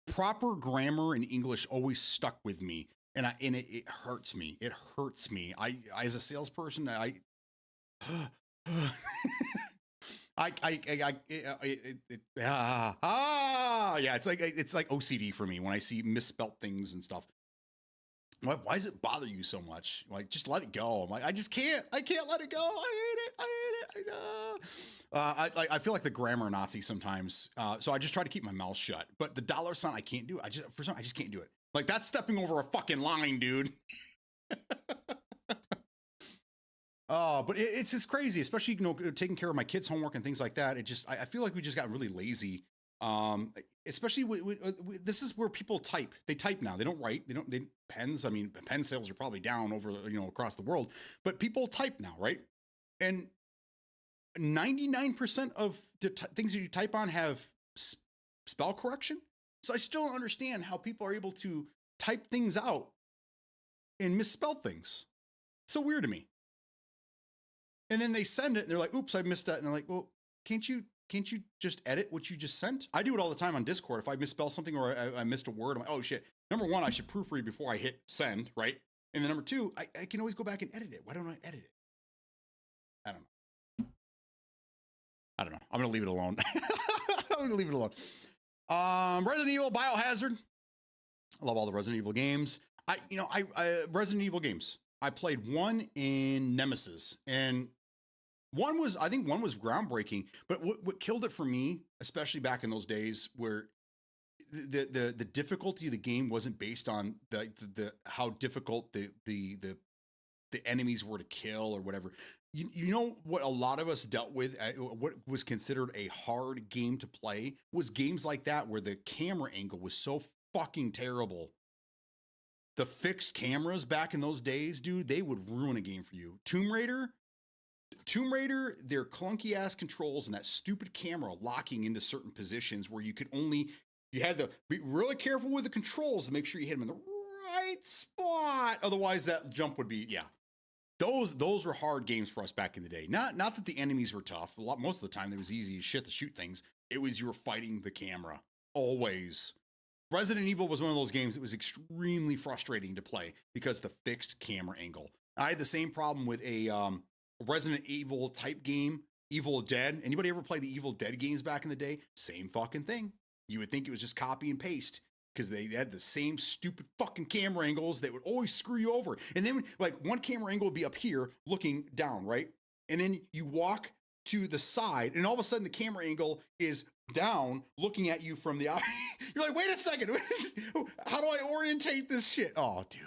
proper grammar in English always stuck with me, and it hurts me. It hurts me. I as a salesperson, yeah, it's like OCD for me when I see misspelt things and stuff. Why does it bother you so much? Like, just let it go. I'm like, I can't let it go. I hate it. I feel like the grammar Nazi sometimes. So I just try to keep my mouth shut. But the $sign, I can't do it. I just can't do it. Like, that's stepping over a fucking line, dude. But it's just crazy, especially, taking care of my kids' homework and things like that. I feel like we just got really lazy. Especially this is where people type. They type now. They don't write. They pens. I mean, pen sales are probably down over, across the world, but people type now, right? And 99% of the things that you type on have spell correction. So I still don't understand how people are able to type things out and misspell things. So weird to me. And then they send it and they're like, "Oops, I missed that." And they're like, "Well, can't you just edit what you just sent?" I do it all the time on Discord. If I misspell something or I missed a word, I'm like, "Oh shit." Number one, I should proofread before I hit send, right? And then number two, I can always go back and edit it. Why don't I edit it? I don't know. I'm going to leave it alone. I'm going to leave it alone. Resident Evil, Biohazard. I love all the Resident Evil games. Resident Evil games. I played one in Nemesis, and I think one was groundbreaking, but what killed it for me, especially back in those days, where the difficulty of the game wasn't based on the how difficult the enemies were to kill or whatever. you know what a lot of us dealt with, what was considered a hard game to play was games like that where the camera angle was so fucking terrible. The fixed cameras back in those days, dude, they would ruin a game for you. Tomb Raider, their clunky ass controls and that stupid camera locking into certain positions where you had to be really careful with the controls to make sure you hit them in the right spot. Otherwise, that jump would be, yeah. Those were hard games for us back in the day. Not that the enemies were tough. Most of the time, it was easy as shit to shoot things. It was you were fighting the camera always. Resident Evil was one of those games that was extremely frustrating to play because the fixed camera angle. I had the same problem with a Resident Evil type game, Evil Dead. Anybody ever play the Evil Dead games back in the day? Same fucking thing. You would think it was just copy and paste because they had the same stupid fucking camera angles that would always screw you over. And then like one camera angle would be up here looking down, right? And then you walk to the side and all of a sudden the camera angle is down looking at you from the eye. You're like, wait a second. How do I orientate this shit? Oh, dude.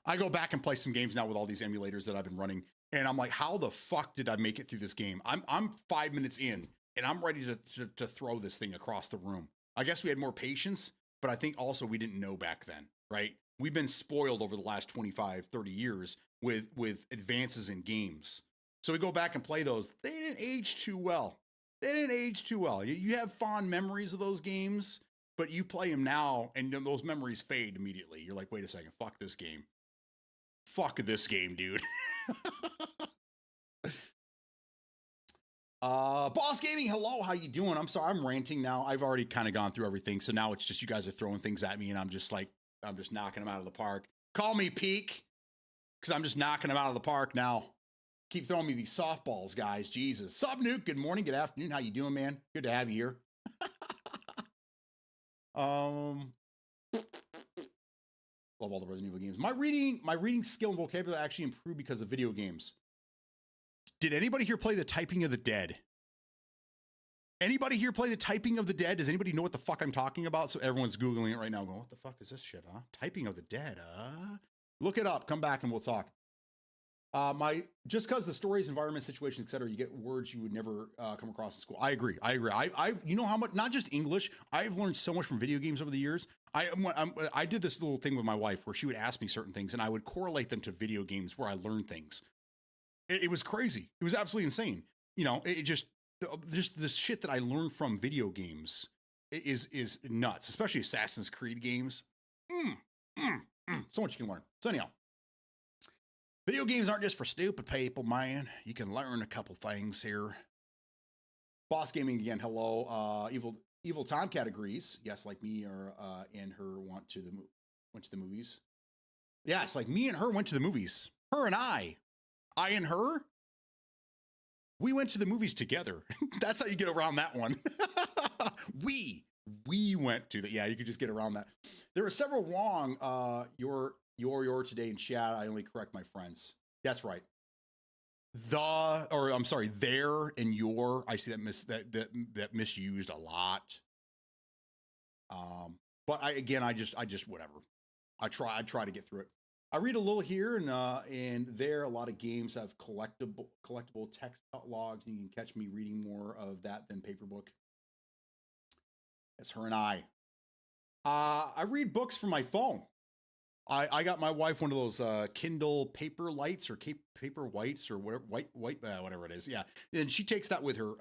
I go back and play some games now with all these emulators that I've been running. And I'm like, how the fuck did I make it through this game? I'm 5 minutes in and I'm ready to throw this thing across the room. I guess we had more patience, but I think also we didn't know back then, right? We've been spoiled over the last 25, 30 years with advances in games. So we go back and play those. They didn't age too well. You have fond memories of those games, but you play them now and those memories fade immediately. You're like, wait a second, fuck this game. Fuck this game, dude. Boss Gaming, hello, how you doing? I'm sorry, I'm ranting now. I've already kind of gone through everything, so now it's just you guys are throwing things at me, and I'm just knocking them out of the park. Call me Peak, because I'm just knocking them out of the park now. Keep throwing me these softballs, guys. Jesus. Sup, Nuke? Good morning, good afternoon. How you doing, man? Good to have you here. Love all the Resident Evil games. My reading skill and vocabulary actually improved because of video games. Did anybody here play the Typing of the Dead? Anybody here play the Typing of the Dead? Does anybody know what the fuck I'm talking about? So everyone's Googling it right now going, what the fuck is this shit, huh? Typing of the Dead, Look it up. Come back and we'll talk. Just because the stories, environment, situation, etc., you get words you would never come across in school. I agree. I you know how much, not just English, I've learned so much from video games over the years. I did this little thing with my wife where she would ask me certain things and I would correlate them to video games where I learned things. It was crazy. It was absolutely insane. You know, it just the shit that I learned from video games is nuts, especially Assassin's Creed games. So much you can learn. So anyhow, video games aren't just for stupid people, man. You can learn a couple things here. Boss Gaming again, hello. Evil Tomcat agrees. Yes, like me or and her went to the movies. Yes, like me and her went to the movies. Her and I and her, we went to the movies together. That's how you get around that one. we went to the, yeah, you could just get around that. There are several wrong, your today in chat. I only correct my friends. That's right. Their and your, I see that misused a lot. But I just whatever. I try to get through it. I read a little here and there. A lot of games have collectible text logs, and you can catch me reading more of that than paper book. That's her and I. I read books from my phone. I got my wife one of those Kindle paper lights or paper whites or whatever, whatever it is. Yeah, and she takes that with her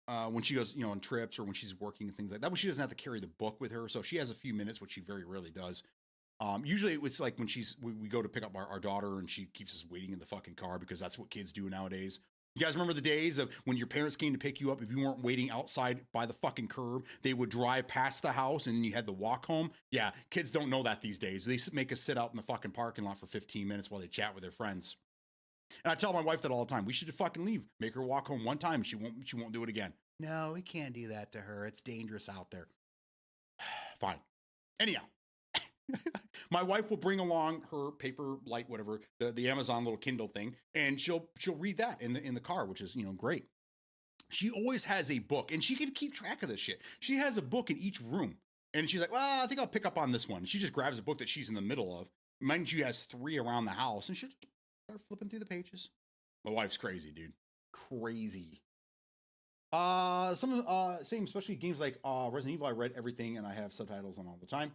when she goes, on trips or when she's working and things like that. But she doesn't have to carry the book with her, so she has a few minutes, which she very rarely does. Usually it's like when we go to pick up our daughter and she keeps us waiting in the fucking car because that's what kids do nowadays. You guys remember the days of when your parents came to pick you up? If you weren't waiting outside by the fucking curb, they would drive past the house and then you had to walk home. Yeah, kids don't know that these days. They make us sit out in the fucking parking lot for 15 minutes while they chat with their friends. And I tell my wife that all the time. We should fucking leave. Make her walk home one time. She won't do it again. No, we can't do that to her. It's dangerous out there. Fine. Anyhow. My wife will bring along her paper light, whatever, the Amazon little Kindle thing, and she'll read that in the car, which is, great. She always has a book, and she can keep track of this shit. She has a book in each room, and she's like, well, I think I'll pick up on this one. She just grabs a book that she's in the middle of. Mind you, has 3 around the house, and she'll just Start flipping through the pages. My wife's crazy, dude. Crazy. Same, especially games like Resident Evil. I read everything and I have subtitles on all the time.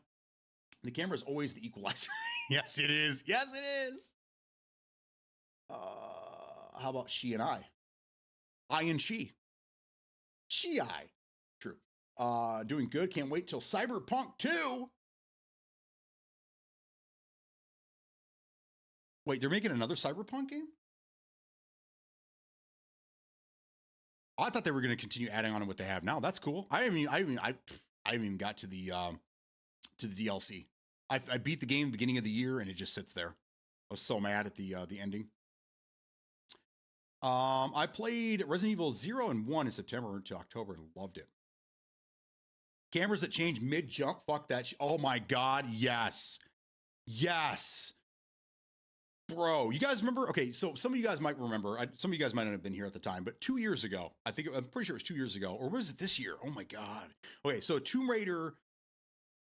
The camera is always the equalizer. Yes, it is. Yes, it is. How about she and I? I and she. She, I. True. Doing good. Can't wait till Cyberpunk 2. Wait, they're making another Cyberpunk game? I thought they were going to continue adding on to what they have now. That's cool. I haven't even got to the DLC. I beat the game beginning of the year and it just sits there. I was so mad at the ending. I played Resident Evil 0 and 1 in September to October and loved it. Cameras that change mid-jump, fuck that. Oh my God, yes. Yes. Bro, you guys remember? Okay, so some of you guys might remember. Some of you guys might not have been here at the time, but 2 years ago, I'm pretty sure it was 2 years ago, or was it this year? Oh my God. Okay, so Tomb Raider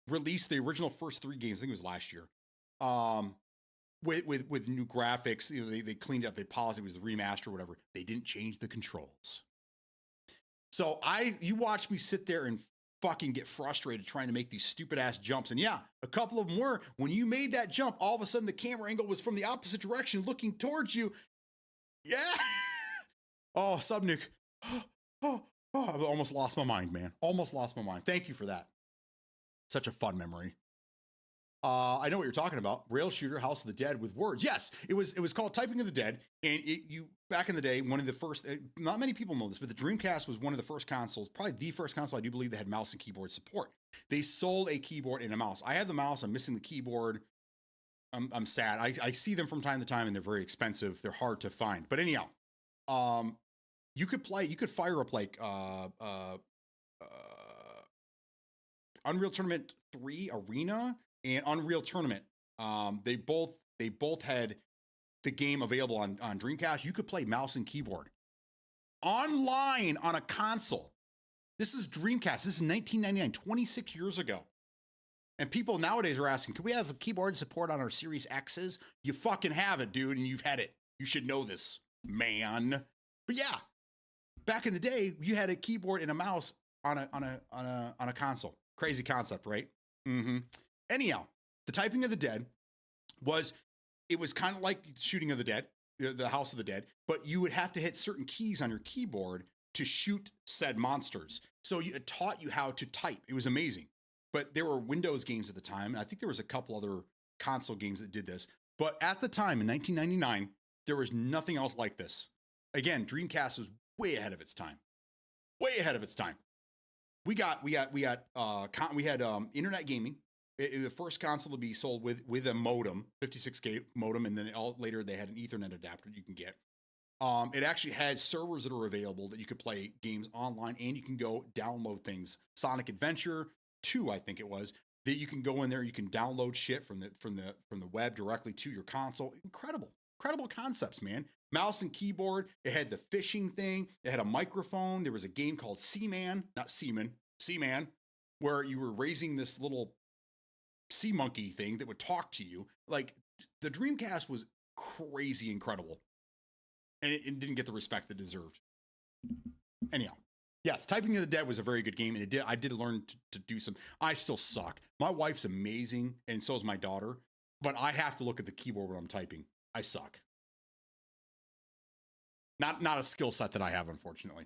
released the original first 3 games. I think it was last year. With new graphics, you know, they cleaned up, they polished it, was the remaster or whatever. They didn't change the controls. So you watched me sit there and fucking get frustrated trying to make these stupid ass jumps. And yeah, a couple of them were. When you made that jump, all of a sudden the camera angle was from the opposite direction looking towards you. Yeah. Oh, Subnik. I almost lost my mind, man. Almost lost my mind. Thank you for that. Such a fun memory. I know what you're talking about. Rail shooter, House of the Dead with words. Yes, it was called Typing of the Dead. And you back in the day, one of the first, not many people know this, but the Dreamcast was one of the first consoles, probably the first console I do believe that had mouse and keyboard support. They sold a keyboard and a mouse. I have the mouse. I'm missing the keyboard. I'm sad. I see them from time to time and they're very expensive. They're hard to find. But anyhow, you could fire up like Unreal Tournament 3 Arena and Unreal Tournament. They both had the game available on Dreamcast. You could play mouse and keyboard online on a console. This is Dreamcast. This is 1999, 26 years ago. And people nowadays are asking, can we have a keyboard support on our Series X's? You fucking have it, dude, and you've had it. You should know this, man. But yeah, back in the day, you had a keyboard and a mouse on a console. Crazy concept, right? Mm-hmm. Anyhow, the Typing of the Dead was kind of like Shooting of the Dead, the House of the Dead, but you would have to hit certain keys on your keyboard to shoot said monsters. So it taught you how to type. It was amazing. But there were Windows games at the time, and I think there was a couple other console games that did this. But at the time, in 1999, there was nothing else like this. Again, Dreamcast was way ahead of its time. Way ahead of its time. We had internet gaming. The first console to be sold with a modem, 56K modem, and then later they had an Ethernet adapter you can get. It actually had servers that are available that you could play games online, and you can go download things. Sonic Adventure 2, I think it was, that you can go in there, you can download shit from the web directly to your console. Incredible concepts, man. Mouse and keyboard. It had the fishing thing. It had a microphone. There was a game called Seaman, where you were raising this little sea monkey thing that would talk to you. Like, the Dreamcast was crazy incredible, and it didn't get the respect it deserved. Anyhow, yes, Typing of the Dead was a very good game, and I did learn to do some. I still suck. My wife's amazing, and so is my daughter, but I have to look at the keyboard when I'm typing. I suck. Not a skill set that I have, unfortunately.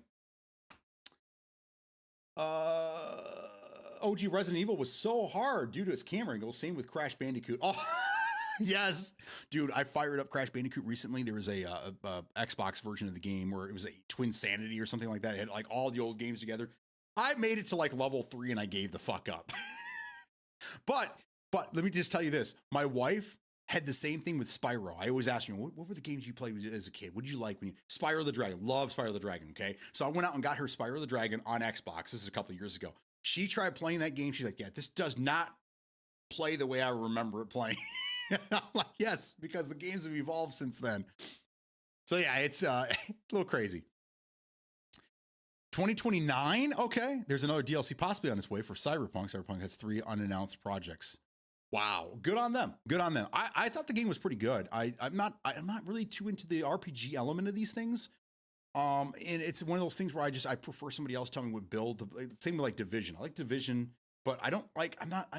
OG Resident Evil was so hard due to its camera angle. Same with Crash Bandicoot. Oh, yes, dude. I fired up Crash Bandicoot recently. There was a Xbox version of the game where it was a Twin Sanity or something like that. It had like all the old games together. I made it to like level 3 and I gave the fuck up. But let me just tell you this. My wife had the same thing with Spyro. I always ask her, what were the games you played as a kid? What did you like when you... Spyro the Dragon. Love Spyro the Dragon, okay? So I went out and got her Spyro the Dragon on Xbox. This is a couple of years ago. She tried playing that game. She's like, yeah, this does not play the way I remember it playing. I'm like, yes, because the games have evolved since then. So yeah, it's a little crazy. 2029? Okay. There's another DLC possibly on its way for Cyberpunk. Cyberpunk has 3 unannounced projects. Wow, good on them. Good on them. I thought the game was pretty good. I'm not really too into the RPG element of these things. And it's one of those things where I prefer somebody else telling me what build. The same with like Division. I like Division, but I don't like. I'm not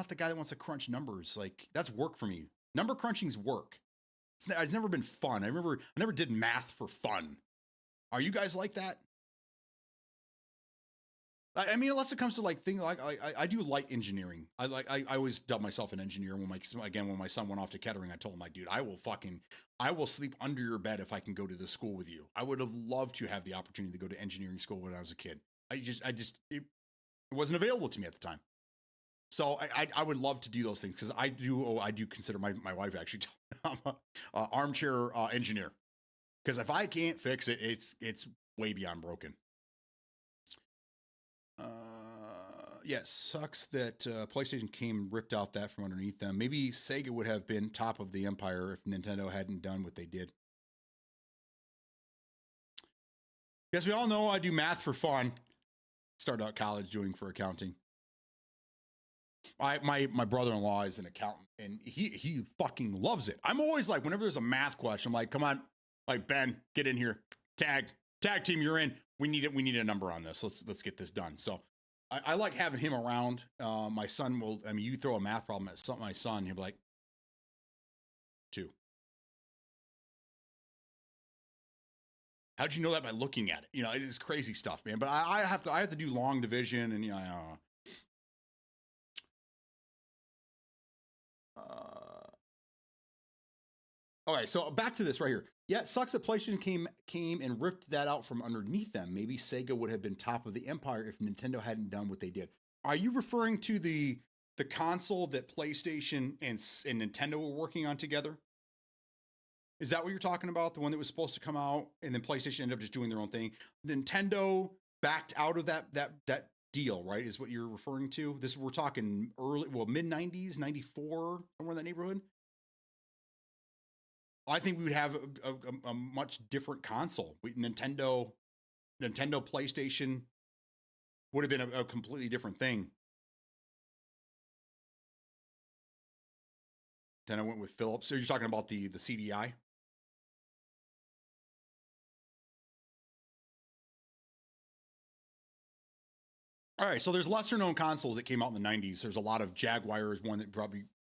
the guy that wants to crunch numbers. Like that's work for me. Number crunching's work. It's never been fun. I never did math for fun. Are you guys like that? I mean, unless it comes to like things like I do light engineering. I always dub myself an engineer. When my son went off to Kettering, I told him, like, dude, I will sleep under your bed if I can go to this school with you. I would have loved to have the opportunity to go to engineering school when I was a kid. It wasn't available to me at the time. So I would love to do those things because I do consider my wife actually I'm a armchair engineer, because if I can't fix it, it's way beyond broken. Yes, sucks that PlayStation came and ripped out that from underneath them. Maybe Sega would have been top of the empire if Nintendo hadn't done what they did. Yes, we all know I do math for fun. Started out college doing for accounting. My brother-in-law is an accountant, and he fucking loves it. I'm always like, whenever there's a math question, I'm like, come on, like, Ben, get in here. Tag team, you're in. We need it. We need a number on this. Let's get this done. So I like having him around. My son will, I mean, you throw a math problem at my son, he'll be like, 2. How'd you know that? By looking at it? You know, it's crazy stuff, man. But I have to do long division, and you know, all right, so back to this right here. Yeah, it sucks that PlayStation came and ripped that out from underneath them. Maybe Sega would have been top of the empire if Nintendo hadn't done what they did. Are you referring to the console that PlayStation and Nintendo were working on together? Is that what you're talking about? The one that was supposed to come out and then PlayStation ended up just doing their own thing. Nintendo backed out of that deal, right? Is what you're referring to? We're talking mid 90s, 94, somewhere in that neighborhood. I think we would have a much different console. Nintendo PlayStation would have been a completely different thing. Then I went with Philips. So you're talking about the CDI? All right, so there's lesser known consoles that came out in the 90s. There's a lot of Jaguar is one that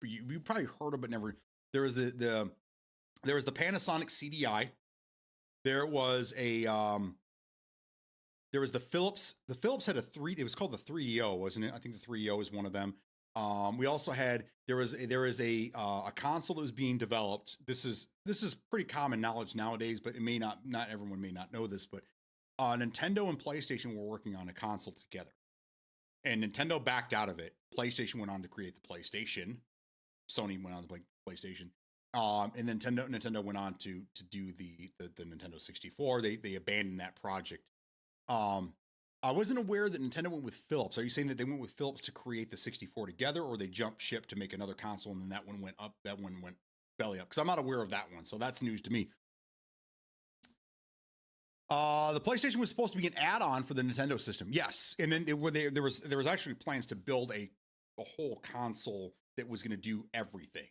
you probably heard of, but never. There was the Panasonic CDI. There was the Philips. The Philips had it was called the 3EO, wasn't it? I think the 3EO is one of them. We also had there was a console that was being developed. This is pretty common knowledge nowadays, but it may not everyone may not know this, but Nintendo and PlayStation were working on a console together. And Nintendo backed out of it. PlayStation went on to create the PlayStation. Sony went on to play PlayStation. And then Nintendo went on to do the Nintendo 64. They abandoned that project. I wasn't aware that Nintendo went with Philips. Are you saying that they went with Philips to create the 64 together, or they jumped ship to make another console and then that one went up, that one went belly up? Because I'm not aware of that one, so that's news to me. The PlayStation was supposed to be an add-on for the Nintendo system. Yes. And then there was actually plans to build a whole console that was going to do everything.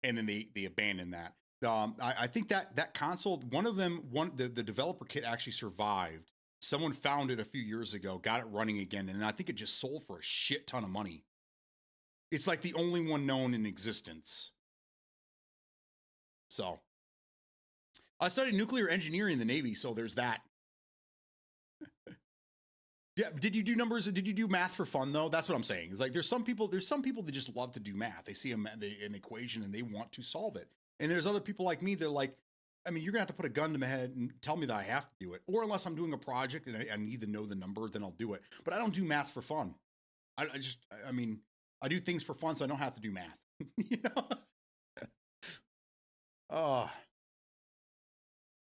And then they abandoned that. I think that console, the developer kit actually survived. Someone found it a few years ago, got it running again, and I think it just sold for a shit ton of money. It's like the only one known in existence. So I studied nuclear engineering in the Navy, so there's that. Yeah, did you do numbers? Did you do math for fun though? That's what I'm saying. It's like there's some people that just love to do math. They see an equation and they want to solve it. And there's other people like me that are like, I mean, you're gonna have to put a gun to my head and tell me that I have to do it. Or unless I'm doing a project and I need to know the number, then I'll do it. But I don't do math for fun. I do things for fun so I don't have to do math. You know?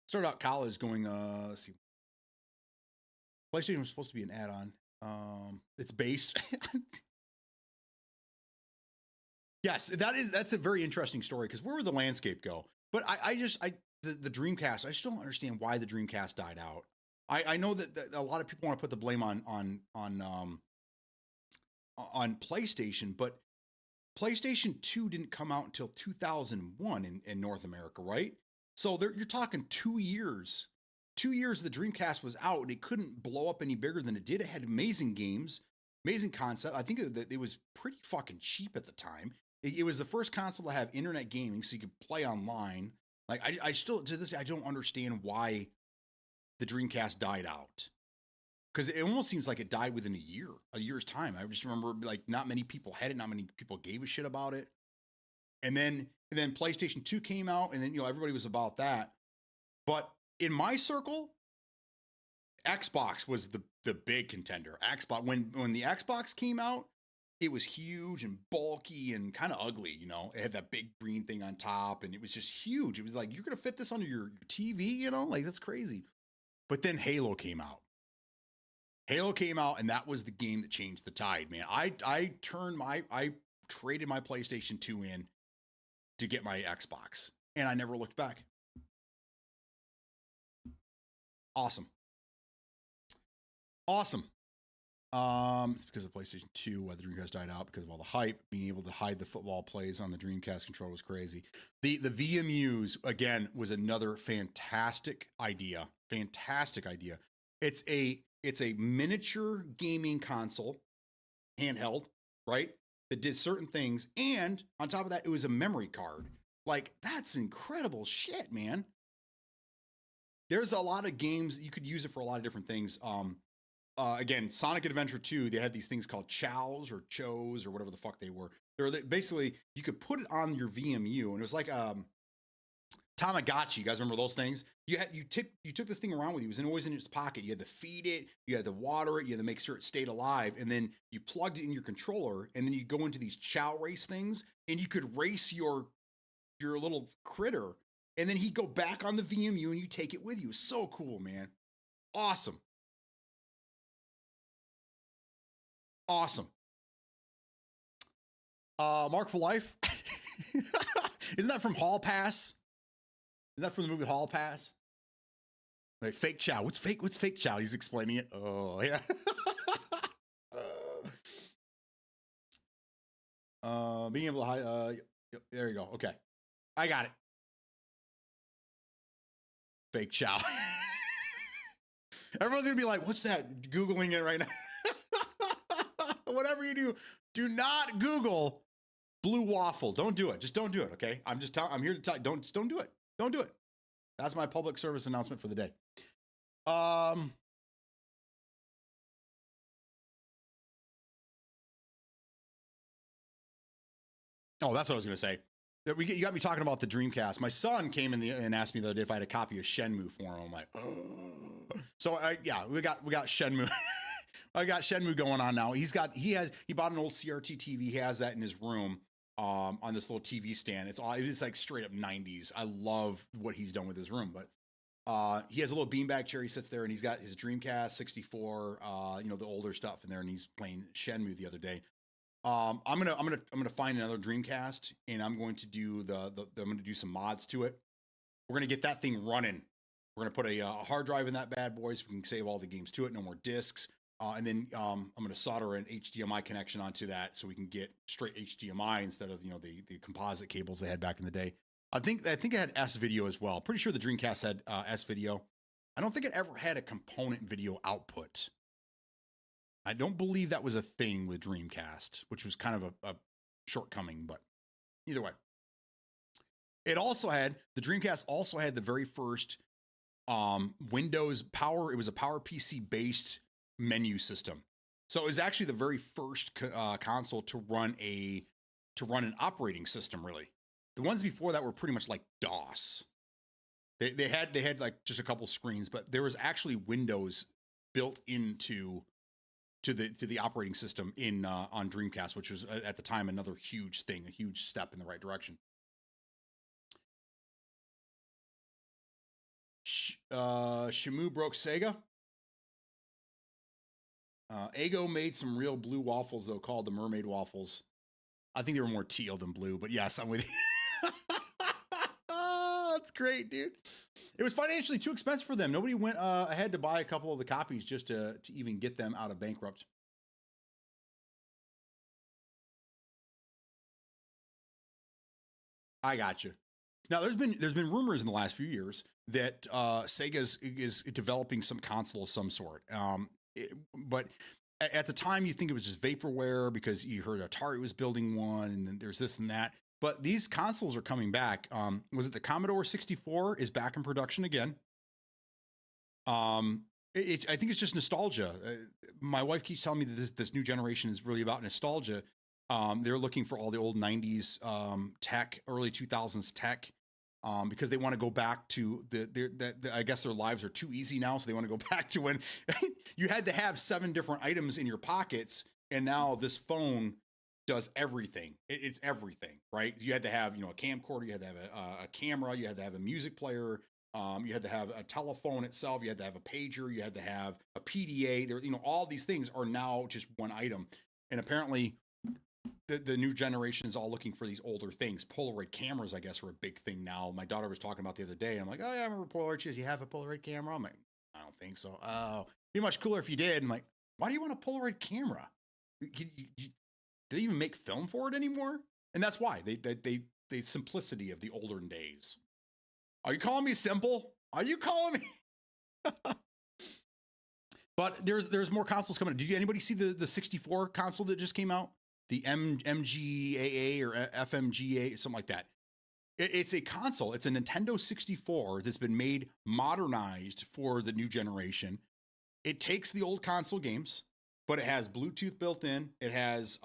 Started out college going, let's see. PlayStation was supposed to be an add-on. It's based. Yes, that's a very interesting story because where would the landscape go? But the Dreamcast, I still don't understand why the Dreamcast died out. I know that a lot of people want to put the blame on PlayStation, but PlayStation 2 didn't come out until 2001 in North America, right? So you're talking 2 years. 2 years the Dreamcast was out, and it couldn't blow up any bigger than it did. It had amazing games, amazing concept. I think that it was pretty fucking cheap at the time. It was the first console to have internet gaming, so you could play online. Like I still to this day, I don't understand why the Dreamcast died out. Because it almost seems like it died within a year's time. I just remember like not many people had it, not many people gave a shit about it. And then PlayStation 2 came out, and then everybody was about that. But in my circle, Xbox was the big contender. Xbox when the Xbox came out, it was huge and bulky and kind of ugly. It had that big green thing on top, and it was just huge. It was like, you're gonna fit this under your TV, like that's crazy. But then Halo came out. And that was the game that changed the tide, man. I traded my PlayStation 2 in to get my Xbox, and I never looked back. Awesome. It's because of PlayStation 2 why the Dreamcast died out, because of all the hype. Being able to hide the football plays on the Dreamcast controller was crazy. The VMUs, again, was another fantastic idea. It's a miniature gaming console, handheld, right? That did certain things. And on top of that, it was a memory card. Like, that's incredible shit, man. There's a lot of games, you could use it for a lot of different things. Again, Sonic Adventure 2, they had these things called chows or chos or whatever the fuck they were. Basically, you could put it on your VMU, and it was like Tamagotchi. You guys remember those things? You took this thing around with you. It was always in its pocket. You had to feed it, you had to water it, you had to make sure it stayed alive, and then you plugged it in your controller, and then you go into these chow race things, and you could race your little critter, and then he'd go back on the VMU, and you take it with you. So cool, man. Awesome. Mark for Life. Isn't that from Hall Pass? Is that from the movie Hall Pass? Like fake chow. What's fake chow? He's explaining it. Oh yeah. Being able to hide. There you go. Okay, I got it. Fake chow. Everyone's gonna be like, "What's that?" Googling it right now. Whatever you do not Google blue waffle. Don't do it. Just don't do it. Okay. I'm here to tell you, don't do it. Don't do it. That's my public service announcement for the day. Oh, that's what I was going to say. You got me talking about the Dreamcast. My son came in and asked me the other day if I had a copy of Shenmue for him. I'm like, oh. So we got Shenmue. I got Shenmue going on now. He bought an old CRT TV. He has that in his room on this little TV stand. It's like straight up 90s. I love what he's done with his room, but he has a little beanbag chair. He sits there and he's got his Dreamcast 64, the older stuff in there, and he's playing Shenmue the other day. I'm gonna find another Dreamcast, and I'm going to do I'm gonna do some mods to it. We're gonna get that thing running. We're gonna put a hard drive in that bad boy so we can save all the games to it. No more discs. And then I'm going to solder an HDMI connection onto that so we can get straight HDMI instead of the composite cables they had back in the day. I think it had S video as well. Pretty sure the Dreamcast had S video. I don't think it ever had a component video output. I don't believe that was a thing with Dreamcast, which was kind of a shortcoming, but either way. The Dreamcast also had the very first Windows Power. It was a Power PC based menu system. So it was actually the very first console to run an operating system, really. The ones before that were pretty much like DOS. They had like just a couple screens, but there was actually Windows built into the operating system on Dreamcast, which was at the time another huge thing, a huge step in the right direction. Shamu broke Sega. Ego made some real blue waffles, though, called the mermaid waffles. I think they were more teal than blue, but yes, I'm with you. Oh, that's great, dude. It was financially too expensive for them. Nobody went ahead to buy a couple of the copies just to even get them out of bankrupt. I got you. Now, there's been rumors in the last few years that Sega is developing some console of some sort. But at the time, you think it was just vaporware because you heard Atari was building one, and then there's this and that. But these consoles are coming back. Was it the Commodore 64 is back in production again? I think it's just nostalgia. My wife keeps telling me that this new generation is really about nostalgia. They're looking for all the old 90s tech, early 2000s tech, because they want to go back to I guess their lives are too easy now. So they want to go back to when you had to have 7 different items in your pockets. And now this phone does everything. It's everything, right? You had to have, a camcorder, you had to have a camera, you had to have a music player, you had to have a telephone itself, you had to have a pager, you had to have a PDA. There, all these things are now just one item. And apparently the new generation is all looking for these older things. Polaroid cameras, I guess, are a big thing now. My daughter was talking about the other day. I'm like, oh yeah, I remember Polaroid. She says, you have a Polaroid camera? I'm like, I don't think so. Oh, be much cooler if you did. I'm like, why do you want a Polaroid camera? Do they even make film for it anymore? And that's why the simplicity of the olden days. Are you calling me simple? Are you calling me? But there's more consoles coming. Did anybody see the 64 console that just came out? The MGAA or FMGA, something like that. It's a console. It's a Nintendo 64 that's been made modernized for the new generation. It takes the old console games, but it has Bluetooth built in. It has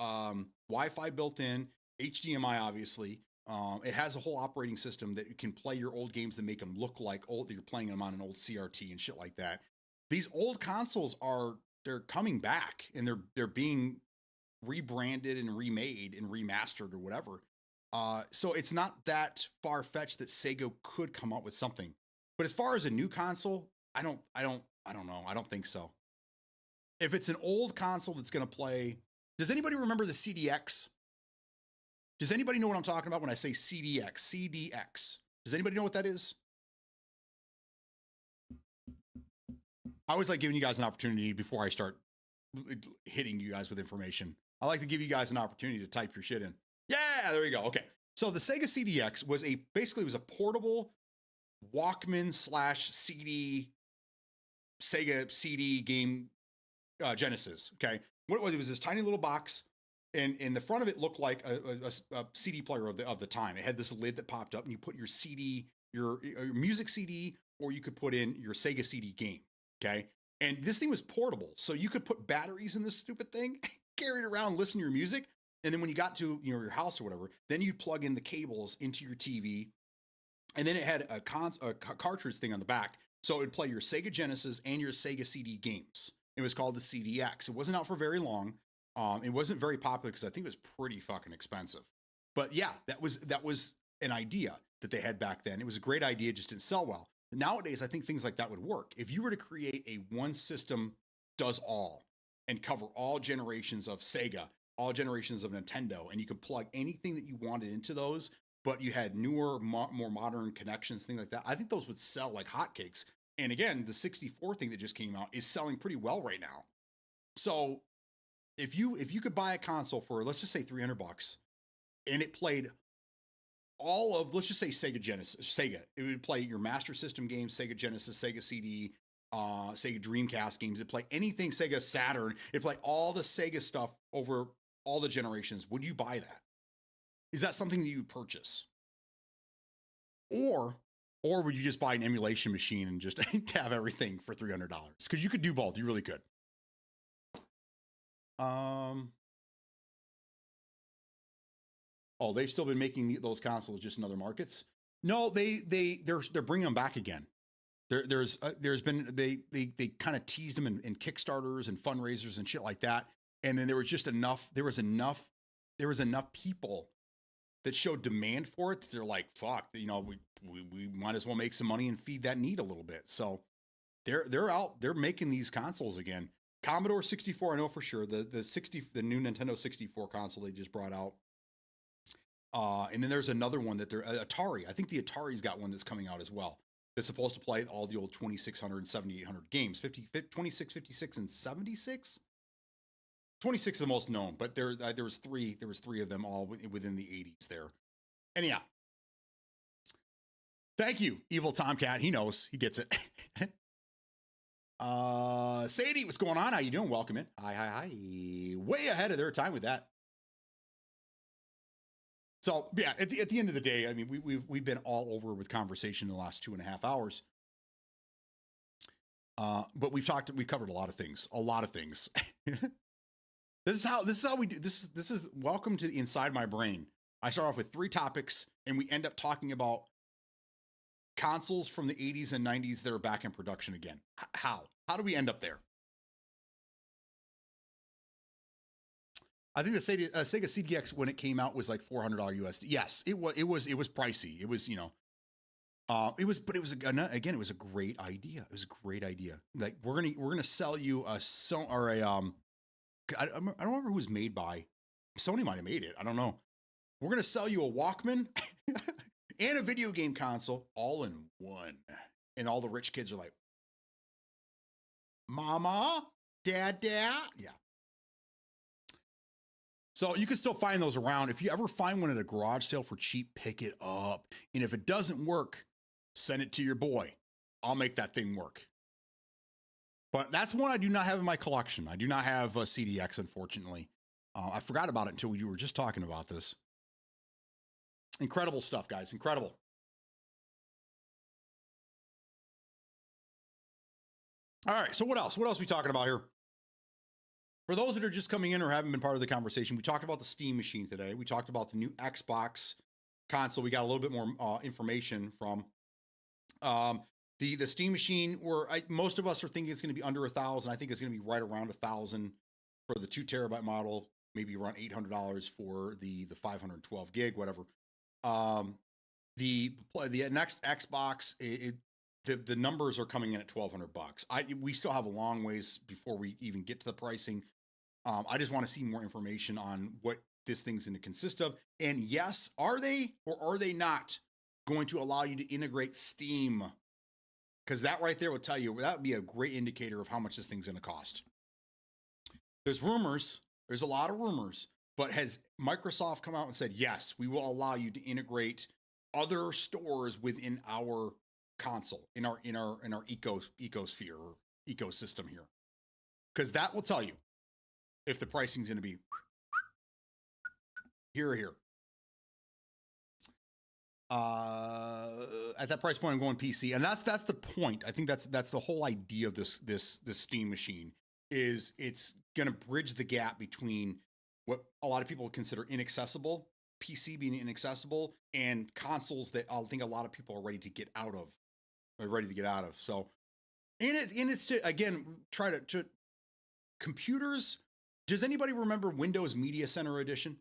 Wi-Fi built in, HDMI, obviously. It has a whole operating system that can play your old games and make them look like old. You're playing them on an old CRT and shit like that. These old consoles they're coming back, and they're being rebranded and remade and remastered or whatever. So it's not that far-fetched that Sega could come up with something. But as far as a new console, I don't know. I don't think so. If it's an old console that's going to play, does anybody remember the CDX? Does anybody know what I'm talking about when I say CDX? CDX. Does anybody know what that is? I always like giving you guys an opportunity before I start hitting you guys with information. I like to give you guys an opportunity to type your shit in. Yeah, there you go. Okay. So the Sega CDX was basically a portable Walkman / CD, Sega CD game Genesis. Okay. What it was this tiny little box, and in the front of it looked like a CD player of the time. It had this lid that popped up, and you put your CD, your music CD, or you could put in your Sega CD game. Okay. And this thing was portable. So you could put batteries in this stupid thing, carry it around, listen to your music. And then when you got to your house or whatever, then you'd plug in the cables into your TV. And then it had a cartridge thing on the back. So it would play your Sega Genesis and your Sega CD games. It was called the CDX. It wasn't out for very long. It wasn't very popular because I think it was pretty fucking expensive. But yeah, that was an idea that they had back then. It was a great idea, just didn't sell well. Nowadays, I think things like that would work. If you were to create a one system does all and cover all generations of Sega, all generations of Nintendo, and you could plug anything that you wanted into those, but you had newer, more modern connections, things like that, I think those would sell like hotcakes. And again, the 64 thing that just came out is selling pretty well right now. So if you could buy a console for, let's just say $300, and it played all of, let's just say Sega Genesis, Sega, it would play your Master System games, Sega Genesis, Sega CD, Sega Dreamcast games. It'd play anything Sega Saturn. It'd play all the Sega stuff over all the generations. Would you buy that? Is that something that you would purchase? Or would you just buy an emulation machine and just have everything for $300? Because you could do both. You really could. Oh, they've still been making those consoles just in other markets. No, they're bringing them back again. There's been they kind of teased them in Kickstarters and fundraisers and shit like that. And then there was enough people that showed demand for it. They're like, fuck, we might as well make some money and feed that need a little bit. So they're out, they're making these consoles again. Commodore 64, I know for sure. The new Nintendo 64 console they just brought out. And then there's another one that Atari. I think the Atari's got one that's coming out as well. It's supposed to play all the old 2600 and 7800 games, 26, 56, and 76. 26 is the most known, but there was three of them all within the 80s there. Anyhow, Thank you, Evil Tomcat. He knows. He gets it. Sadie, what's going on? How you doing? Welcome in. Hi. Way ahead of their time with that. So yeah, at the end of the day, I mean, we've been all over with conversation in the last 2.5 hours. But we've covered a lot of things. This is how we do this. This is welcome to Inside My Brain. I start off with 3 topics, and we end up talking about consoles from the 80s and 90s that are back in production again. How do we end up there? I think the Sega CDX when it came out was like $400 USD. Yes, it was pricey. It was, it was a great idea. It was a great idea. Like we're gonna sell you a I don't remember who it was made by. Sony might have made it. I don't know. We're gonna sell you a Walkman and a video game console all in one. And all the rich kids are like, Mama, Dad, yeah. So you can still find those around. If you ever find one at a garage sale for cheap, pick it up. And if it doesn't work, send it to your boy. I'll make that thing work. But that's one I do not have in my collection. I do not have a CDX, unfortunately. I forgot about it until you were just talking about this. Incredible stuff, guys. Incredible. All right. So what else? What else are we talking about here? For those that are just coming in or haven't been part of the conversation, we talked about the Steam machine today. We talked about the new Xbox console. We got a little bit more information from the Steam machine. Where most of us are thinking it's going to be under 1,000. I think it's going to be right around 1,000 for the 2 terabyte model. Maybe around $800 for the 512 gig, whatever. The next Xbox, the numbers are coming in at $1,200. We still have a long ways before we even get to the pricing. I just want to see more information on what this thing's going to consist of. And yes, are they or are they not going to allow you to integrate Steam? Because that right there will tell you, that would be a great indicator of how much this thing's going to cost. There's rumors. There's a lot of rumors. But has Microsoft come out and said, yes, we will allow you to integrate other stores within our console, in our ecosphere or ecosystem here? Because that will tell you if the pricing is going to be here or here. At that price point, I'm going PC, and that's the point. I think that's the whole idea of this Steam machine. Is it's going to bridge the gap between what a lot of people consider inaccessible, PC being inaccessible, and consoles that I think a lot of people are ready to get out of. So, and it's to, again, try to computers. Does anybody remember Windows Media Center Edition?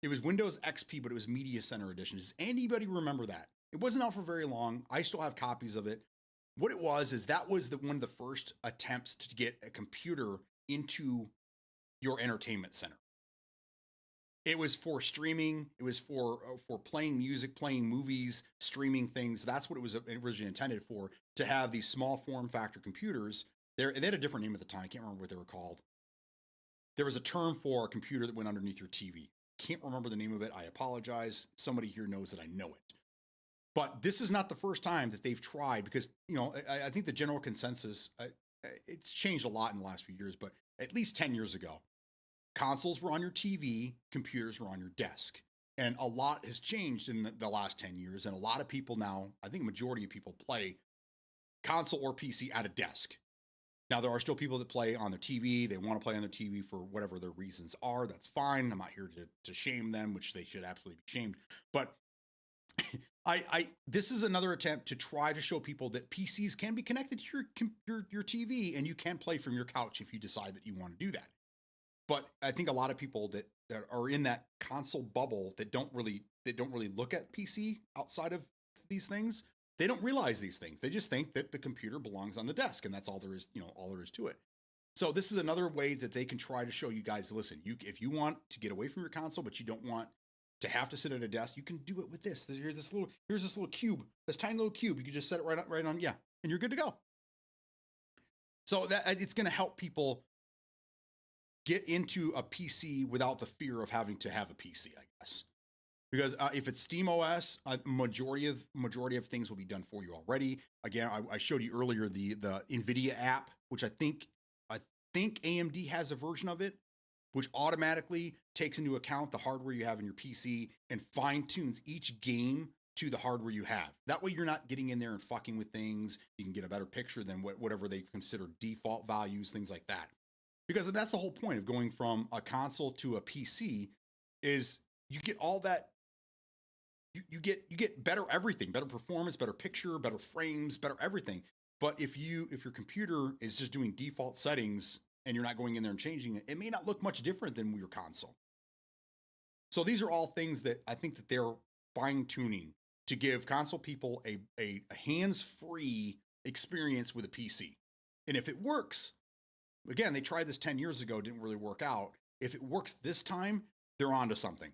It was Windows XP, but it was Media Center Edition. Does anybody remember that? It wasn't out for very long. I still have copies of it. What it was is that was one of the first attempts to get a computer into your entertainment center. It was for streaming. It was for playing music, playing movies, streaming things. That's what it was originally intended for, to have these small form factor computers. They had a different name at the time. I can't remember what they were called. There was a term for a computer that went underneath your TV. Can't remember the name of it. I apologize. Somebody here knows that I know it. But this is not the first time that they've tried, because, I think the general consensus, it's changed a lot in the last few years, but at least 10 years ago, consoles were on your TV, computers were on your desk. And a lot has changed in the last 10 years. And a lot of people now, I think a majority of people play console or PC at a desk. Now, there are still people that play on their TV. They want to play on their TV for whatever their reasons are. That's fine. I'm not here to shame them, which they should absolutely be shamed. But this is another attempt to try to show people that PCs can be connected to your TV, and you can play from your couch if you decide that you want to do that. But I think a lot of people that are in that console bubble that don't really look at PC outside of these things, they don't realize these things. They just think that the computer belongs on the desk, and that's all there is, all there is to it. So this is another way that they can try to show you guys, listen, if you want to get away from your console, but you don't want to have to sit at a desk, you can do it with this. Here's this little cube, this tiny little cube. You can just set it right on, and you're good to go. So that it's going to help people get into a PC without the fear of having to have a PC, I guess. Because if it's Steam OS, majority of things will be done for you already. Again, I showed you earlier the NVIDIA app, which I think AMD has a version of it, which automatically takes into account the hardware you have in your PC and fine tunes each game to the hardware you have. That way you're not getting in there and fucking with things. You can get a better picture than whatever they consider default values, things like that. Because that's the whole point of going from a console to a PC is you get all that. You get better everything, better performance, better picture, better frames, better everything. But if your computer is just doing default settings and you're not going in there and changing it, it may not look much different than your console. So these are all things that I think that they're fine tuning to give console people a hands-free experience with a PC. And if it works, again, they tried this 10 years ago, didn't really work out. If it works this time, they're onto something.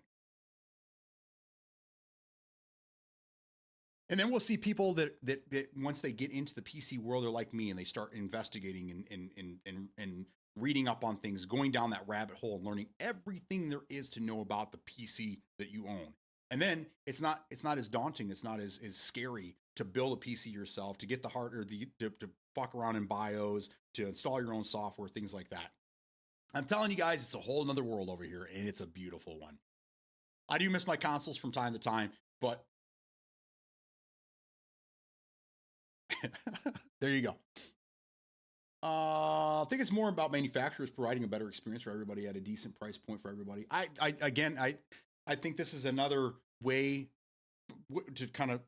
And then we'll see people that once they get into the PC world, they're like me and they start investigating and reading up on things, going down that rabbit hole and learning everything there is to know about the PC that you own. And then it's not as daunting, it's not as scary to build a PC yourself, to get the hardware, to fuck around in BIOS, to install your own software, things like that. I'm telling you guys, it's a whole nother world over here, and it's a beautiful one. I do miss my consoles from time to time, but there you go. I think it's more about manufacturers providing a better experience for everybody at a decent price point for everybody. I think this is another way to kind of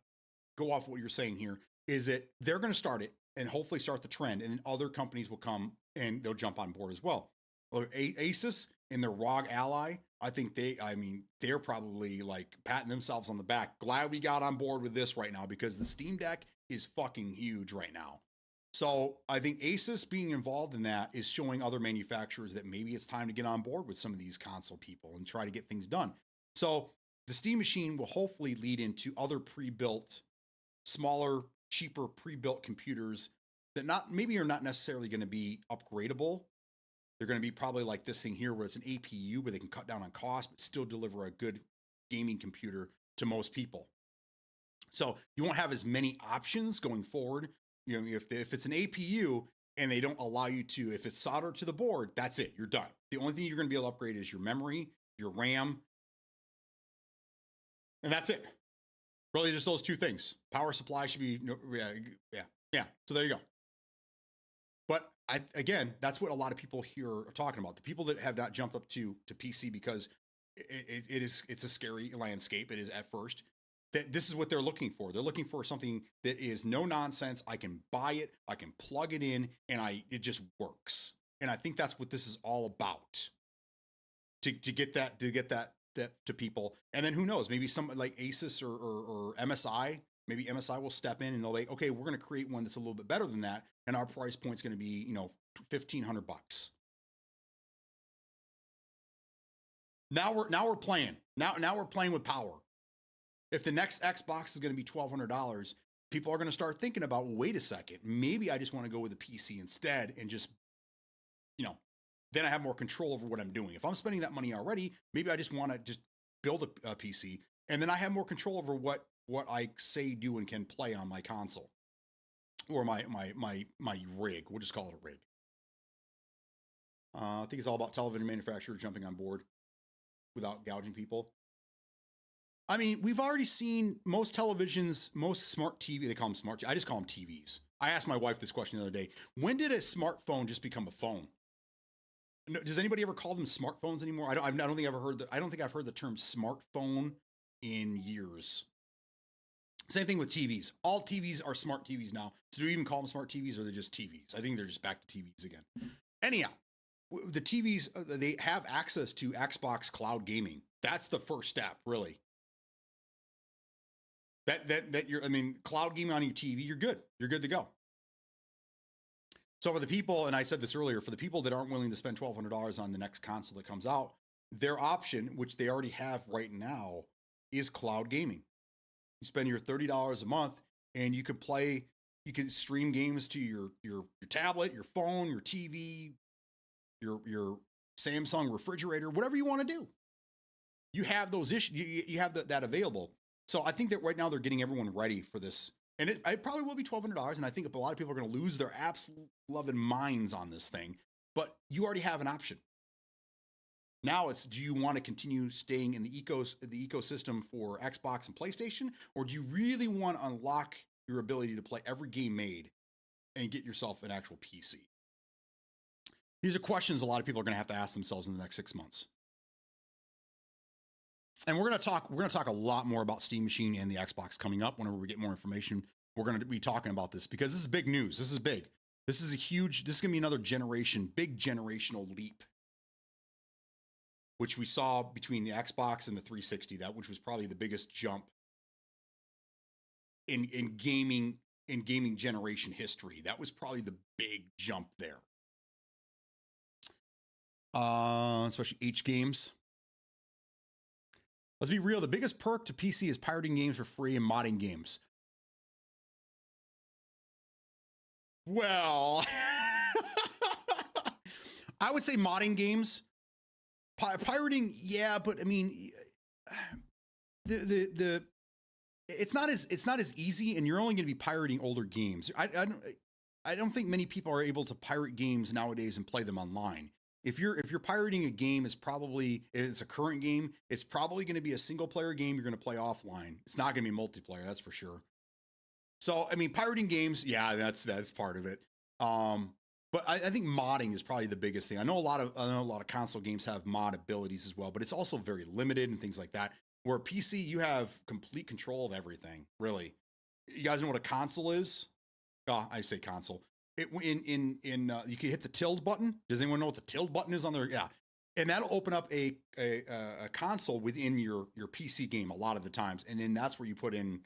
go off what you're saying here, is that they're going to start it and hopefully start the trend, and then other companies will come and they'll jump on board as well. Asus and their ROG Ally, I think they're probably like patting themselves on the back. Glad we got on board with this right now, because the Steam Deck is fucking huge right now. So I think Asus being involved in that is showing other manufacturers that maybe it's time to get on board with some of these console people and try to get things done. So the Steam machine will hopefully lead into other pre-built, smaller, cheaper pre-built computers that maybe are not necessarily going to be upgradable. They're going to be probably like this thing here, where it's an APU, where they can cut down on cost, but still deliver a good gaming computer to most people. So you won't have as many options going forward. You know, if it's an APU and they don't allow you to, if it's soldered to the board, that's it. You're done. The only thing you're going to be able to upgrade is your memory, your RAM, and that's it. Really, just those two things. Power supply should be, yeah. So there you go. But again, that's what a lot of people here are talking about. The people that have not jumped up to PC because it's a scary landscape. It is at first. That this is what they're looking for. They're looking for something that is no nonsense. I can buy it, I can plug it in, and it just works. And I think that's what this is all about. To get that to people. And then who knows, maybe somebody like Asus or MSI, maybe MSI will step in and they'll be, okay, we're going to create one that's a little bit better than that, and our price point is going to be, $1,500. Now we're playing. Now we're playing with power. If the next Xbox is going to be $1,200, people are going to start thinking about, well, wait a second, maybe I just want to go with a PC instead, and just, then I have more control over what I'm doing. If I'm spending that money already, maybe I just want to just build a PC, and then I have more control over what I say, do, and can play on my console or my rig. We'll just call it a rig. I think it's all about television manufacturers jumping on board without gouging people. I mean, we've already seen most televisions, most smart TV, they call them smart, I just call them TVs. I asked my wife this question the other day. When did a smartphone just become a phone? Does anybody ever call them smartphones anymore? I don't think I've heard the term smartphone in years. Same thing with TVs. All TVs are smart TVs now. So do we even call them smart TVs, or are they just TVs? I think they're just back to TVs again. Anyhow, the TVs, they have access to Xbox cloud gaming. That's the first step, really. Cloud gaming on your TV, you're good. You're good to go. So for the people, and I said this earlier, for the people that aren't willing to spend $1,200 on the next console that comes out, their option, which they already have right now, is cloud gaming. You spend your $30 a month, and you can stream games to your tablet, your phone, your TV, your Samsung refrigerator, whatever you want to do. you have those issues. You have that available. So I think that right now they're getting everyone ready for this. And it probably will be $1,200. And I think a lot of people are going to lose their absolute loving minds on this thing. But you already have an option. Now it's, do you want to continue staying in the ecosystem for Xbox and PlayStation? Or do you really want to unlock your ability to play every game made and get yourself an actual PC? These are questions a lot of people are going to have to ask themselves in the next 6 months. And we're going to talk a lot more about Steam Machine and the Xbox coming up. Whenever we get more information, we're going to be talking about this because this is big news. This is big. This is this is going to be another big generational leap, which we saw between the Xbox and the 360, which was probably the biggest jump in gaming generation history. That was probably the big jump there. Especially H games. Let's be real. The biggest perk to PC is pirating games for free and modding games. Well, I would say modding games. Pirating, yeah, but I mean, it's not as easy, and you're only going to be pirating older games. I don't think many people are able to pirate games nowadays and play them online. If you're pirating a game, it's a current game. It's probably going to be a single player game you're going to play offline. It's not going to be multiplayer, that's for sure. So I mean, pirating games, yeah, that's part of it. But I think modding is probably the biggest thing. I know a lot of console games have mod abilities as well, but it's also very limited and things like that. Where PC, you have complete control of everything. Really, you guys know what a console is? Oh, I say console. You can hit the tilde button. Does anyone know what the tilde button is on there? Yeah, and that'll open up a console within your PC game a lot of the times, and then that's where you put in,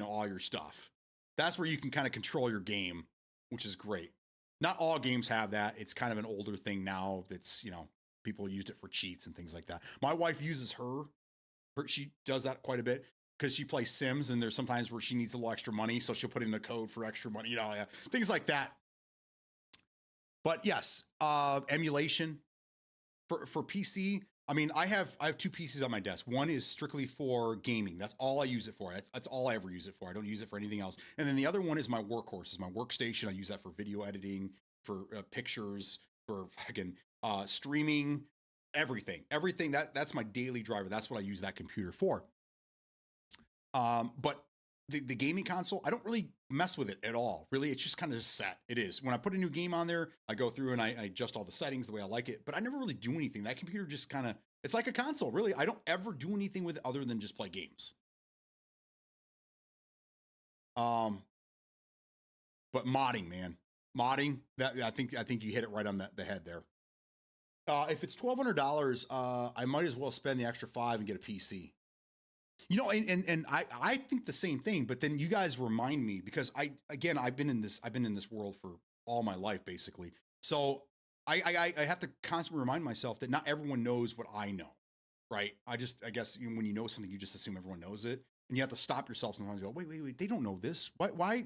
all your stuff. That's where you can kind of control your game, which is great. Not all games have that. It's kind of an older thing now. That's people used it for cheats and things like that. My wife uses she does that quite a bit because she plays Sims, and there's sometimes where she needs a little extra money, so she'll put in a code for extra money, things like that. But yes, emulation for PC. I mean, I have 2 PCs on my desk. One is strictly for gaming. That's all I use it for. That's all I ever use it for. I don't use it for anything else. And then the other one is my workhorse, is my workstation. I use that for video editing, for pictures, for streaming, everything. That's my daily driver. That's what I use that computer for. But the gaming console, I don't really mess with it at all. Really, it's just kind of set. It is. When I put a new game on there, I go through and I adjust all the settings the way I like it, but I never really do anything. That computer just kind of, it's like a console, really. I don't ever do anything with it other than just play games. But modding, man. Modding, that I think you hit it right on the head there. If it's $1,200, I might as well spend the extra $5 and get a PC. And I think the same thing, but then you guys remind me, because I've been in this world for all my life, basically. So I have to constantly remind myself that not everyone knows what I know, right? I guess when you know something, you just assume everyone knows it, and you have to stop yourself sometimes and go, wait, they don't know this. Why?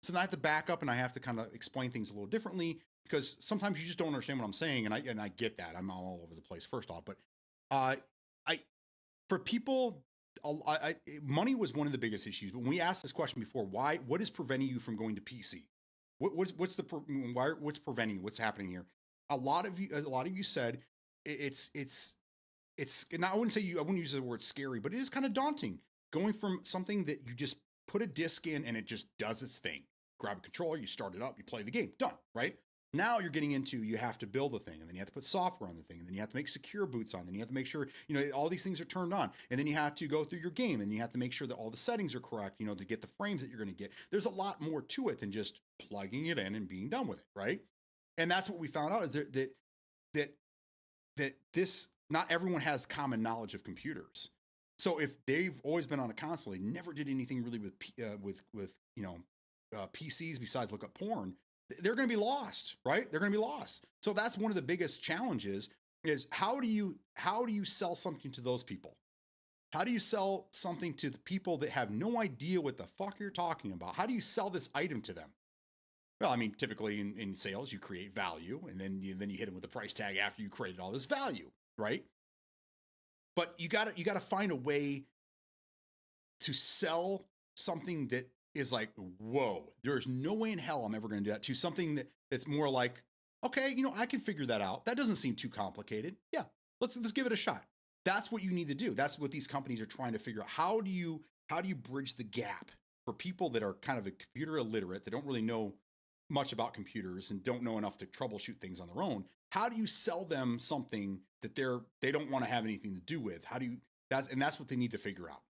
So then I have to back up and I have to kind of explain things a little differently, because sometimes you just don't understand what I'm saying. And I get that. I'm all over the place, first off, but for people, money was one of the biggest issues. But when we asked this question before, what is preventing you from going to PC? What's preventing you? What's happening here? A lot of you said it's I wouldn't use the word scary, but it is kind of daunting going from something that you just put a disc in and it just does its thing. Grab a controller, you start it up, you play the game, done, right? Now you're getting into, you have to build the thing, and then you have to put software on the thing, and then you have to make secure boots on, then you have to make sure, all these things are turned on, and then you have to go through your game, and you have to make sure that all the settings are correct, to get the frames that you're going to get. There's a lot more to it than just plugging it in and being done with it, right? And that's what we found out, is that this, not everyone has common knowledge of computers. So if they've always been on a console, they never did anything really with PCs besides look up porn, they're going to be lost, right? They're going to be lost. So that's one of the biggest challenges, is how do you sell something to those people? How do you sell something to the people that have no idea what the fuck you're talking about? How do you sell this item to them? Well, I mean, typically in sales, you create value, and then you hit them with the price tag after you created all this value, right? But you gotta find a way to sell something that is like, whoa, there's no way in hell I'm ever going to do that, to something that's more like, okay, I can figure that out. That doesn't seem too complicated. Yeah, let's give it a shot. That's what you need to do. That's what these companies are trying to figure out. How do you bridge the gap for people that are kind of a computer illiterate, that don't really know much about computers and don't know enough to troubleshoot things on their own? How do you sell them something that they don't want to have anything to do with? That's what they need to figure out.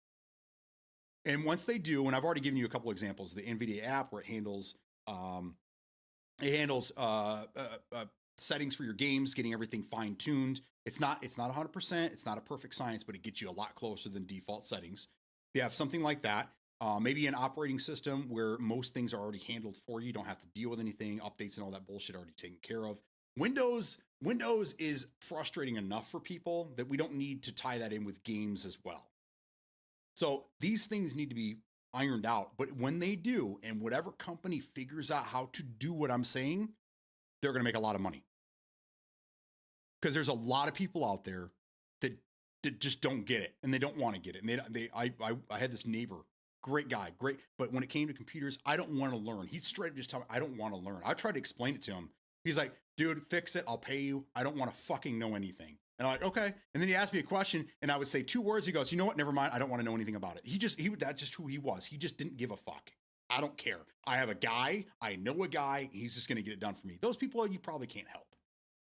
And once they do, and I've already given you a couple examples, the NVIDIA app where it handles settings for your games, getting everything fine tuned. It's not 100%. It's not a perfect science, but it gets you a lot closer than default settings. You have something like that. Maybe an operating system where most things are already handled for you. You don't have to deal with anything, updates and all that bullshit already taken care of. Windows is frustrating enough for people that we don't need to tie that in with games as well. So these things need to be ironed out. But when they do, and whatever company figures out how to do what I'm saying, they're going to make a lot of money. Because there's a lot of people out there that just don't get it, and they don't want to get it. And I had this neighbor, great guy, great. But when it came to computers, I don't want to learn. He'd straight up just tell me, I don't want to learn. I tried to explain it to him. He's like, dude, fix it. I'll pay you. I don't want to fucking know anything. And I'm like, okay. And then he asked me a question, and I would say 2 words. He goes, you know what? Never mind. I don't want to know anything about it. That's just who he was. He just didn't give a fuck. I don't care. I have a guy. I know a guy. He's just going to get it done for me. Those people you probably can't help.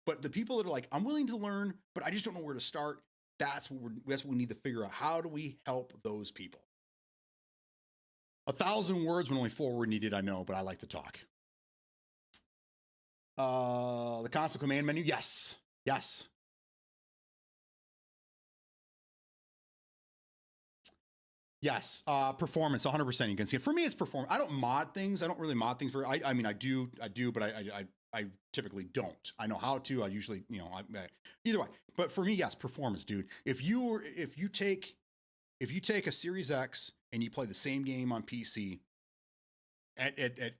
But the people that are like, I'm willing to learn, but I just don't know where to start. That's what we need to figure out. How do we help those people? 1,000 words when only 4 were needed. I know, but I like to talk. The console command menu. Yes. Yes, performance, 100%. You can see it. For me, it's performance. I don't mod things. I don't really mod things. I mean, I do, but I typically don't. I know how to. I usually, either way. But for me, yes, performance, dude. If you take a Series X and you play the same game on PC at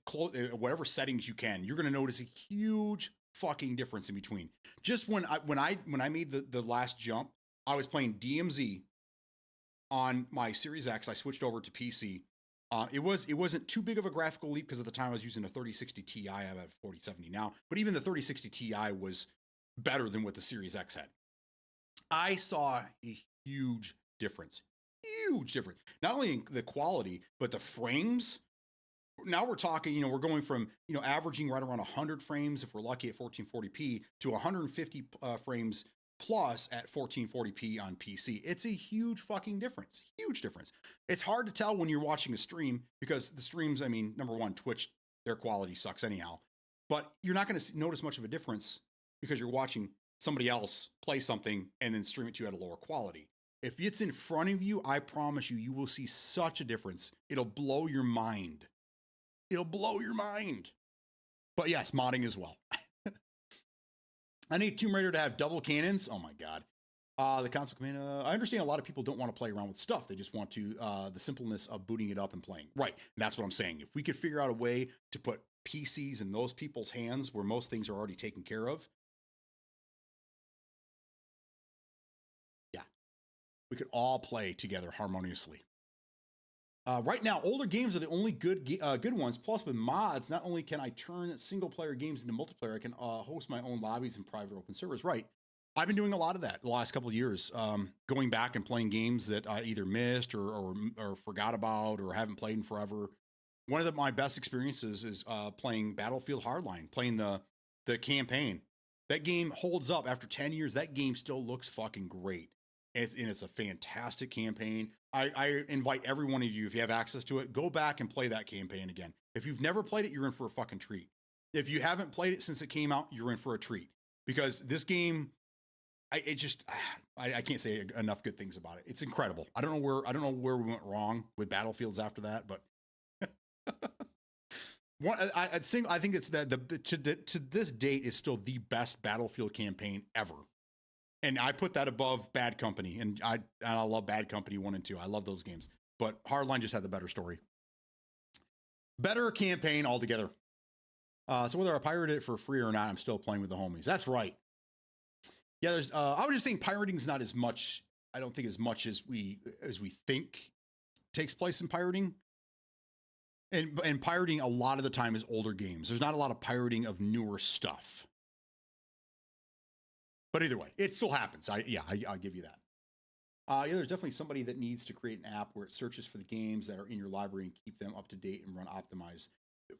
whatever settings you can, you're going to notice a huge fucking difference in between. Just when I made the last jump, I was playing DMZ on my Series X. I switched over to PC. It wasn't too big of a graphical leap because at the time I was using a 3060 Ti. I have a 4070 now, but even the 3060 Ti was better than what the Series X had. I saw a huge difference. Not only in the quality, but the frames. Now we're talking, we're going from, averaging right around 100 frames if we're lucky at 1440p to 150 frames plus at 1440p on PC. It's a huge fucking difference. Huge difference. It's hard to tell when you're watching a stream because the streams, I mean, number one, Twitch, their quality sucks anyhow. But you're not going to notice much of a difference because you're watching somebody else play something and then stream it to you at a lower quality. If it's in front of you, I promise you, you will see such a difference. It'll blow your mind. But yes, modding as well. I need Tomb Raider to have double cannons. Oh my God. The console command. I understand a lot of people don't want to play around with stuff. They just want to, the simpleness of booting it up and playing. Right. And that's what I'm saying. If we could figure out a way to put PCs in those people's hands where most things are already taken care of. Yeah. We could all play together harmoniously. Right now, older games are the only good ones. Plus, with mods, not only can I turn single-player games into multiplayer, I can host my own lobbies and private open servers. Right. I've been doing a lot of that the last couple of years, going back and playing games that I either missed or forgot about or haven't played in forever. One of my best experiences is playing Battlefield Hardline, playing the campaign. That game holds up after 10 years. That game still looks fucking great. It's a fantastic campaign. I invite every one of you, if you have access to it, go back and play that campaign again. If you've never played it, you're in for a fucking treat. If you haven't played it since it came out, you're in for a treat. Because this game, I can't say enough good things about it. It's incredible. I don't know where we went wrong with Battlefields after that, but I think it's to this date is still the best Battlefield campaign ever. And I put that above Bad Company, and I love Bad Company 1 and 2. I love those games, but Hardline just had the better story, better campaign altogether. So whether I pirated it for free or not, I'm still playing with the homies. That's right. Yeah, I was just saying pirating is not as much I don't think as much as we think takes place in pirating. And pirating a lot of the time is older games. There's not a lot of pirating of newer stuff. But either way, it still happens. I'll give you that. Yeah, there's definitely somebody that needs to create an app where it searches for the games that are in your library and keep them up to date and run optimized.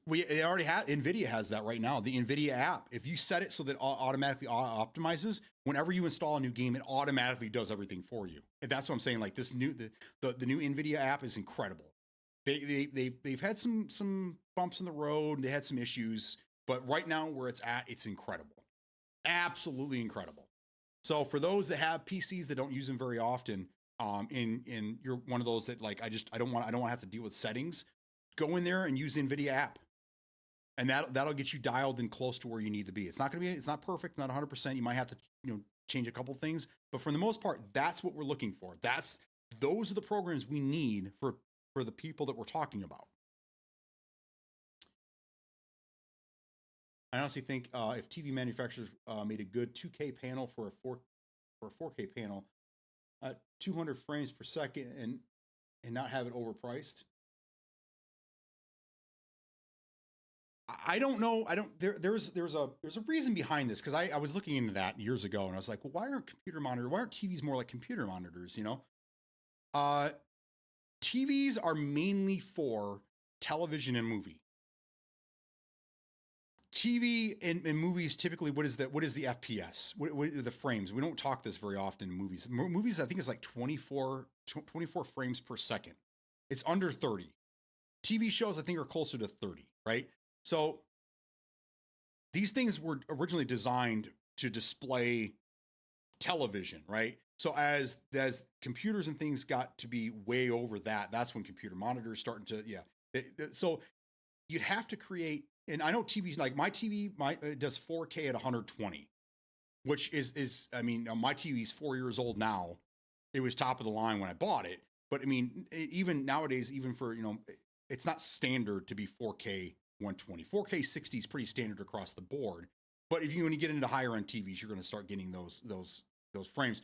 It already has. NVIDIA has that right now. The NVIDIA app. If you set it so that it automatically optimizes, whenever you install a new game, it automatically does everything for you. And that's what I'm saying. Like this new the new NVIDIA app is incredible. They've had some bumps in the road. They had some issues, but right now where it's at, it's incredible. Absolutely incredible. So for those that have PCs that don't use them very often, in you're one of those that like I don't want to have to deal with settings. Go in there and use the NVIDIA app, and that'll get you dialed in close to where you need to be. It's not perfect, not 100%. You might have to change a couple things, but for the most part, that's what we're looking for. Those are the programs we need for the people that we're talking about. I honestly think if TV manufacturers made a good 2K panel for a 4K panel, 200 frames per second, and not have it overpriced. I don't know. There's a reason behind this, because I was looking into that years ago, and I was like, well, why aren't TVs more like computer monitors? TVs are mainly for television and movie. TV and movies typically, what is the FPS? What are the frames? We don't talk this very often in movies. Movies, I think, is like 24 frames per second. It's under 30. TV shows, I think, are closer to 30, right? So these things were originally designed to display television, right? So as computers and things got to be way over that, that's when computer monitors starting to, so you'd have to create, and I know TVs, like my TV, it does 4K at 120, which is I mean, my TV's 4 years old now. It was top of the line when I bought it, but I mean, even nowadays, even for, it's not standard to be 4K 120. 4K 60 is pretty standard across the board. But when you get into higher end TVs, you're going to start getting those frames.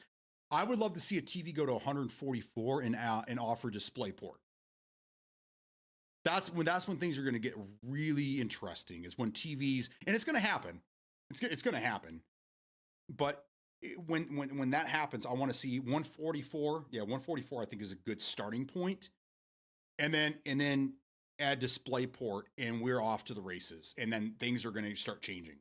I would love to see a TV go to 144 and offer DisplayPort. That's when things are going to get really interesting, is when TVs, and it's going to happen. It's going to happen. But when that happens, I want to see 144. Yeah, 144 I think is a good starting point. And then add DisplayPort, and we're off to the races. And then things are going to start changing.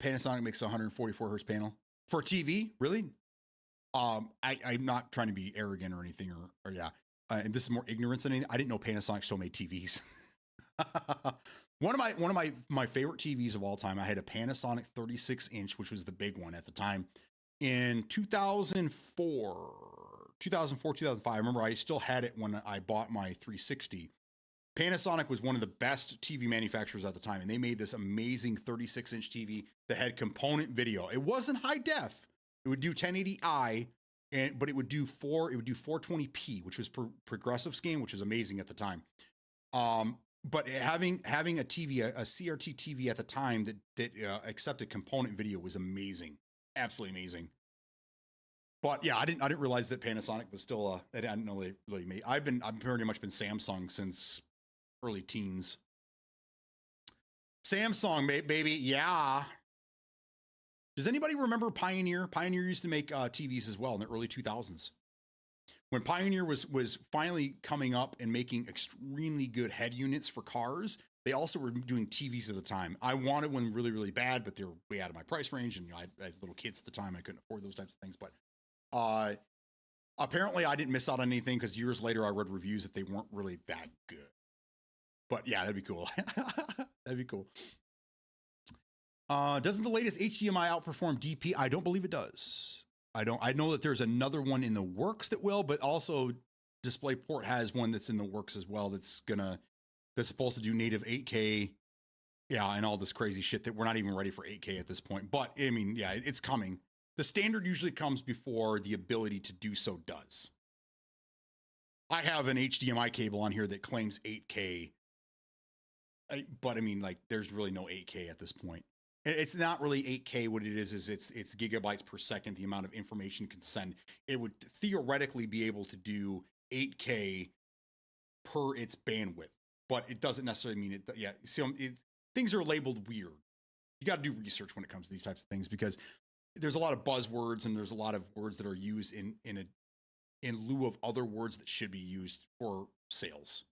Panasonic makes a 144 hertz panel for TV. Really? I'm not trying to be arrogant or anything, or yeah. And this is more ignorance than anything. I didn't know Panasonic still made TVs. One of my favorite TVs of all time. I had a Panasonic 36-inch, which was the big one at the time. In 2004, 2005. I remember I still had it when I bought my 360. Panasonic was one of the best TV manufacturers at the time, and they made this amazing 36-inch TV that had component video. It wasn't high def. It would do 1080i, but it would do 420p, which was progressive scan, which was amazing at the time. But having a TV, a CRT TV at the time that accepted component video was amazing, absolutely amazing. But yeah, I didn't realize that Panasonic was still. I didn't know they really made. I've pretty much been Samsung since early teens. Samsung, baby, yeah. Does anybody remember Pioneer? Pioneer used to make TVs as well in the early 2000s. When Pioneer was finally coming up and making extremely good head units for cars, they also were doing TVs at the time. I wanted one really, really bad, but they were way out of my price range, and I had little kids at the time. I couldn't afford those types of things. But apparently, I didn't miss out on anything, because years later, I read reviews that they weren't really that good. But yeah, that'd be cool. That'd be cool. Doesn't the latest HDMI outperform DP? I don't believe it does. I know that there's another one in the works that will, but also DisplayPort has one that's in the works as well. That's supposed to do native 8K. Yeah. And all this crazy shit that we're not even ready for 8K at this point. But I mean, yeah, it's coming. The standard usually comes before the ability to do so does. I have an HDMI cable on here that claims 8K. But I mean, like, there's really no 8K at this point. It's not really 8K. What it is it's gigabytes per second, the amount of information it can send. It would theoretically be able to do 8K per its bandwidth, but it doesn't necessarily mean it. Yeah, see, things are labeled weird. You got to do research when it comes to these types of things because there's a lot of buzzwords and there's a lot of words that are used in lieu of other words that should be used for sales.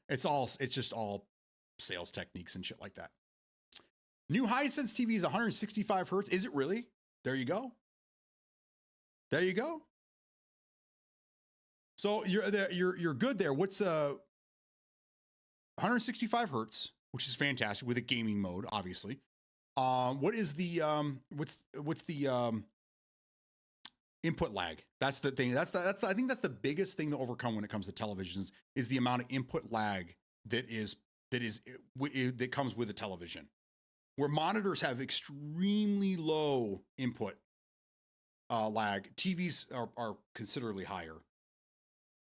It's just all sales techniques and shit like that. New Hisense TV is 165 hertz. Is it really? There you go. There you go. So you're good there. What's 165 hertz, which is fantastic with a gaming mode, obviously. What is the what's the input lag? That's the thing. I think that's the biggest thing to overcome when it comes to televisions is the amount of input lag that comes with a television. Where monitors have extremely low input lag, TVs are considerably higher.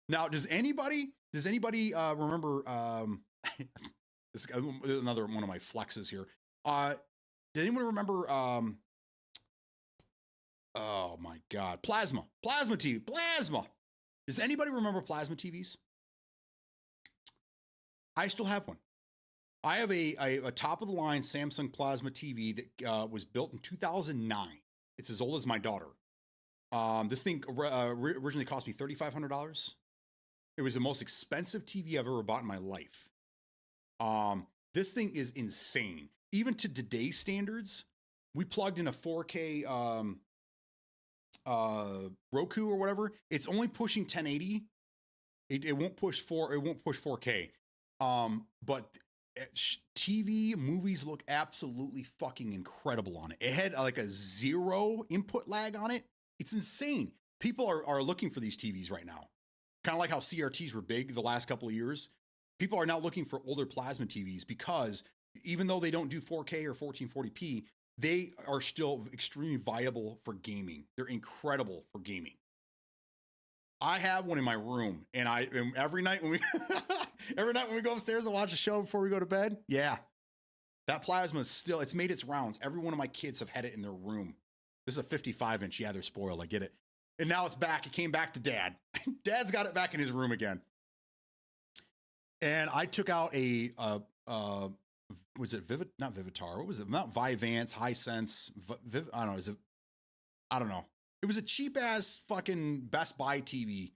Now, does anybody remember? This is another one of my flexes here. Does anyone remember? Oh my God, plasma TV, plasma. Does anybody remember plasma TVs? I still have one. I have a top of the line Samsung plasma TV that was built in 2009. It's as old as my daughter. This thing originally cost me $3,500. It was the most expensive TV I've ever bought in my life. This thing is insane. Even to today's standards, we plugged in a 4K Roku or whatever. It's only pushing 1080. It won't push 4K. But TV movies look absolutely fucking incredible on it. It had like a 0 input lag on it. It's insane. People are looking for these TVs right now. Kind of like how CRTs were big the last couple of years. People are now looking for older plasma TVs because even though they don't do 4K or 1440p, they are still extremely viable for gaming. They're incredible for gaming. I have one in my room, and every night when we go upstairs and watch a show before we go to bed, yeah, that plasma is still, it's made its rounds. Every one of my kids have had it in their room. This is a 55-inch. Yeah, they're spoiled. I get it. And now it's back. It came back to Dad. Dad's got it back in his room again. And I took out was it not Vivitar? What was it? Not Vyvanse, Hisense. I don't know. I don't know. It was a cheap ass fucking Best Buy TV.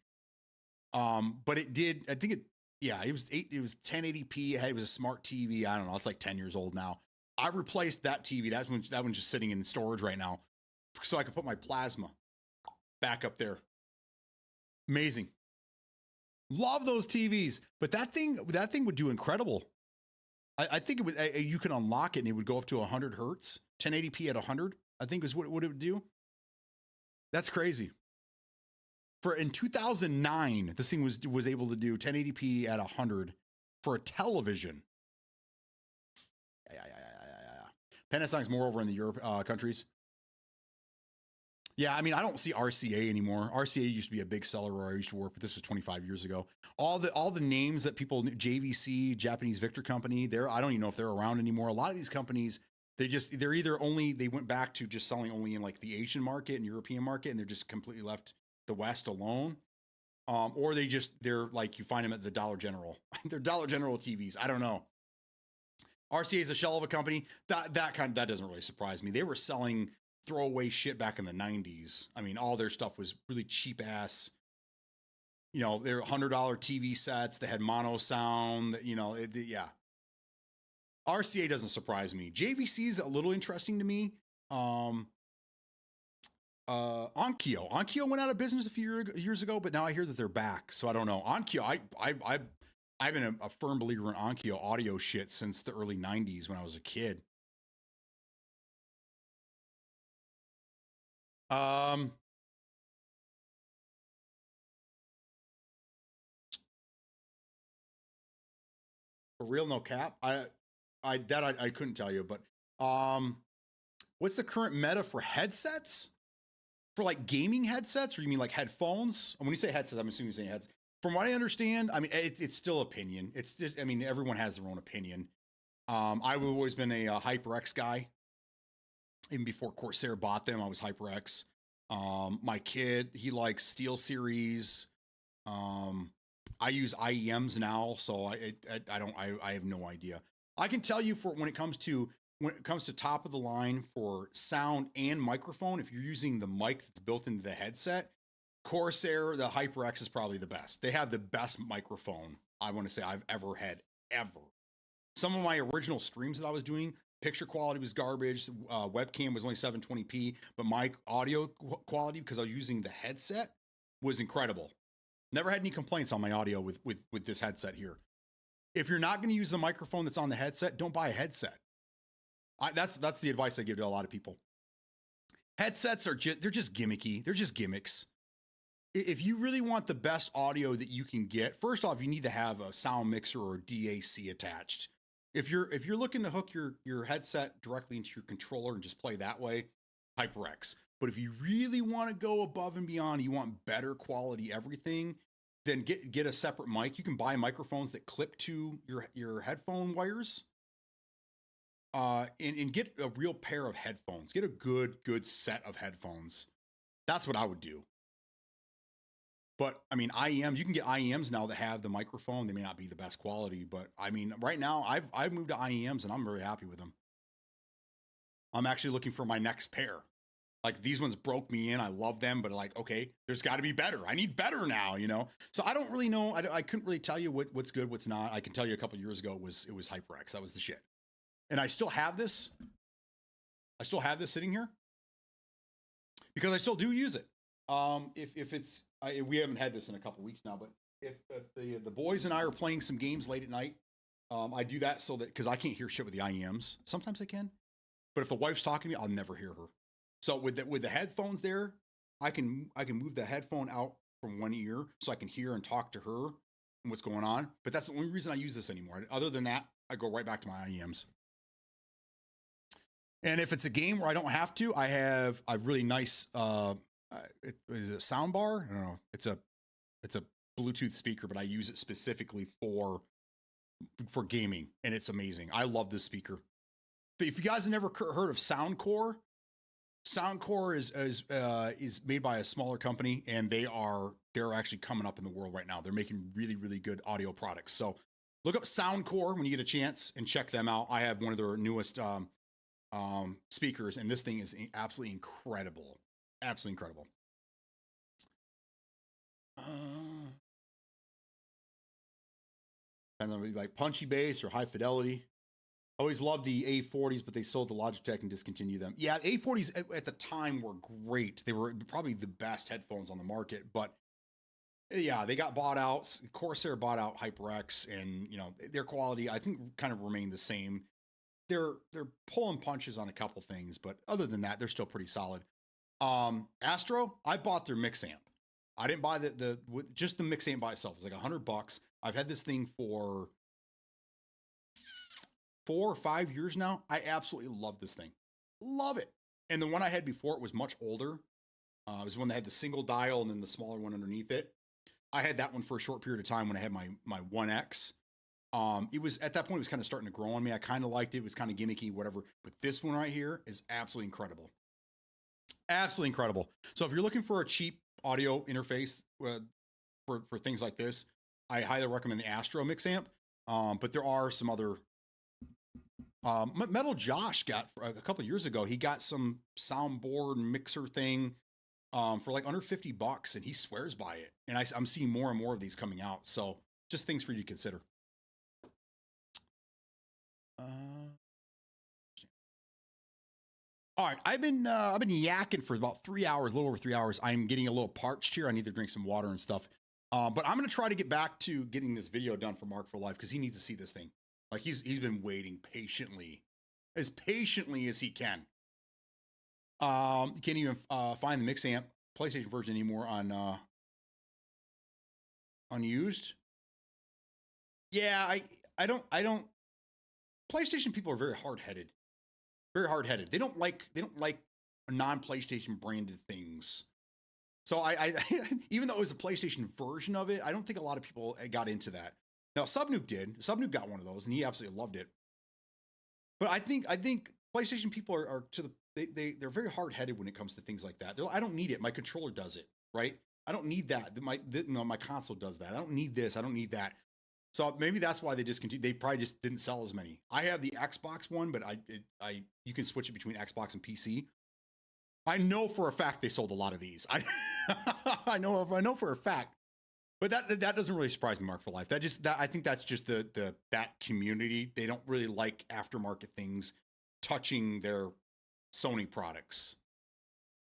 But it did, I think it was 1080p. It was a smart TV. I don't know. It's like 10 years old now. I replaced that TV. That one's just sitting in storage right now. So I could put my plasma back up there. Amazing. Love those TVs. But that thing would do incredible. I think it would, you can unlock it and it would go up to 100 hertz, 1080p at 100, I think is what it would do. That's crazy. In 2009, this thing was able to do 1080p at 100 for a television. Yeah. Panasonic's more over in the Europe countries. Yeah, I mean, I don't see RCA anymore. RCA used to be a big seller where I used to work, but this was 25 years ago. All the names that people, JVC, Japanese Victor Company, I don't even know if they're around anymore. A lot of these companies, they went back to just selling only in like the Asian market and European market, and they're just completely left the West alone. Or they're like, you find them at the Dollar General. They're Dollar General TVs. I don't know. RCA is a shell of a company. That doesn't really surprise me. They were selling throwaway shit back in the 90s. I mean, all their stuff was really cheap ass. You know, they're $100 TV sets. They had mono sound. Yeah. RCA doesn't surprise me. JVC is a little interesting to me. Onkyo went out of business a few years ago, but now I hear that they're back. So I don't know. Onkyo, I've been a firm believer in Onkyo audio shit since the early 90s when I was a kid. For real, no cap. I couldn't tell you, but what's the current meta for headsets? For like gaming headsets, or you mean like headphones? And when you say headsets, I'm assuming you're saying heads. From what I understand, I mean it's still opinion. It's just, I mean, everyone has their own opinion. I've always been a HyperX guy. even before Corsair bought them, I was HyperX. My kid, he likes Steel Series. I use IEMs now, so I have no idea. I can tell you when it comes to top of the line for sound and microphone, if you're using the mic that's built into the headset, Corsair, the HyperX is probably the best. They have the best microphone, I want to say, I've ever had, ever. Some of my original streams that I was doing, picture quality was garbage. Webcam was only 720p, but my audio quality, because I was using the headset, was incredible. Never had any complaints on my audio with this headset here. If you're not going to use the microphone that's on the headset, don't buy a headset. That's the advice I give to a lot of people. Headsets they're just gimmicky. They're just gimmicks. If you really want the best audio that you can get, first off, you need to have a sound mixer or a DAC attached. If you're looking to hook your headset directly into your controller and just play that way, HyperX. But if you really want to go above and beyond, you want better quality everything, then get a separate mic. You can buy microphones that clip to your headphone wires. And get a real pair of headphones. Get a good set of headphones. That's what I would do. But I mean, IEM, you can get IEMs now that have the microphone. They may not be the best quality, but I mean, right now I've moved to IEMs and I'm very happy with them. I'm actually looking for my next pair. Like, these ones broke me in. I love them, but like, okay, there's got to be better. I need better now, you know? So I don't really know. I couldn't really tell you what's good, what's not. I can tell you a couple years ago, it was HyperX. That was the shit. And I still have this. I still have this sitting here because I still do use it. If it's, we haven't had this in a couple weeks now, but if the boys and I are playing some games late at night, I do that so that, because I can't hear shit with the IEMs. Sometimes I can, but if the wife's talking to me, I'll never hear her. So with the headphones there, I can move the headphone out from one ear so I can hear and talk to her and what's going on. But that's the only reason I use this anymore. Other than that, I go right back to my IEMs. And if it's a game where I don't have to, I have a really nice is it a sound bar? I don't know. It's a Bluetooth speaker, but I use it specifically for gaming, and it's amazing. I love this speaker. But if you guys have never heard of Soundcore is made by a smaller company, and they're actually coming up in the world right now. They're making really, really good audio products. So look up Soundcore when you get a chance and check them out. I have one of their newest speakers, and this thing is absolutely incredible. Absolutely incredible. And like punchy bass or high fidelity. I always loved the A40s, but they sold the Logitech and discontinued them. Yeah, A40s at the time were great. They were probably the best headphones on the market, but yeah, they got bought out. Corsair bought out HyperX, and you know, their quality, I think, kind of remained the same. They're pulling punches on a couple things, but other than that, they're still pretty solid. Astro, I bought their mix amp. I didn't buy just the mix amp by itself. It's like $100. I've had this thing for 4 or 5 years now. I absolutely love this thing. Love it. And the one I had before, it was much older. It was one that had the single dial and then the smaller one underneath it. I had that one for a short period of time when I had my 1X. It was, at that point, it was kind of starting to grow on me. I kind of liked it. It was kind of gimmicky, whatever. But this one right here is absolutely incredible. Absolutely incredible. So if you're looking for a cheap audio interface for things like this, I highly recommend the Astro mix amp. But there are some other. Metal Josh got a couple of years ago. He got some soundboard mixer thing for like under $50, and he swears by it. And I'm seeing more and more of these coming out. So just things for you to consider. All right, I've been yakking for about 3 hours, a little over 3 hours. I'm getting a little parched here. I need to drink some water and stuff. But I'm going to try to get back to getting this video done for Mark for Life because he needs to see this thing. Like he's been waiting patiently as he can. You can't even find the mix amp PlayStation version anymore on unused. Yeah, I don't. PlayStation people are very hard-headed. Very hard-headed. They don't like non-PlayStation branded things. So I even though it was a PlayStation version of it, I don't think a lot of people got into that. Now Subnuke did. Subnuke got one of those, and he absolutely loved it. But I think PlayStation people are to the they're very hard-headed when it comes to things like that. They're like, I don't need it. My controller does it, right? I don't need that. My console does that. I don't need this. I don't need that. So maybe that's why they discontinued. They probably just didn't sell as many. I have the Xbox one, but you can switch it between Xbox and PC. I know for a fact they sold a lot of these. I know for a fact. But that doesn't really surprise me, Mark for Life. I think that's just that community. They don't really like aftermarket things touching their Sony products.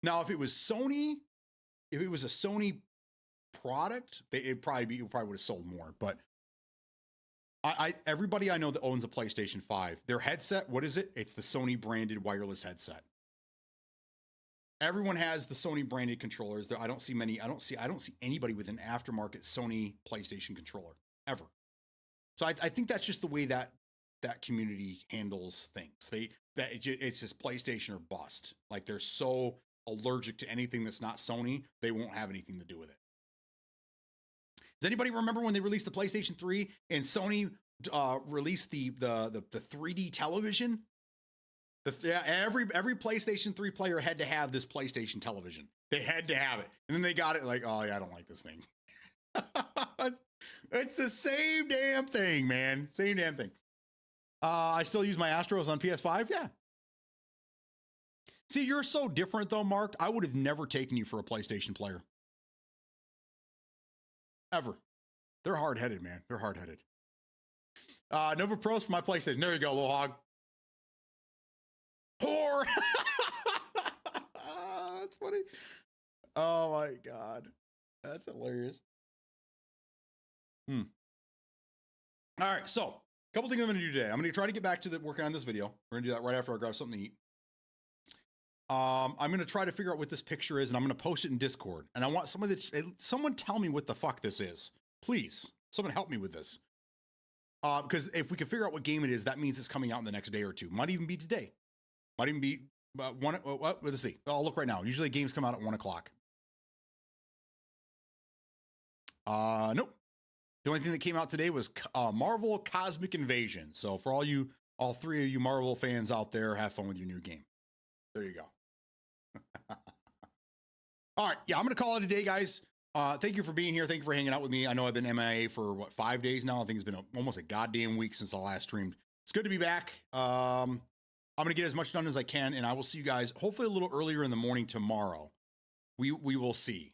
Now, if it was a Sony product, it probably would have sold more. But everybody I know that owns a PlayStation 5, their headset, what is it? It's the Sony branded wireless headset. Everyone has the Sony branded controllers. I don't see anybody with an aftermarket Sony PlayStation controller ever. So I think that's just the way that community handles things. It's just PlayStation or bust. Like they're so allergic to anything that's not Sony, they won't have anything to do with it. Does anybody remember when they released the PlayStation 3 and Sony released the 3D television? Every PlayStation 3 player had to have this PlayStation television. They had to have it. And then they got it like, oh yeah, I don't like this thing. It's the same damn thing, man. Same damn thing. I still use my Astros on PS5. Yeah. See, you're so different though, Mark. I would have never taken you for a PlayStation player. Ever. They're hard-headed, man. They're hard-headed. Nova Pros for my PlayStation. There you go, little hog. Whore. That's funny. Oh my God. That's hilarious. All right. So a couple things I'm going to do today. I'm going to try to get back to working on this video. We're going to do that right after I grab something to eat. I'm going to try to figure out what this picture is, and I'm going to post it in Discord. And I want someone tell me what the fuck this is. Please, someone help me with this. Because if we can figure out what game it is, that means it's coming out in the next day or two. Might even be today. Might even be let's see. I'll look right now. Usually games come out at 1 o'clock. Nope. The only thing that came out today was Marvel Cosmic Invasion. So for all three of you Marvel fans out there, have fun with your new game. There you go. All right. Yeah, I'm going to call it a day, guys. Thank you for being here. Thank you for hanging out with me. I know I've been MIA for 5 days now. I think it's been almost a goddamn week since I last streamed. It's good to be back. I'm going to get as much done as I can, and I will see you guys hopefully a little earlier in the morning tomorrow. We will see.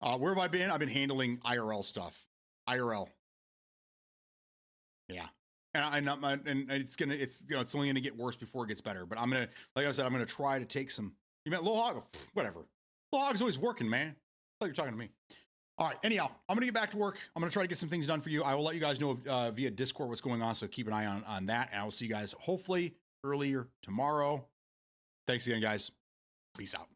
Where have I been? I've been handling IRL stuff. IRL. Yeah. And it's only gonna get worse before it gets better. But I'm gonna, like I said, I'm gonna try to take some. You meant Little Hog? Whatever. Little Hog's always working, man. I thought you were talking to me. All right. Anyhow, I'm gonna get back to work. I'm gonna try to get some things done for you. I will let you guys know via Discord what's going on. So keep an eye on that, and I will see you guys hopefully earlier tomorrow. Thanks again, guys. Peace out.